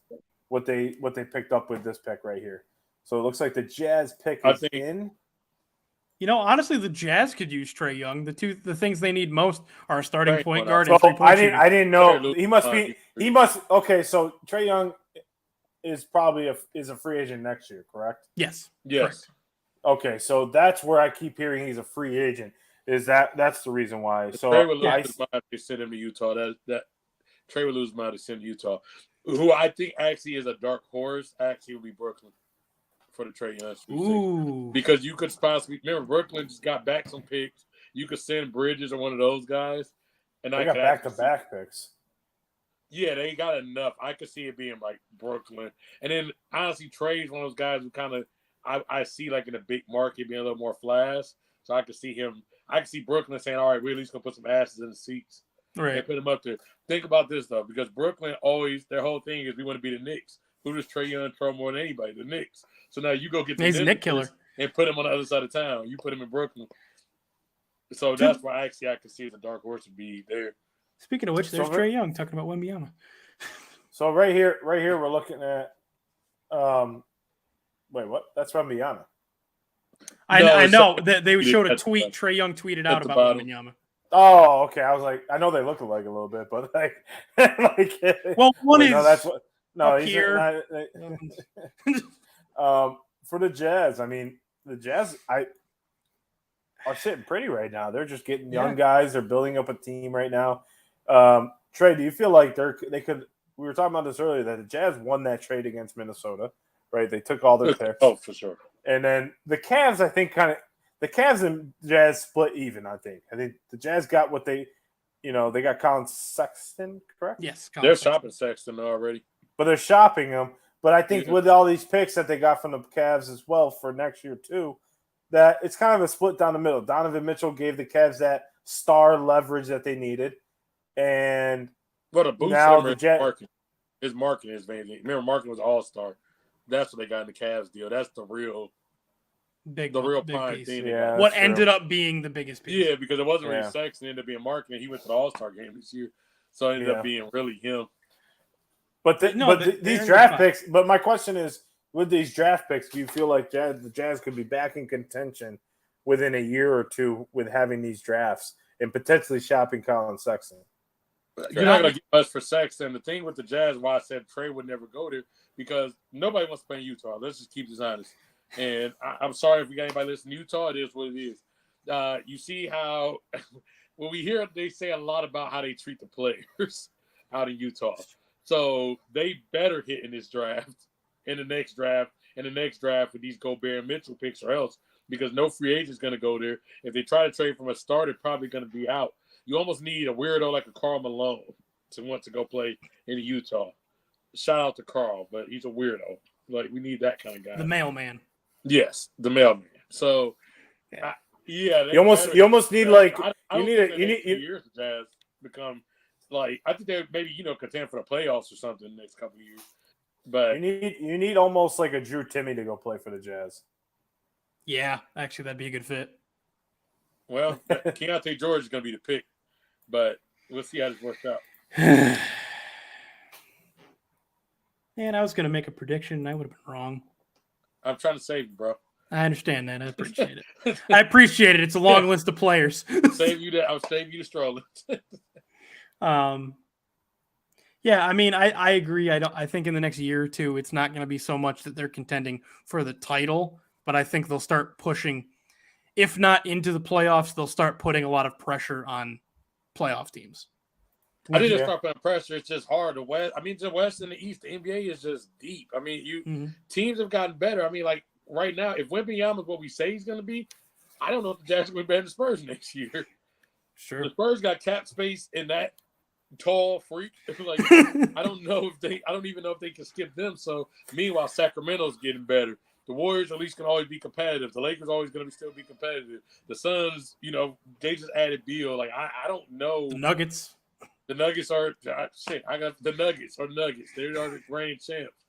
what they picked up with this pick right here. So it looks like the Jazz pick I is think- in. You know, honestly, the Jazz could use Trae Young. The things they need most are a starting Right, point well, guard So and 3-point shooting. I didn't know Lou- he must. Okay, so Trae Young is probably a free agent next year, correct? Yes. Yes. Okay, so that's where I keep hearing he's a free agent. That's the reason why. So Trey would lose I, his mind if they send him to Utah. That Trey would lose his mind to send to Utah. Who I think actually is a dark horse actually will be Brooklyn for the Trae Young. Ooh. Because you could possibly remember Brooklyn just got back some picks. You could send Bridges or one of those guys, and they I got could back to actually back picks. Yeah, they got enough. I could see it being like Brooklyn, and then honestly, Trey's one of those guys who kind of I see like in a big market being a little more flash. So I could see him. I could see Brooklyn saying, "All right, we're at least gonna put some asses in the seats Right. and put them up there." Think about this though, because Brooklyn always their whole thing is we want to be the Knicks. Who does Trae Young throw more than anybody? The Knicks. So now you go get the He's a Nick Knicks killer. and put him on the other side of town. You put him in Brooklyn. So that's why actually I could see the dark horse would be there. Speaking of which, there's So- Trae Young talking about Wembanyama. So right here, we're looking at. Wait, what? That's from Miana. I No, know it's- that they showed a that's- tweet. Trae Young tweeted at out the about bottom. Wembanyama. Oh, okay. I was like, I know they look alike a little bit, but like, Well, one is no, that's what. No, up he's here. For the Jazz. I mean, the Jazz, are sitting pretty right now. They're just getting young Yeah. guys. They're building up a team right now. Trey, do you feel like they could? We were talking about this earlier that the Jazz won that trade against Minnesota, right? They took all their picks. Oh, for sure. And then the Cavs, I think, the Cavs and Jazz split even. I think the Jazz got what they got Colin Sexton, correct? yes. They're Colin Sexton. shopping Sexton already. But they're shopping him. But I think Yeah. with all these picks that they got from the Cavs as well for next year too, that it's kind of a split down the middle. Donovan Mitchell gave the Cavs that star leverage that they needed, and But a boost Now him the is Jet- marketing. His marketing is main thing. Remember, marketing was all-star. That's what they got in the Cavs deal. That's the real big, the real big prime piece. thing. Yeah. What That's true. ended up being the biggest piece. Yeah, because it wasn't really Yeah. Sexton. It ended up being Marketing. He went to the All-Star game this year. So it ended up being really him. But these draft picks. But my question is, with these draft picks, do you feel like the Jazz could be back in contention within a year or two with having these drafts and potentially shopping Colin Sexton? You're not going to get much for Sexton. The thing with the Jazz, why I said Trey would never go there, because nobody wants to play in Utah. Let's just keep this honest. And I'm sorry if we got anybody listening to Utah. It is what it is. You see how when we hear they say a lot about how they treat the players out in Utah. So they better hit in this draft, in the next draft, with these Gobert and Mitchell picks or else, because no free agent is going to go there. If they try to trade from a start, they're probably going to be out. You almost need a weirdo like a Karl Malone to want to go play in Utah. Shout out to Karl, but he's a weirdo. Like, we need that kind of guy. The mailman. Yes, the mailman. So, you almost need like I need years the Jazz become like, I think they would maybe contend for the playoffs or something in the next couple of years. But you need almost like a Drew Timme to go play for the Jazz. Yeah, actually, that'd be a good fit. Well, Keontae George is going to be the pick, but we'll see how this works out. Man, I was going to make a prediction, and I would have been wrong. I'm trying to save you, bro. I understand that. I appreciate it. It's a long list of players. I'll save you the strolling. Yeah, I mean, I agree. I think in the next year or two, it's not going to be so much that they're contending for the title, but I think they'll start pushing, if not into the playoffs, they'll start putting a lot of pressure on playoff teams. I think they'll start putting pressure. It's just hard. The West and the East, the NBA is just deep. I mean, teams have gotten better. I mean, like right now, if Wembanyama is what we say he's going to be, I don't know if the Jazz will be better than the Spurs next year. Sure. The Spurs got cap space in that tall freak. Like, I don't even know if they can skip them. So meanwhile, Sacramento's getting better. The Warriors at least can always be competitive. The Lakers always going to still be competitive. The Suns, they just added Beal. Like, I don't know. The Nuggets. The Nuggets are I got the Nuggets. They are the reigning champs.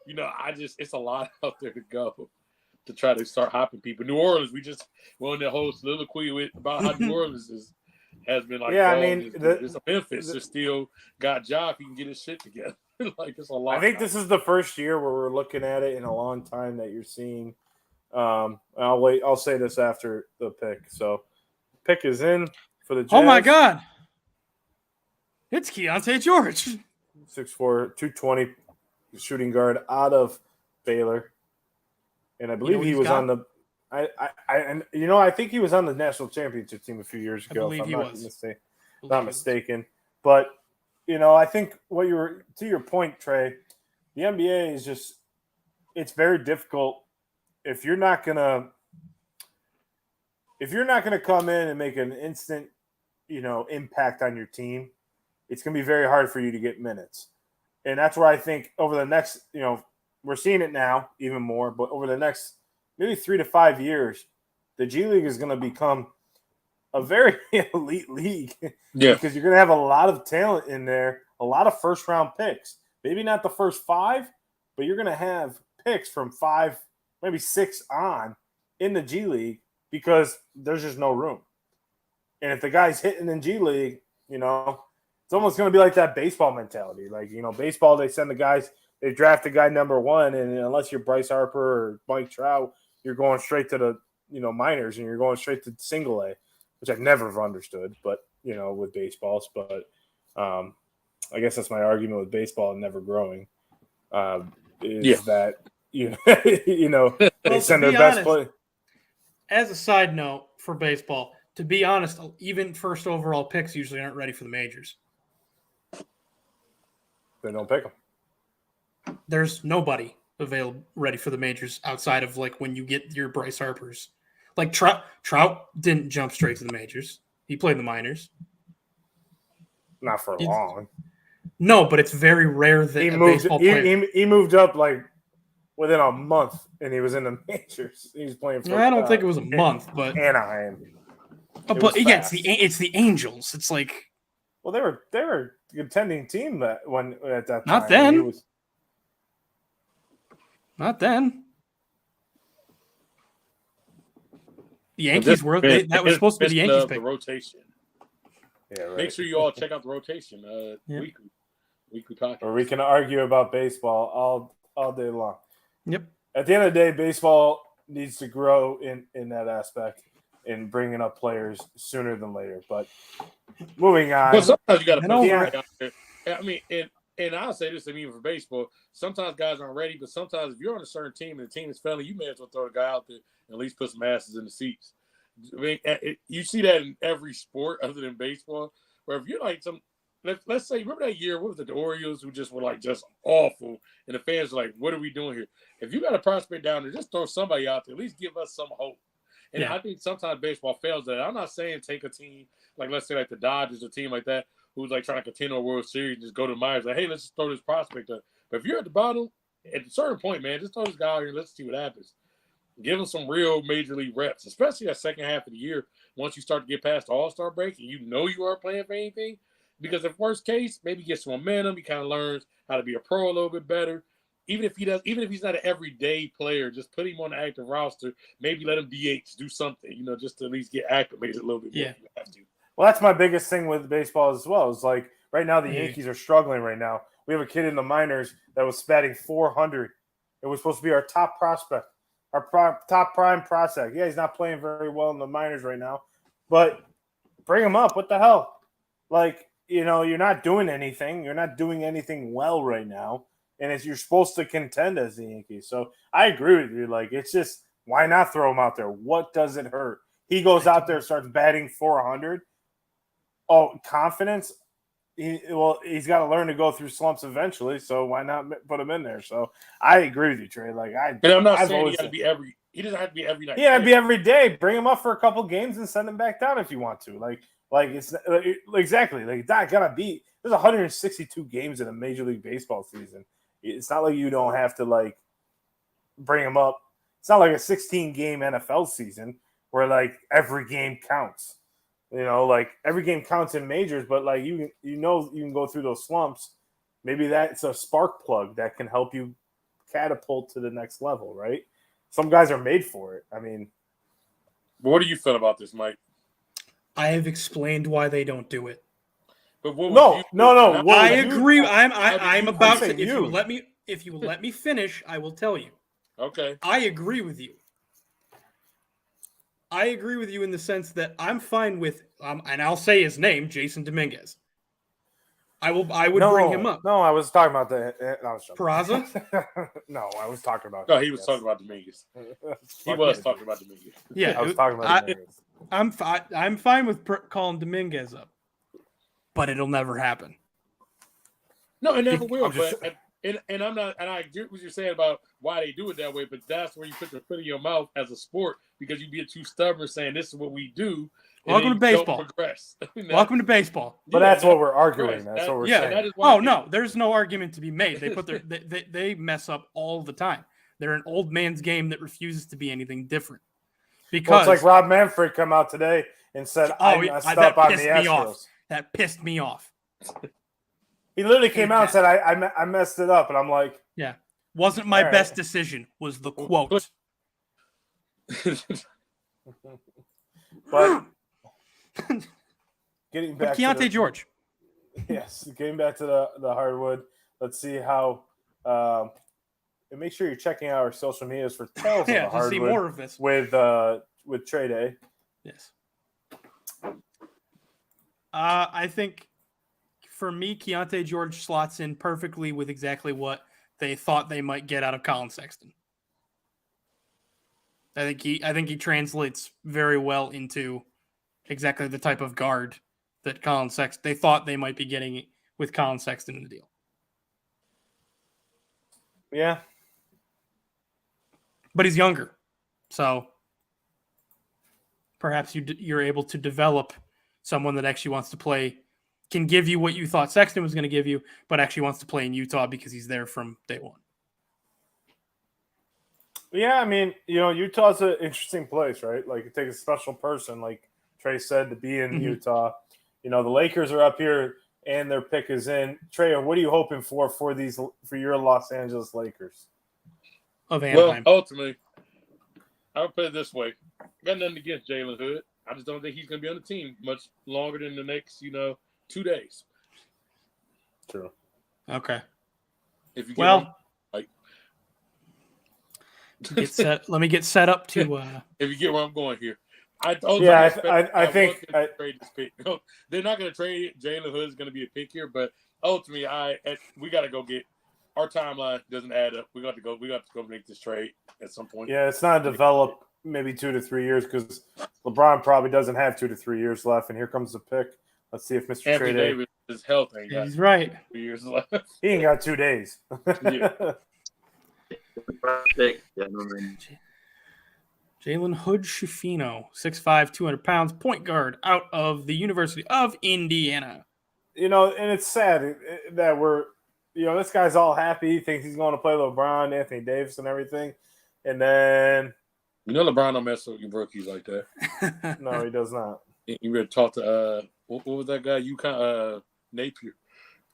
It's a lot out there to go to try to start hopping people. New Orleans, we just won that whole soliloquy about how New Orleans has been like. Yeah, I mean, it's a Memphis that still got Ja if he can get his shit together. Like, it's a lot. I think this is the first year where we're looking at it in a long time that you're seeing. I'll say this after the pick. So, pick is in for the Jazz. Oh my God! It's Keontae George. 6'4", 220 shooting guard out of Baylor, and I believe he was on the. I think he was on the national championship team a few years ago. I believe he was. Not mistaken, but I think to your point, Trey, the NBA is it's very difficult if you're not gonna come in and make an instant, impact on your team. It's going to be very hard for you to get minutes. And that's where I think over the next, we're seeing it now even more, but over the next maybe 3 to 5 years, the G League is going to become a very elite league. Yeah. Because you're going to have a lot of talent in there, a lot of first-round picks. Maybe not the first 5, but you're going to have picks from 5, maybe 6 on in the G League because there's just no room. And if the guy's hitting in G League, it's almost going to be like that baseball mentality. Like, baseball, they send the guys, they draft a guy number 1, and unless you're Bryce Harper or Mike Trout, you're going straight to the, minors, and you're going straight to single A, which I've never understood, but, with baseballs. But I guess that's my argument with baseball and never growing that, they send their best play. As a side note for baseball, to be honest, even first overall picks usually aren't ready for the majors. They don't pick them. There's nobody available ready for the majors outside of like when you get your Bryce Harpers. Like Trout didn't jump straight to the majors. He played the minors. Not for long. No, but it's very rare that he moved up like within a month, and he was in the majors. He was playing for. I don't think it was a month, but Anaheim. It's the Angels. It's like, well, they were a contending team at that time. Not then. Not then. The Yankees were that was supposed to be the Yankees pick. The rotation. Yeah, right. Make sure you all check out the rotation weekly podcast. Or we can argue about baseball all day long. Yep. At the end of the day, baseball needs to grow in that aspect in bringing up players sooner than later. But moving on. But sometimes you got to put Yeah. out there. I mean, and I'll say this, even for baseball, sometimes guys aren't ready, but sometimes if you're on a certain team and the team is failing, you may as well throw the guy out there and at least put some asses in the seats. I mean, you see that in every sport other than baseball, where if you're like let's say, remember that year, what was it, the Orioles who just were like just awful, and the fans were like, what are we doing here? If you got a prospect down there, just throw somebody out there, at least give us some hope. And I think sometimes baseball fails at that. I'm not saying take a team, like let's say like the Dodgers, a team like that, who's like trying to contend on a World Series, and just go to Myers, like, hey, let's just throw this prospect up. But if you're at the bottom, at a certain point, man, just throw this guy out here and let's see what happens. Give him some real major league reps, especially that second half of the year, once you start to get past the All-Star break and you know you aren't playing for anything. Because if worst case, maybe get some momentum, he kind of learns how to be a pro a little bit better. Even if he's not an everyday player, just put him on the active roster, maybe let him DH, do something, just to at least get acclimated a little bit more if you have to. Well, that's my biggest thing with baseball as well. Is like right now the Yankees are struggling right now. We have a kid in the minors that was batting 400. It was supposed to be our top prospect, our top prime prospect. Yeah, he's not playing very well in the minors right now, but bring him up. What the hell? Like, you're not doing anything. You're not doing anything well right now, and you're supposed to contend as the Yankees. So I agree with you. Like, it's just, why not throw him out there? What does it hurt? He goes out there, starts batting 400. Oh, confidence. He's got to learn to go through slumps eventually. So why not put him in there? So I agree with you, Trey. Like and I'm not saying he got to be he doesn't have to be every night. Yeah, be every day. Bring him up for a couple games and send him back down if you want to. Like it's exactly like that. Gotta be. There's 162 games in a Major League Baseball season. It's not like you don't have to like bring him up. It's not like a 16-game NFL season where like every game counts. Like every game counts in majors, but like you can go through those slumps. Maybe that's a spark plug that can help you catapult to the next level, right? Some guys are made for it. I mean, what do you feel about this, Mike? I have explained why they don't do it. But what no. I agree. I'm about to. If you let me finish, I will tell you. Okay. I agree with you. I agree with you in the sense that I'm fine with, and I'll say his name, Jason Dominguez. I would bring him up. No, I was talking about Peraza? No, I was talking about. No, he was talking about Dominguez. He was talking about Dominguez. Yeah, I was talking about Dominguez. I'm fine with calling Dominguez up, but it'll never happen. No, it never will. And I'm not, and I get what you're saying about why they do it that way, but that's where you put your foot in your mouth as a sport because you get too stubborn saying this is what we do. Welcome to baseball. Welcome to baseball. But that's what we're arguing. That's what we're saying. No, there's no argument to be made. They put they mess up all the time. They're an old man's game that refuses to be anything different. Because it's like Rob Manfred come out today and said, "I messed up on the Astros." That pissed me off. He literally came out and said, I messed it up. And I'm like, yeah, wasn't my best decision, was the quote. But getting back Keontae George. Yes, getting back to the hardwood. Let's see how and make sure you're checking out our social medias for tales of the hardwood. To see more of this. With Trey Day. Yes. I think for me, Keontae George slots in perfectly with exactly what they thought they might get out of Colin Sexton. I think he translates very well into exactly the type of guard that Colin Sexton they thought they might be getting with Colin Sexton in the deal. Yeah. But he's younger. So perhaps you're able to develop someone that actually wants to play, can give you what you thought Sexton was going to give you, but actually wants to play in Utah because he's there from day one. Yeah, I mean, Utah's an interesting place, right? Like, it takes a special person, like Trey said, to be in Utah. The Lakers are up here and their pick is in. Trey, what are you hoping for your Los Angeles Lakers? Of Anaheim. Well, ultimately, I would put it this way. got nothing against Jalen Hood. I just don't think he's going to be on the team much longer than the next, 2 days. True. Okay. If you get Well, him, like, get set. Let me get set up to. if you get where I'm going here, I I think trade this pick. They're not going to trade Jalen Hood is going to be a pick here, but ultimately, we got to go get our timeline doesn't add up. We got to go make this trade at some point. Yeah, it's not developed maybe 2 to 3 years because LeBron probably doesn't have 2 to 3 years left. And here comes the pick. Let's see if Mr. Anthony Trade Davis' health ain't yeah, got he's right. 2 years left. He ain't got 2 days. Yeah. Pick, gentlemen. Jalen Hood Schifino, 6'5", 200 pounds, point guard out of the University of Indiana. And it's sad that we're, this guy's all happy. He thinks he's going to play LeBron, Anthony Davis, and everything. And then. LeBron don't mess with your rookies like that. No, he does not. You better talk to, what was that guy? Napier.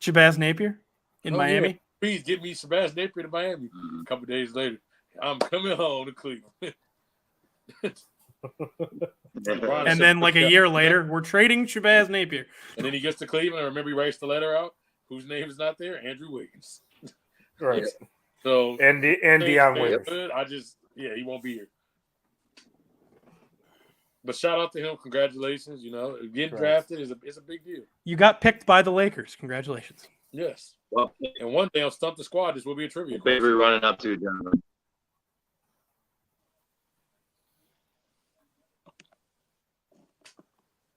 Shabazz Napier in Miami. Yeah. Please get me Shabazz Napier to Miami. A couple days later, I'm coming home to Cleveland. And then, like a year later, we're trading Shabazz Napier. And then he gets to Cleveland. And remember, he writes the letter out. Whose name is not there? Andrew Wiggins. Right. So and Deion Wiggins. He won't be here. But shout out to him. Congratulations. Getting drafted is a big deal. You got picked by the Lakers. Congratulations. Yes. Well, And one day on Stump the Squad, this will be a trivia. big we're running up to, gentlemen.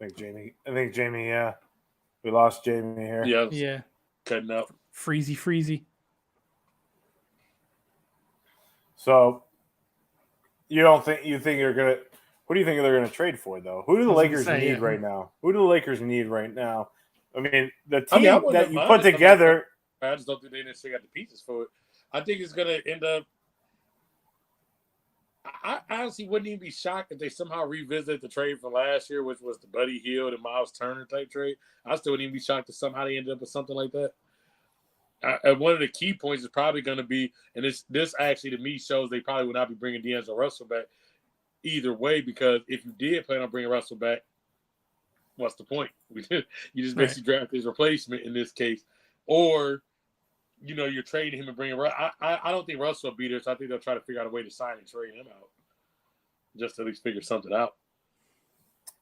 I think Jamie, yeah. We lost Jamie here. Yeah. Cutting up. Freezy. So you think you're gonna who do you think they're gonna trade for though? Who do the Lakers need right now? Who do the Lakers need right now? I mean, the team that you put together. I just don't think they necessarily got the pieces for it. I think it's gonna end up. I honestly wouldn't even be shocked if they somehow revisit the trade from last year, which was the Buddy Hield and Miles Turner type trade. I still wouldn't even be shocked if somehow they ended up with something like that. One of the key points is probably going to be, and this actually to me shows they probably would not be bringing D'Angelo Russell back either way, because if you did plan on bringing Russell back, what's the point? You just basically draft his replacement in this case, or you're trading him and bringing. I don't think Russell will be there, so I think they'll try to figure out a way to sign and trade him out, just to at least figure something out.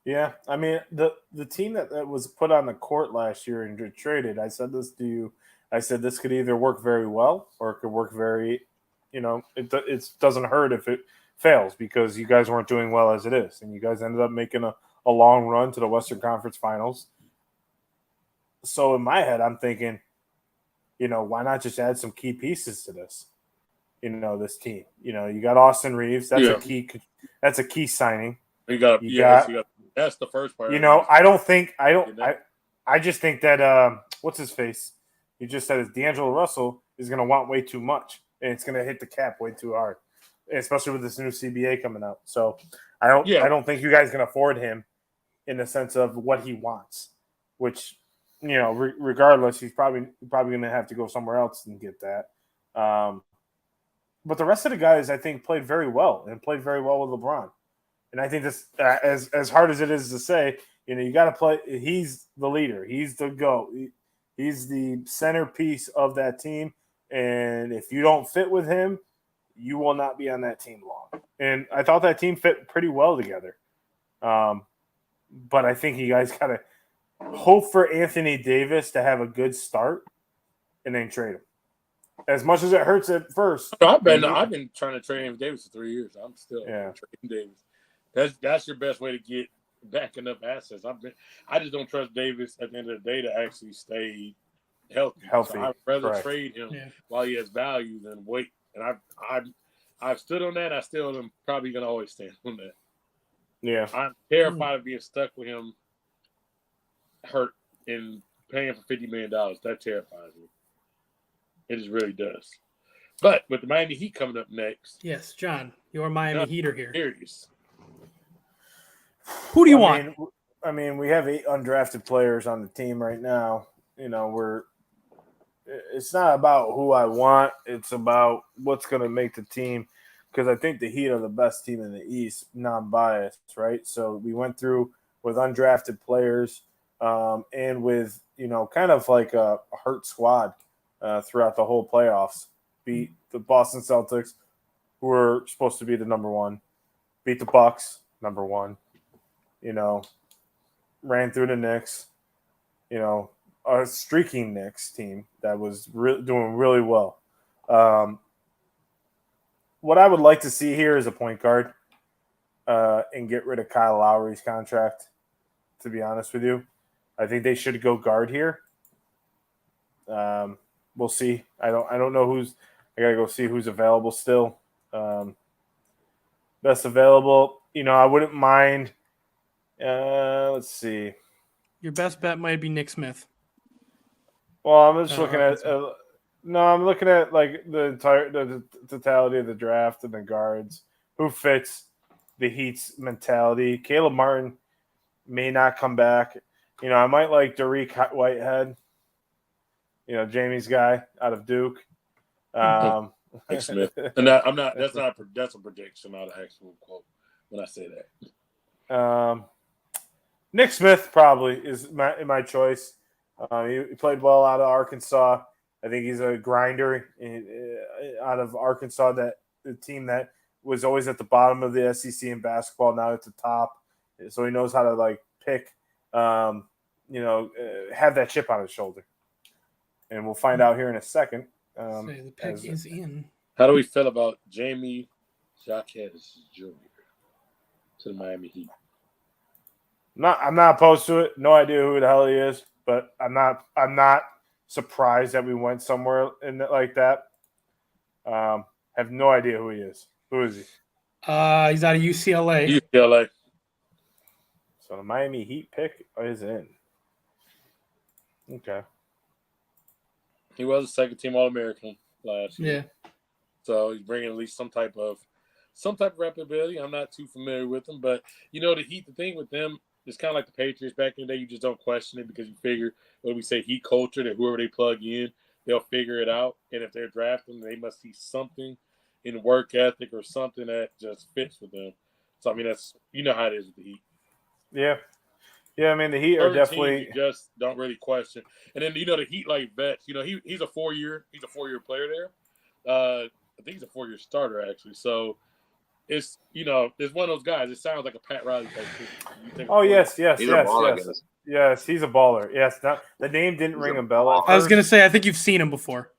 Yeah, I mean the team that was put on the court last year and traded. I said this to you. I said this could either work very well or it could work very, it doesn't hurt if it fails because you guys weren't doing well as it is, and you guys ended up making a long run to the Western Conference Finals. So in my head, I'm thinking, why not just add some key pieces to this? This team. You got Austin Reeves. That's a key. That's a key signing. You got that's the first part. I just think that what's his face? You just said D'Angelo Russell is going to want way too much, and it's going to hit the cap way too hard, especially with this new CBA coming out. So I don't think you guys can afford him in the sense of what he wants, which regardless, he's probably going to have to go somewhere else and get that. But the rest of the guys, I think, played very well with LeBron. And I think this, as hard as it is to say, you got to play. He's the leader. He's the GOAT. He's the centerpiece of that team. And if you don't fit with him, you will not be on that team long. And I thought that team fit pretty well together. But I think you guys got to hope for Anthony Davis to have a good start and then trade him. As much as it hurts at first. I've been trying to trade Anthony Davis for 3 years. I'm still trading Davis. That's your best way to get back enough assets. I just don't trust Davis at the end of the day to actually stay healthy. So I'd rather trade him while he has value than wait. And I've stood on that. I still am probably going to always stand on that. Yeah, I'm terrified of being stuck with him hurt and paying for $50 million. That terrifies me. It just really does. But with the Miami Heat coming up next. Yes, John, your Miami Heater here. Serious. Who do you want? I mean, we have 8 undrafted players on the team right now. It's not about who I want. It's about what's going to make the team because I think the Heat are the best team in the East, non-biased, right? So we went through with undrafted players and with, kind of like a hurt squad throughout the whole playoffs. Beat the Boston Celtics, who were supposed to be the number one. Beat the Bucks, number one. Ran through the Knicks. A streaking Knicks team that was doing really well. What I would like to see here is a point guard and get rid of Kyle Lowry's contract, to be honest with you. I think they should go guard here. We'll see. I don't know who's – I got to go see who's available still. Best available. I wouldn't mind let's see. Your best bet might be Nick Smith. Well, I'm just looking at I'm looking at like the totality of the draft and the guards. Who fits the Heat's mentality? Caleb Martin may not come back. I might like Dariq Whitehead. Jamie's guy out of Duke. Nick Smith. And that's a prediction, not an actual quote when I say that. Nick Smith probably is my choice. He played well out of Arkansas. I think he's a grinder out of Arkansas, that the team that was always at the bottom of the SEC in basketball, now at the top. So he knows how to pick, have that chip on his shoulder. And we'll find out here in a second. The pick is in. How do we feel about Jamie Jaquez Jr. to the Miami Heat? I'm not opposed to it. No idea who the hell he is, but I'm not surprised that we went somewhere in it like that. Have no idea who he is. Who is he? He's out of UCLA. UCLA. So the Miami Heat pick is in. Okay. He was a second-team All-American last year. Yeah. So he's bringing at least some type of reputability. I'm not too familiar with him, but the Heat. The thing with them. It's kind of like the Patriots back in the day. You just don't question it because you figure, when we say Heat culture, that whoever they plug in, they'll figure it out. And if they're drafting, they must see something in work ethic or something that just fits with them. So, that's how it is with the Heat. Yeah. Yeah, I mean, the Heat are definitely – you just don't really question. And then, the Heat like vets. He's a 4-year player there. I think he's a 4-year starter, actually. So – it's it's one of those guys. It sounds like a Pat Riley type thing. Yes. He's a baller, Yes, he's a baller. Yes, the name didn't ring a bell. I was gonna say, I think you've seen him before.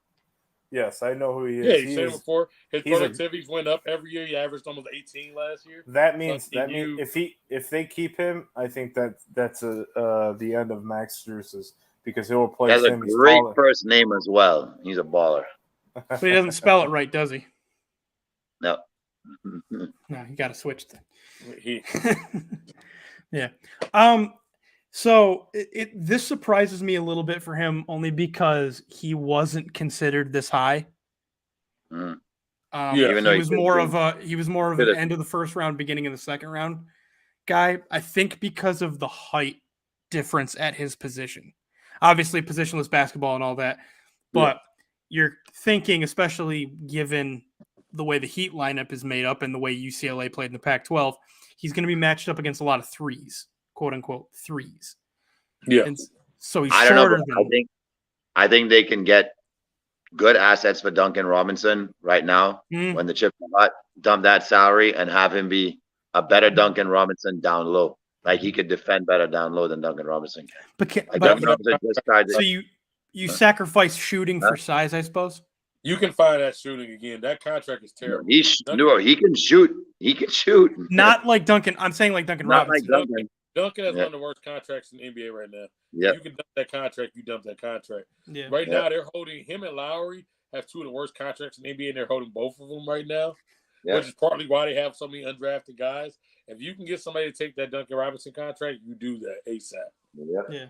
Yes, I know who he is. Yeah, you've seen him before. His productivities went up every year. He averaged almost 18 last year. That means if they keep him, I think that's the end of Max Strus's, because he'll replace him. He has a great first name as well. He's a baller. But he doesn't spell it right, does he? No. No, you got to switch then. Yeah. So this surprises me a little bit for him, only because he wasn't considered this high. Mm. He was more of an end of the first round, beginning of the second round guy. I think because of the height difference at his position. Obviously, positionless basketball and all that, but you're thinking, especially given the way the Heat lineup is made up and the way UCLA played in the Pac-12, he's going to be matched up against a lot of threes, quote unquote threes. Yeah. And so he's I don't shorter know. I think they can get good assets for Duncan Robinson right now when the chips are hot, dump that salary and have him be a better Duncan Robinson down low. Like, he could defend better down low than Duncan Robinson can. So you sacrifice shooting for size, I suppose? You can find that shooting again. That contract is terrible. He can shoot. He can shoot. Not like Duncan. I'm saying like Duncan Robinson. Like Duncan. Duncan has one of the worst contracts in the NBA right now. Yeah. You can dump that contract. You dump that contract. Yeah. Right now, they're holding him and Lowry have two of the worst contracts in the NBA, and they're holding both of them right now, which is partly why they have so many undrafted guys. If you can get somebody to take that Duncan Robinson contract, you do that ASAP. Yeah.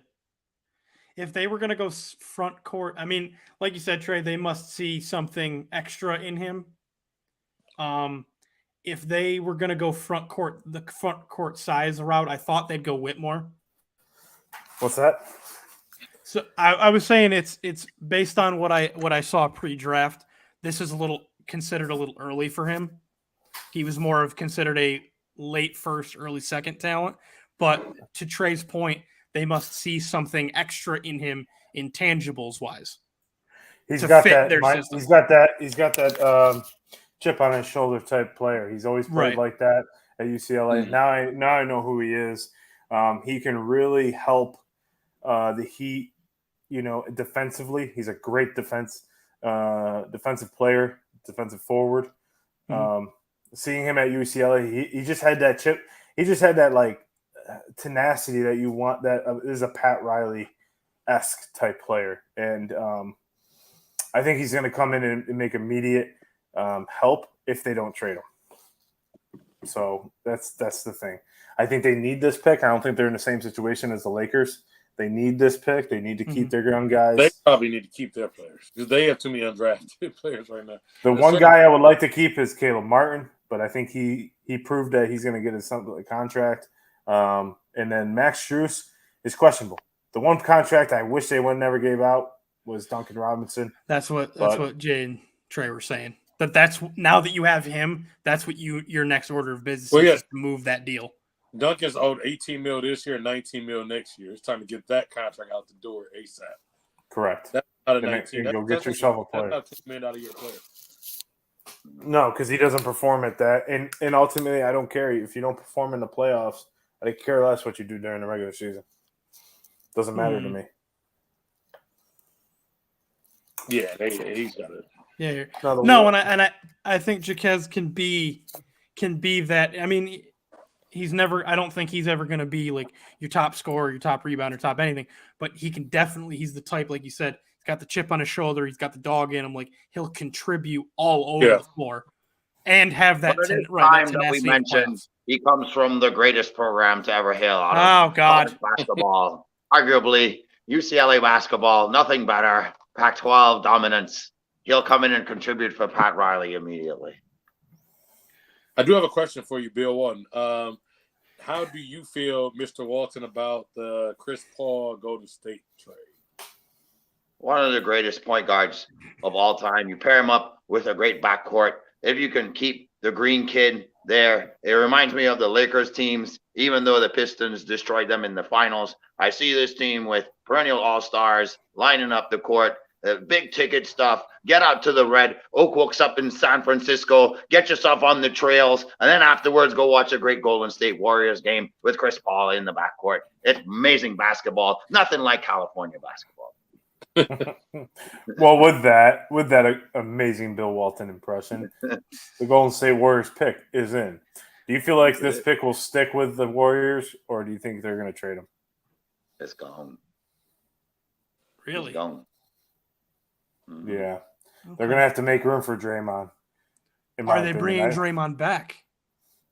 If they were going to go front court, I mean, like you said, Trey, they must see something extra in him. If they were going to go the front court size route, I thought they'd go Whitmore. What's that? So I was saying it's based on what I saw pre-draft. This is considered a little early for him. He was more of considered a late first, early second talent. But to Trey's point, they must see something extra in him, intangibles wise. He's to got fit that. their system. He's got that chip on his shoulder type player. He's always played Right. like that at UCLA. Now I know who he is. He can really help the Heat. Defensively, he's a great defensive player, defensive forward. Seeing him at UCLA, he just had that chip. He just had that tenacity that you want. That is a Pat Riley-esque type player, and I think he's going to come in and make immediate help if they don't trade him. So that's the thing. I think they need this pick. I don't think they're in the same situation as the Lakers. They need this pick. They need to keep their young guys. They probably need to keep their players because they have too many undrafted players right now. The one guy I would like to keep is Caleb Martin, but I think he proved that he's going to get a contract. And then Max Strus is questionable. The one contract I wish they would never gave out was Duncan Robinson. That's what Jay and Trey were saying. But that's now that you have him, that's what your next order of business is to move that deal. Duncan's owed $18 million this year and $19 million next year. It's time to get that contract out the door ASAP. Correct. That's not a 19. You'll get yourself a player. That's not $2 million out of your player. No, because he doesn't perform at that. And ultimately, I don't care. If you don't perform in the playoffs, I care less what you do during the regular season. Doesn't matter to me. Yeah, he's got it. Yeah. No, and I think Jaquez can be that. I mean, he's never. I don't think he's ever going to be like your top scorer, your top rebounder, top anything. But he can definitely. He's the type, like you said. He's got the chip on his shoulder. He's got the dog in him. Like he'll contribute all over the floor, and have that. Time that we mentioned, he comes from the greatest program to ever hail out of God basketball. Arguably, UCLA basketball, nothing better. Pac-12 dominance. He'll come in and contribute for Pat Riley immediately. I do have a question for you, Bill. One, how do you feel, Mr. Walton, about the Chris Paul Golden State trade? One of the greatest point guards of all time. You pair him up with a great backcourt. If you can keep the green kid there, it reminds me of the Lakers teams. Even though the Pistons destroyed them in the finals, I see this team with perennial all-stars lining up the court. Big ticket stuff. Get out to the red. Oakwooks up in San Francisco. Get yourself on the trails. And then afterwards, go watch a great Golden State Warriors game with Chris Paul in the backcourt. It's amazing basketball. Nothing like California basketball. Well, with that amazing Bill Walton impression, the Golden State Warriors pick is in. Do you feel like this pick will stick with the Warriors, or do you think they're going to trade him? It's gone. Really? It's gone. Yeah. Okay. They're going to have to make room for Draymond. Are they bringing Draymond back?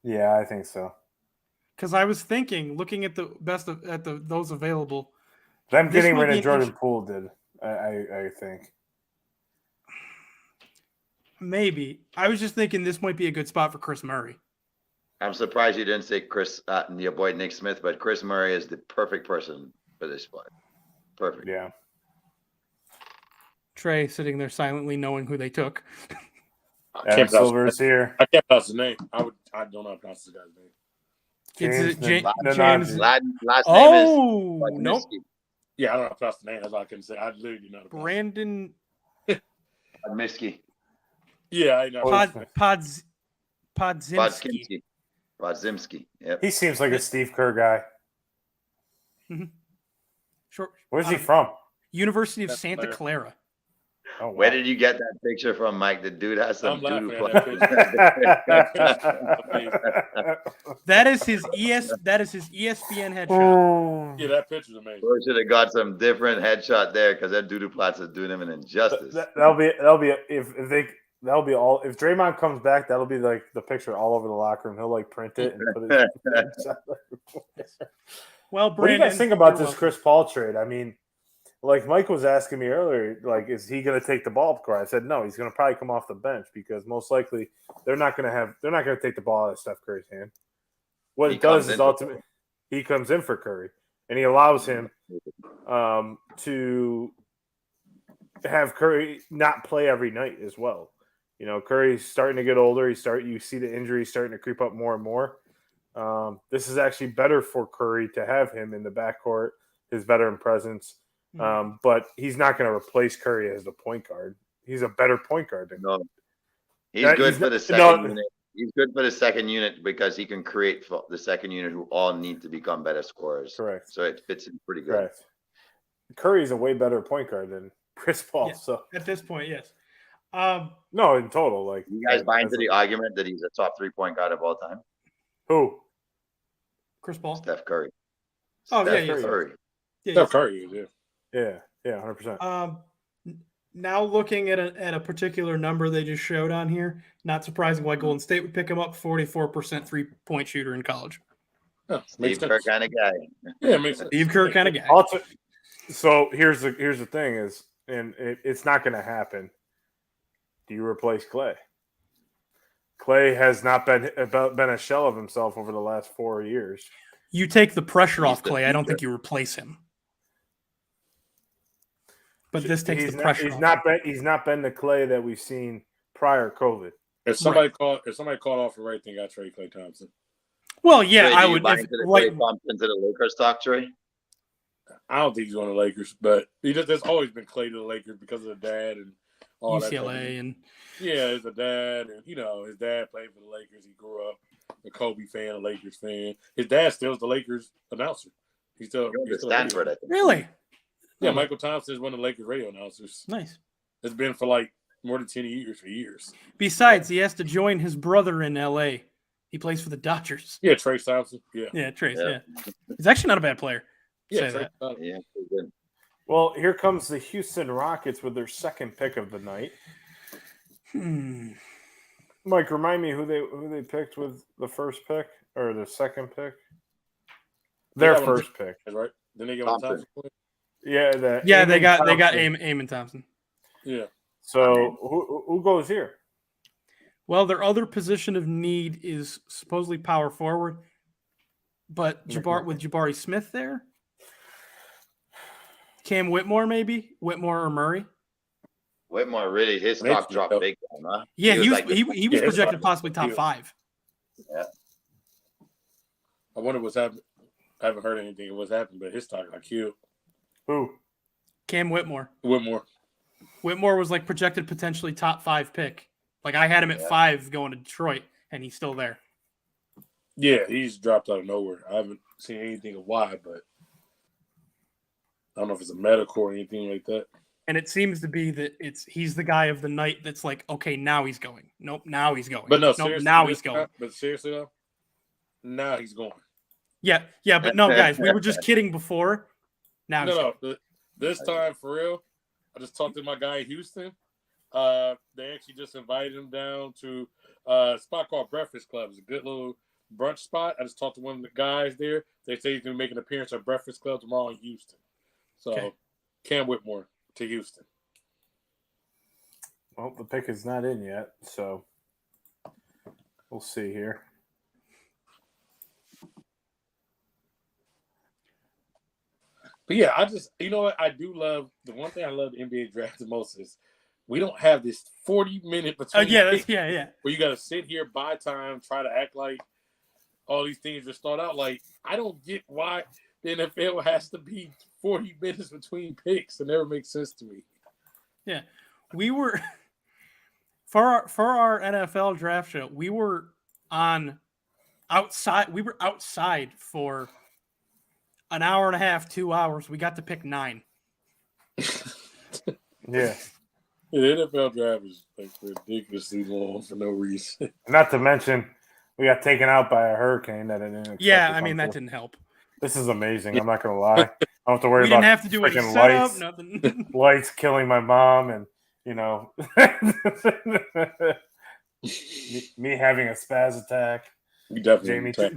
Yeah, I think so. Because I was thinking, looking at the best at those available. Them getting rid of Jordan Poole did, I think. Maybe. I was just thinking this might be a good spot for Chris Murray. I'm surprised you didn't say Chris, your boy Nick Smith, but Chris Murray is the perfect person for this spot. Perfect. Yeah. Trey sitting there silently knowing who they took. Adam Silver is here. I can't pronounce his name. I don't know how to pronounce this guy's name. James. Last name is nope. Yeah, I don't know how to pronounce the name. That's all I can say. I literally do not. Brandon Miski. Yeah, I know. Podzimski. Yep. He seems like a Steve Kerr guy. Mm-hmm. Sure. Where's he from? University of Santa Clara. Oh, wow. Where did you get that picture from, Mike? The dude has some doo-doo. That is his ESPN headshot. Oh. Yeah, that picture's amazing. We should have got some different headshot there because that doo-doo plots is doing him an injustice. That'll be all. If Draymond comes back, that'll be like the picture all over the locker room. He'll like print it and put it. Well, Brandon, what do you guys think about this Chris Paul trade? I mean, like Mike was asking me earlier, like, is he going to take the ball up? I said no. He's going to probably come off the bench because most likely they're not going to take the ball out of Steph Curry's hand. What it does is ultimately he comes in for Curry and he allows him to have Curry not play every night as well. Curry's starting to get older. You see the injuries starting to creep up more and more. This is actually better for Curry to have him in the backcourt, his veteran presence. But he's not going to replace Curry as the point guard. He's a better point guard than No, he's good for the second unit. He's good for the second unit because he can create for the second unit who all need to become better scorers. Correct. So it fits in pretty good. Correct. Curry's a way better point guard than Chris Paul. Yeah, so at this point, yes. no, in total, like you guys buy into the argument that he's a top 3-point guard of all time? Who? Chris Paul. Steph Curry. Oh, Steph yeah, Curry. Yeah. Steph Curry, Yeah, 100%. Now looking at a particular number they just showed on here, not surprising why Golden State would pick him up. 44% 3-point shooter in college. Steve Kerr kind of guy. Yeah, makes sense. Steve Kerr kind of guy. So here's the thing is, and it's not going to happen. Do you replace Clay? Clay has not been a shell of himself over the last 4 years. You take the pressure off Clay. I don't think you replace him. But this takes the pressure off. He's not been the Clay that we've seen prior COVID. If somebody called off the right thing, I trade Klay Thompson. Well, yeah, Trey, I would. Klay Thompson to the Lakers talk, Trey? I don't think he's going to the Lakers, but there's always been Klay to the Lakers because of the dad and all UCLA and there's a dad, and his dad played for the Lakers. He grew up a Kobe fan, a Lakers fan. His dad still's the Lakers announcer. He's still Stanford, I think. Really? Yeah, Michael Thompson is one of the Lakers radio announcers. Nice. It's been for like more than 10 years for years. Besides, he has to join his brother in LA. He plays for the Dodgers. Yeah, Trace Thompson. Yeah. Yeah, Trace. Yeah. He's actually not a bad player. Yeah, Say that. Yeah, good. Well, here comes the Houston Rockets with their second pick of the night. Mike, remind me who they picked with the first pick or the second pick? Their first pick, right? Then they got Thompson. Yeah, they got Eamon Thompson. Yeah. So who goes here? Well, their other position of need is supposedly power forward, but Jabari Smith there. Cam Whitmore, maybe Whitmore or Murray. Whitmore really his stock dropped big time, huh? Yeah, he was projected possibly top 5. Yeah. I wonder what's happened. I haven't heard anything of what's happened, but his stock got killed. Who? Cam Whitmore. Whitmore was like projected potentially top 5 pick. Like I had him at 5 going to Detroit, and he's still there. Yeah, he's dropped out of nowhere. I haven't seen anything of why, but I don't know if it's a medical or anything like that. And it seems to be that he's the guy of the night that's like, okay, now he's going. Nope, now he's going. But no, nope, now he's going. But seriously though, now he's going. Yeah, but no, guys, we were just kidding before. Now this time for real. I just talked to my guy in Houston. They actually just invited him down to a spot called Breakfast Club. It's a good little brunch spot. I just talked to one of the guys there. They say he's going to make an appearance at Breakfast Club tomorrow in Houston. So, Cam Whitmore to Houston. Well, the pick is not in yet, so we'll see here. But yeah, you know what? I do love the one thing I love the NBA draft the most is we don't have this 40-minute between. Yeah. Where you got to sit here, buy time, try to act like all these things just start out. Like, I don't get why the NFL has to be 40 minutes between picks. It never makes sense to me. Yeah, we were for our NFL draft show. We were outside. We were outside for an hour and a half, 2 hours. We got to pick 9. Yeah. The NFL draft is like ridiculously long for no reason. Not to mention, we got taken out by a hurricane that didn't expect. Yeah, I mean that didn't help. This is amazing. I'm not gonna lie. I don't have to worry we about didn't have to do any freaking setup, lights, nothing. lights killing my mom, and me having a spaz attack. You definitely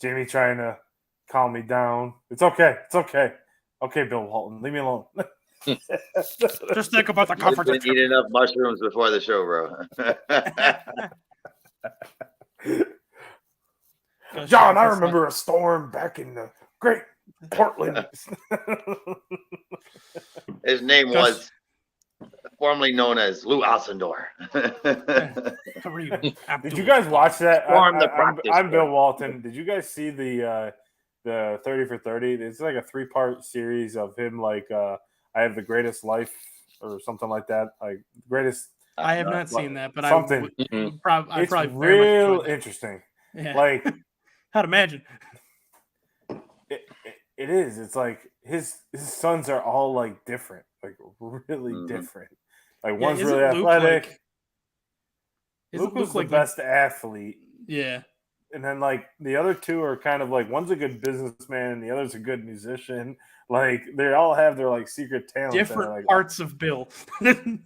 Jamie trying to calm me down. It's okay. Okay, Bill Walton, leave me alone. Just think about the comfort. Didn't eat enough mushrooms before the show, bro. John, I remember a storm back in the great Portland. His name was formerly known as Lou Alcindor. How are you, Did you guys watch that? Form the practice I'm Bill squad. Walton. Did you guys see the 30 for 30? It's like a 3-part series of him. Like I have the greatest life or something like that. Like greatest. I have not seen that, but something. I probably It's very much real enjoyed that. interesting. Yeah. Like How'd imagine. it is. It's like his sons are all like different, like really different. Like one's isn't really Luke athletic. Isn't Luke was Luke the like best athlete. Yeah. And then like the other two are kind of like one's a good businessman and the other's a good musician. Like they all have their like secret talents. Different like, parts of Bill. and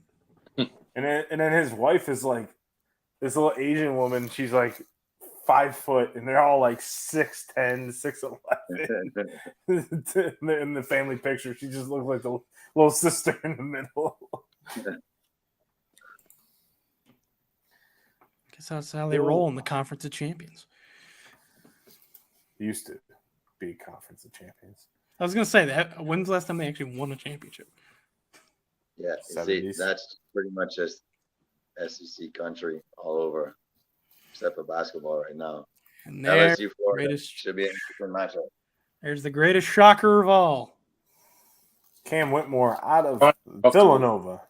then his wife is like this little Asian woman. She's like 5 foot, and they're all like 6'10", 6'11". In the family picture, she just looks like the little sister in the middle. Guess that's how they roll in the Conference of Champions. Used to be Conference of Champions. I was gonna say that. When's the last time they actually won a championship? Yeah, you see, that's pretty much just SEC country all over, except for basketball right now. And there, LSU Florida should be an interesting matchup. There's the greatest shocker of all. Cam Whitmore out of Villanova.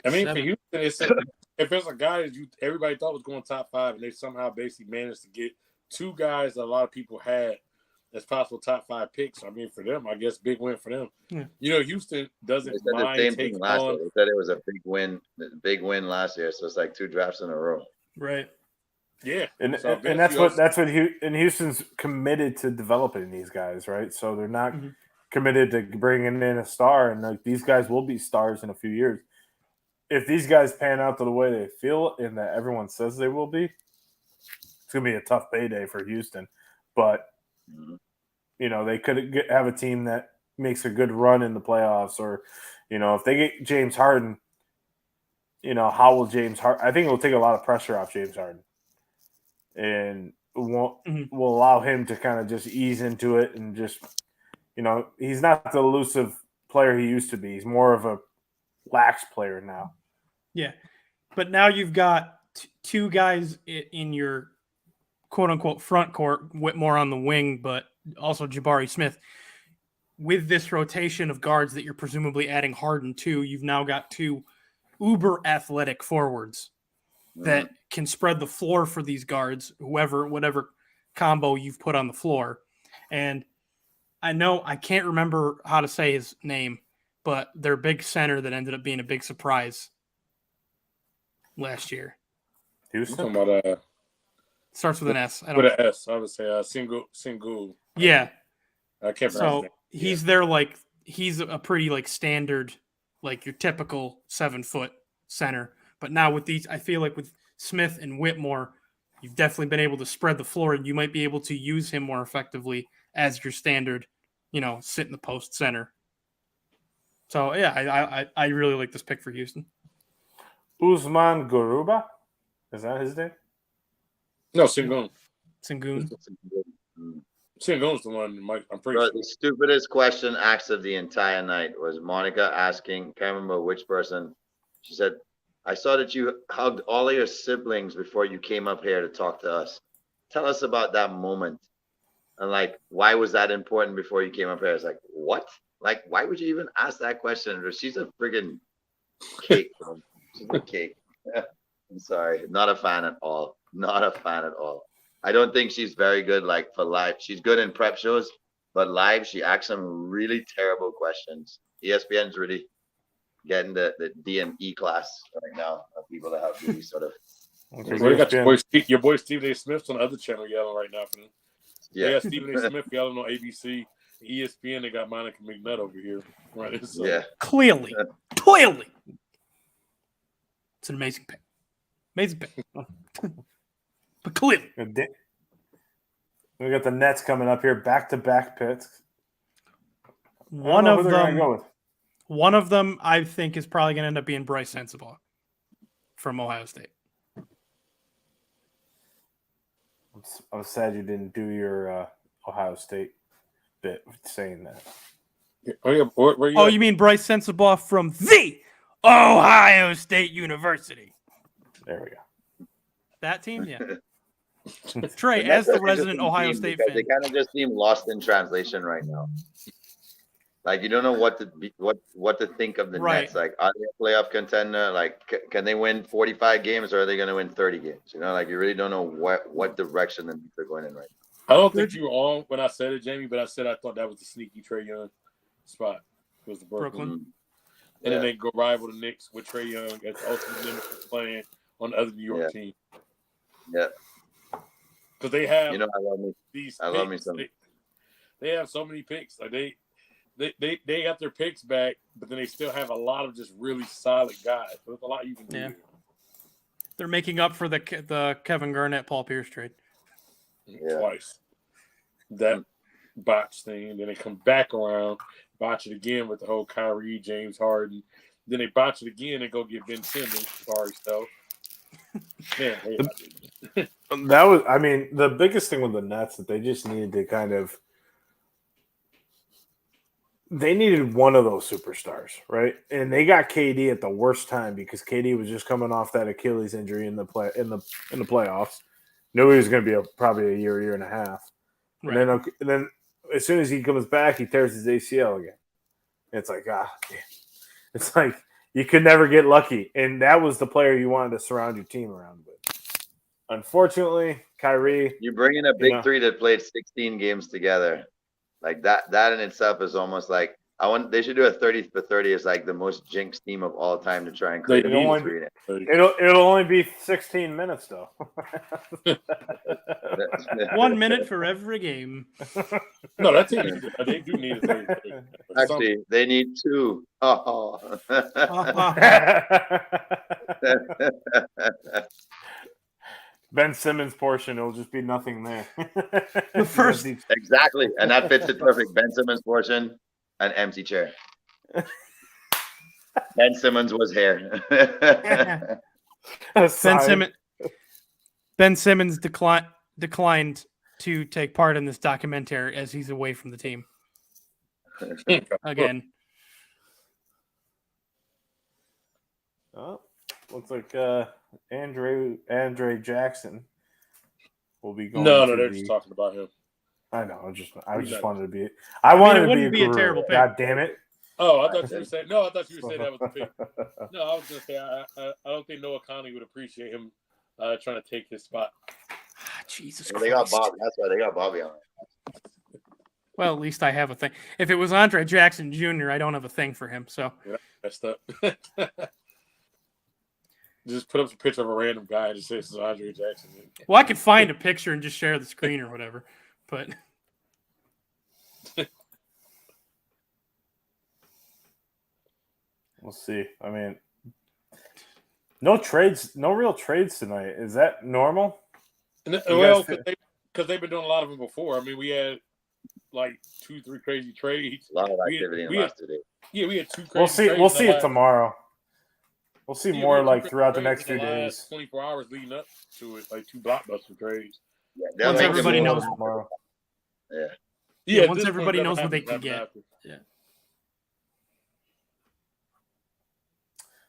I mean, for Houston, it's if there's a guy that everybody thought was going top 5, and they somehow basically managed to get 2 guys that a lot of people had as possible top 5 picks. I mean, for them, I guess big win for them. Yeah. You know, Houston doesn't mind taking last on. year. They said it was a big win last year, so it's like 2 drafts in a row. Right. Yeah, and so that's what and Houston's committed to developing these guys, right? So they're not committed to bringing in a star, and like these guys will be stars in a few years. If these guys pan out to the way they feel and that everyone says they will be, it's gonna be a tough payday for Houston. But you know they could have a team that makes a good run in the playoffs, or you know if they get James Harden, you know how will James Harden? I think it will take a lot of pressure off James Harden. And will allow him to kind of just ease into it and just, you know, he's not the elusive player he used to be. He's more of a lax player now. Yeah. But now you've got 2 guys in your quote-unquote front court, Whitmore on the wing, but also Jabari Smith. With this rotation of guards that you're presumably adding Harden to, you've now got 2 uber-athletic forwards that can spread the floor for these guards, whatever combo you've put on the floor. And I know I can't remember how to say his name, but their big center that ended up being a big surprise last year. Houston? Talking about, starts with an S. I would say Cinco. Yeah. I can't pronounce So it. he's their he's a pretty standard, your typical 7-foot center. But now with these, I feel like with Smith and Whitmore, you've definitely been able to spread the floor, and you might be able to use him more effectively as your standard, sit in the post center. So yeah, I really like this pick for Houston. Usman Garuba, is that his name? No, Sengun. Sengun's the one, Mike. I'm pretty Bro, sure. the stupidest question asked of the entire night was Monica asking, can't remember which person. She said, I saw that you hugged all of your siblings before you came up here to talk to us. Tell us about that moment. And why was that important before you came up here? It's like, what? Why would you even ask that question? She's a friggin' cake. She's a cake. I'm sorry. Not a fan at all. Not a fan at all. I don't think she's very good for live. She's good in prep shows, but live she asks some really terrible questions. ESPN's really getting the DME class right now of people that have really sort of. Well, you got your boy Stephen A. Smith's on the other channel yelling right now for them. Yeah, they got Stephen A. Smith yelling on ABC, ESPN. They got Monica McNutt over here. Right? So. Yeah, clearly, it's an amazing pick. Amazing pick. But clearly, we got the Nets coming up here, back-to-back picks. One of them, I think, is probably going to end up being Bryce Sensabaugh from Ohio State. I was sad you didn't do your Ohio State bit saying that. Where you Oh, at? you mean Bryce Sensabaugh from the Ohio State University? There we go. That team, yeah. Trey, The Nets as the are an resident interesting Ohio team State because fan, they kind of just seem lost in translation right now. Like you don't know what to think of the Right. Nets. Like are they a playoff contender? Like can they win 45 games or are they going to win 30 games? You know, like you really don't know what direction the Nets are going in right I don't think you were on when I said it, Jamie, but I said I thought that was the sneaky Trae Young spot. It was the Brooklyn. Brooklyn. And then they go rival the Knicks with Trae Young as the ultimate nemesis playing on the other New York team. Yeah. Because they have You know, I love me. these I love me picks. some. They have so many picks. Like they got their picks back, but then they still have a lot of just really solid guys. So there's a lot you can do. Yeah. They're making up for the Kevin Garnett, Paul Pierce trade. Yeah. Twice. That botch thing, and then they come back around, botch it again with the whole Kyrie, James Harden. Then they botch it again and go get Ben Simmons. Sorry, Stowe. Man, That was, I mean, the biggest thing with the Nets that they just needed to kind of, they needed one of those superstars, right? And they got KD at the worst time because KD was just coming off that Achilles injury in the playoffs. Knew he was going to be probably a year and a half. Right. And then as soon as he comes back, he tears his ACL again. It's like, damn. It's like you could never get lucky. And that was the player you wanted to surround your team around with. Unfortunately, Kyrie. You bring in a big three that played 16 games together. Like that in itself is almost like they should do a 30 for 30 as like the most jinx team of all time to try and create a big three. It'll only be 16 minutes though. 1 minute for every game. No, that's it. They do need a 30. Actually, they need two. Oh. Ben Simmons' portion, it'll just be nothing there. The first, exactly, and that fits it perfect. Ben Simmons' portion, an empty chair. Ben Simmons was here. Ben Simmons declined to take part in this documentary as he's away from the team. Again. Oh, looks like Andre Jackson will be going. No, they're just talking about him. I know. I just wanted to be. I mean, it wouldn't be a terrible pick. God damn it! Oh, I thought you were saying. No, I thought you were saying that was the pick. No, I was gonna say I don't think Noah Conley would appreciate him trying to take his spot. Jesus Well, Christ! they got Bobby. That's why they got Bobby on it. Well, at least I have a thing. If it was Andre Jackson Jr., I don't have a thing for him. So yeah, messed up. Just put up a picture of a random guy and just say this is Andre Jackson. Well, I could find a picture and just share the screen or whatever. But we'll see. I mean, no real trades tonight. Is that normal? Well, because they've been doing a lot of them before. I mean, we had like 2-3 crazy trades. A lot of activity in the last 2 days. Yeah, we had 2 crazy trades. We'll see it tomorrow. We'll see more like throughout the next few days. 24 hours leading up to it, like 2 blockbuster trades. Yeah, once everybody knows tomorrow. Yeah, once everybody knows what they can get. Yeah.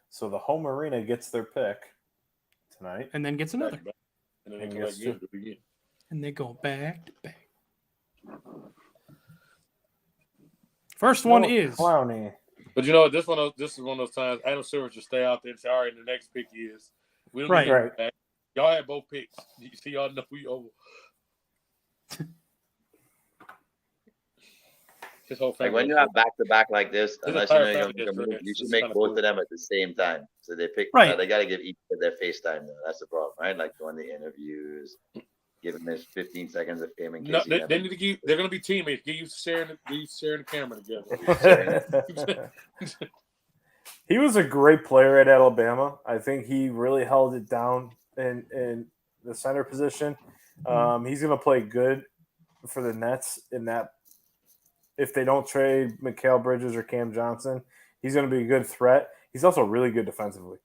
So the home arena gets their pick tonight, and then gets another, and then they and they go back to back. First one is Clowney. But you know, this is one of those times Adam Silver should stay out there and say, all right, the next pick is. We don't need right. Back. Y'all had both picks. You see, y'all know we over. His whole family. Like when you have back to back like this, unless you know you're gonna make a move, you should make both cool. of them at the same time. So they pick. Right. They got to give each of their FaceTime though. That's the problem, right? Like doing the interviews, giving them 15 seconds of fame in case. No, they need to keep. They're gonna be teammates. Get used to sharing the camera together. He was a great player at Alabama. I think he really held it down in the center position. He's going to play good for the Nets in that. If they don't trade Mikal Bridges or Cam Johnson, he's going to be a good threat. He's also really good defensively.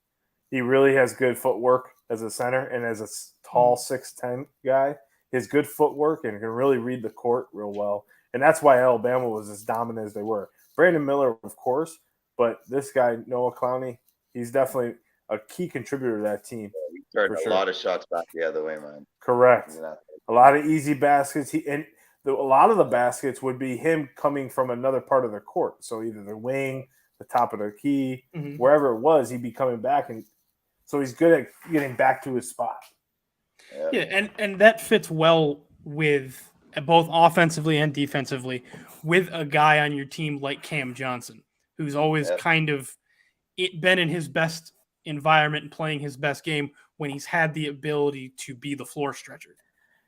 He really has good footwork as a center and as a tall 6'10" guy. He has good footwork and can really read the court real well. And that's why Alabama was as dominant as they were. Brandon Miller, of course, but this guy, Noah Clowney, he's definitely a key contributor to that team. He turned For a sure. lot of shots back the other way, man. Correct. Yeah. A lot of easy baskets. A lot of the baskets would be him coming from another part of the court. So either the wing, the top of the key, wherever it was, he'd be coming back. And so he's good at getting back to his spot. Yeah, and that fits well with both offensively and defensively with a guy on your team like Cam Johnson, who's always kind of been in his best environment and playing his best game when he's had the ability to be the floor stretcher.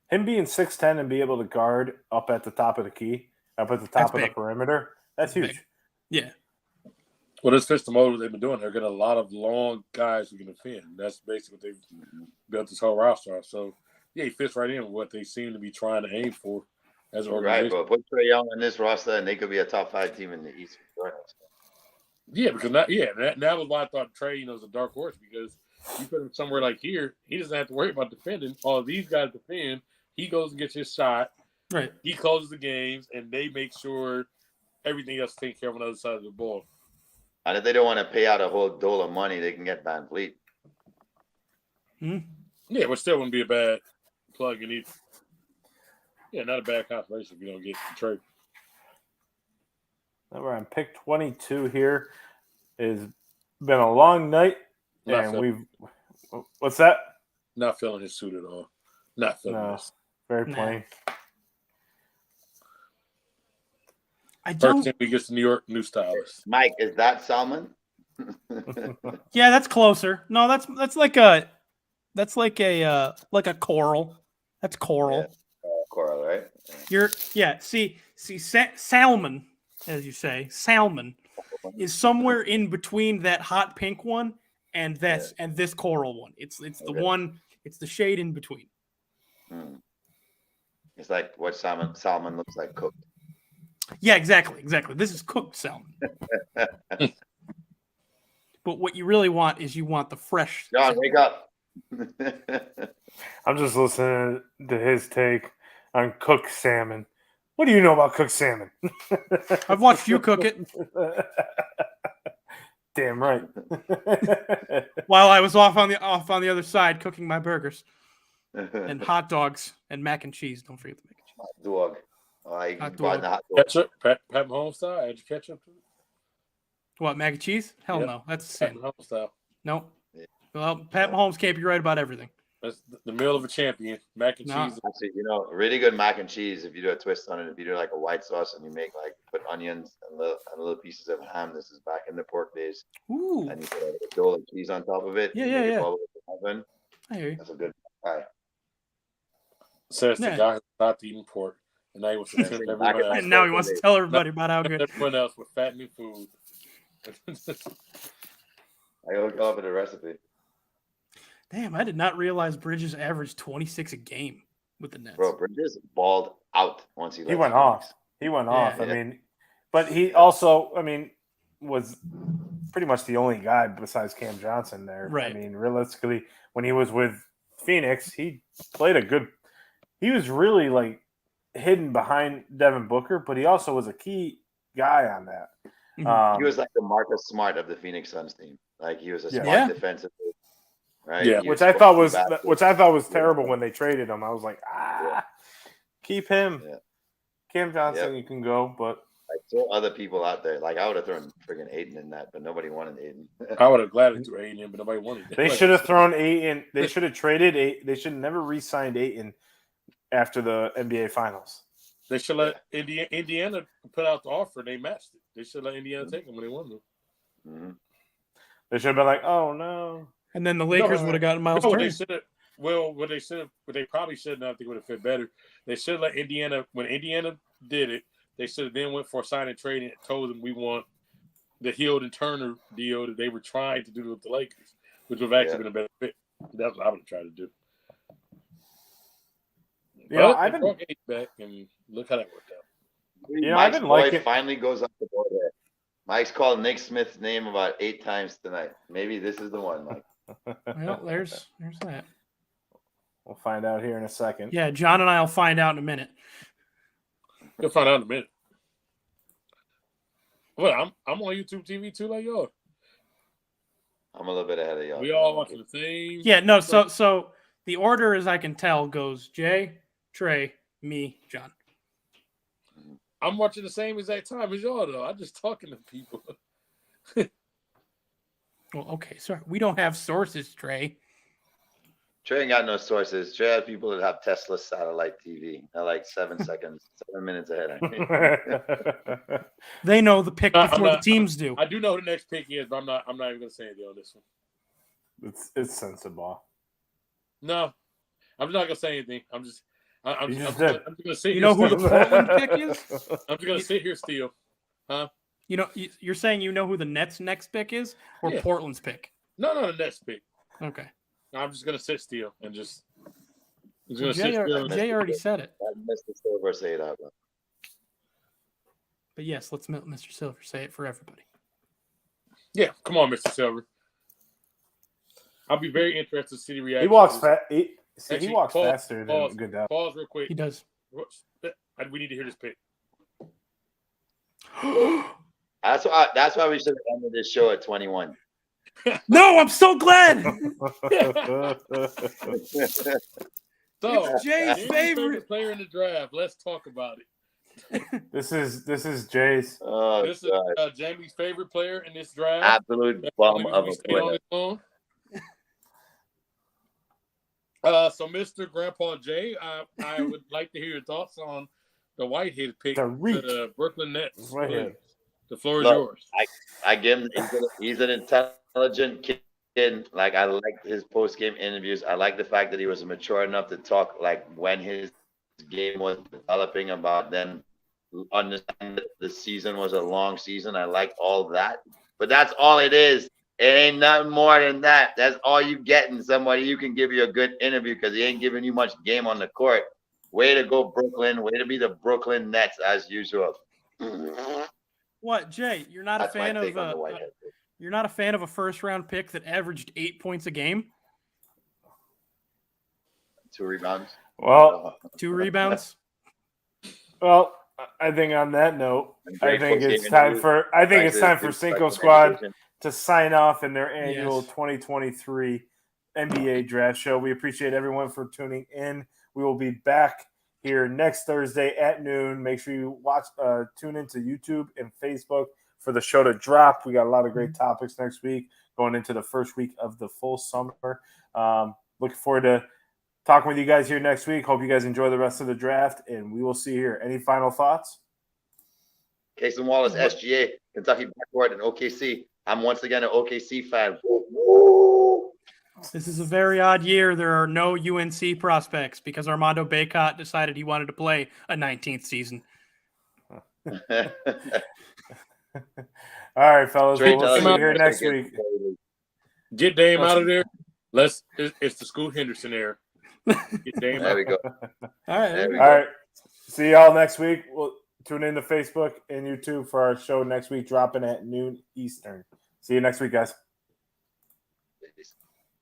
Him being 6'10" and be able to guard up at the top of the key, up at the top of the perimeter, that's huge. Big. Yeah. Well, this fits the model they've been doing. They're getting a lot of long guys who can defend. That's basically what they've built this whole roster on. So, yeah, he fits right in with what they seem to be trying to aim for as an organization. Right, but put Trae Young on this roster, and they could be a top 5 team in the East. Yeah, because that was why I thought Trae, is a dark horse, because you put him somewhere like here, he doesn't have to worry about defending. All these guys defend. He goes and gets his shot. Right. He closes the games, and they make sure everything else is taken care of on the other side of the ball. And if they don't want to pay out a whole dole of money, they can get Van Vliet. Yeah, but still wouldn't be a bad plug in either. Yeah, not a bad confirmation if you don't get the trade. We're on pick 22 here. It's been a long night, and what's that? Not feeling his suit at all. Not feeling this. Very plain. First thing we get to New York, new stylist. Mike, is that salmon? Yeah, that's closer. No, that's like a coral. That's coral. Yeah. Coral, right? Salmon, as you say, salmon is somewhere in between that hot pink one and this coral one. It's the one. It's the shade in between. It's like what salmon looks like cooked. Yeah, exactly. This is cooked salmon. But what you really want is you want the fresh. John, wake up. I'm just listening to his take on cooked salmon. What do you know about cooked salmon? I've watched you cook it. Damn right. While I was off on the other side cooking my burgers and hot dogs and mac and cheese. Don't forget the mac and cheese. Hot dog. Hot dog. Ketchup, Pat Mahomes style. Add your ketchup to it. What, mac and cheese? Hell no, that's a sin. Pat Mahomes style. Nope. Well, Pat Mahomes can't be right about everything. That's the meal of a champion. Mac and cheese. Actually, really good mac and cheese. If you do a twist on it, if you do like a white sauce and you make put onions and little pieces of ham. This is back in the pork days. Ooh. And you put a dole of cheese on top of it. Yeah. I hear you. That's a good pie. Says the guy who stopped eating pork, and now he wants to tell everyone else. And now he wants to tell everybody about how good everyone else with fattening food. I looked up at the recipe. Damn, I did not realize Bridges averaged 26 a game with the Nets. Bro, Bridges balled out once he went off. He went off. I mean, but he also, was pretty much the only guy besides Cam Johnson there. Right. I mean, realistically, when he was with Phoenix, he played he was really hidden behind Devin Booker, but he also was a key guy on that. He was like the Marcus Smart of the Phoenix Suns team. He was a smart defensive, right? Yeah, which I thought was terrible when they traded him. I was like, keep him. Yeah. Cam Johnson, you can go, but I saw other people out there. I would have thrown friggin' Ayton in that, but nobody wanted Ayton. I would have gladly threw Ayton in, but nobody wanted it. They should have thrown Ayton. They should have traded Ayton. They should have never re-signed Ayton after the NBA Finals. They should let Indiana put out the offer. They matched it. They should let Indiana take them when they won them. Mm-hmm. They should have been like, "Oh no!" And then the Lakers would have gotten Miles Turner. What they probably should have. I think would have fit better. They should have let Indiana when Indiana did it. They should have then went for a sign and trade and told them we want the Hield and Turner deal that they were trying to do with the Lakers, which would have actually been a better fit. That's what I would have tried to do. Yeah, I've been back and look how that worked out. Yeah, Mike's I've been boy finally goes up the board there. Mike's called Nick Smith's name about 8 times tonight. Maybe this is the one, Mike. Well, there's that. We'll find out here in a second. Yeah, John and I will find out in a minute. You'll find out in a minute. Well, I'm on YouTube TV too, like y'all. I'm a little bit ahead of y'all. We all watching the same. Yeah, no. So the order, as I can tell, goes Jay, Trey, me, John. I'm watching the same exact time as y'all, though. I'm just talking to people. Well, okay, sorry. We don't have sources, Trey. Trey ain't got no sources. Trey has people that have Tesla satellite TV. They're like 7 minutes ahead of me. They know the pick I'm before not- the teams do. I do know who the next pick is, but I'm not even gonna say anything on this one. It's sensible. No, I'm not gonna say anything. I'm just You just I'm did. just gonna sit You here. know who still. the Portland pick is? I'm just gonna sit here still. You know, you're saying you know who the Nets' next pick is, or Yeah. Portland's pick? No, the next pick. Okay. I'm just gonna sit still and just. I'm just Well, gonna sit still. and- Jay already said it. Let Mr. Silver say it out loud. But yes, let's Mr. Silver say it for everybody. Yeah, come on, Mr. Silver. I'll be very interested to see the reaction. He walks to this. fast. He Actually, walks pause, faster than pause. Goodell. Pause real quick. He does. We need to hear this pick. That's why we should have ended this show at 21. No, I'm so glad. So, It's Jay's Jamie's favorite. player in the draft. Let's talk about it. This is Jay's. Oh, This is God. Jamie's favorite player in this draft. Absolute That's bum the only of reason a he stayed on player. his own. So, Mr. Grandpa Jay, I would like to hear your thoughts on the Whitehead pick, Tariq. the Brooklyn Nets. Right here. Please. The floor is Look, yours. I give him. He's an intelligent kid. Like, I like his post game interviews. I like the fact that he was mature enough to talk like when his game was developing about then understand that the season was a long season. I like all that, but that's all it is. It ain't nothing more than that. That's all you getting. Somebody who can give you a good interview because he ain't giving you much game on the court. Way to go, Brooklyn. Way to be the Brooklyn Nets as usual. What, Jay? You're not That's a my fan take of on the Whitehead. you're not a fan of a first round pick that averaged 8 points a game, 2 rebounds. Well, 2 rebounds. I think on that note, And I great think post-game it's time interview. for Thanks Cinco for Squad education. to sign off in their annual Yes. 2023 NBA draft show. We appreciate everyone for tuning in. We will be back here next Thursday at noon. Make sure you tune into YouTube and Facebook for the show to drop. We got a lot of great topics next week going into the first week of the full summer. Looking forward to talking with you guys here next week. Hope you guys enjoy the rest of the draft, and we will see you here. Any final thoughts? Casey Wallace, SGA, Kentucky Backcourt, and OKC. I'm once again an OKC fan. This is a very odd year. There are no UNC prospects because Armando Bacot decided he wanted to play a 19th season. All right, fellas. Trey We'll see you Johnson, here next week. Get Dame out of there. It's the Scoot Henderson era. Get Dame There out. we go. All right. There we All go. right. See y'all next week. We'll tune in to Facebook and YouTube for our show next week, dropping at noon Eastern. See you next week, guys.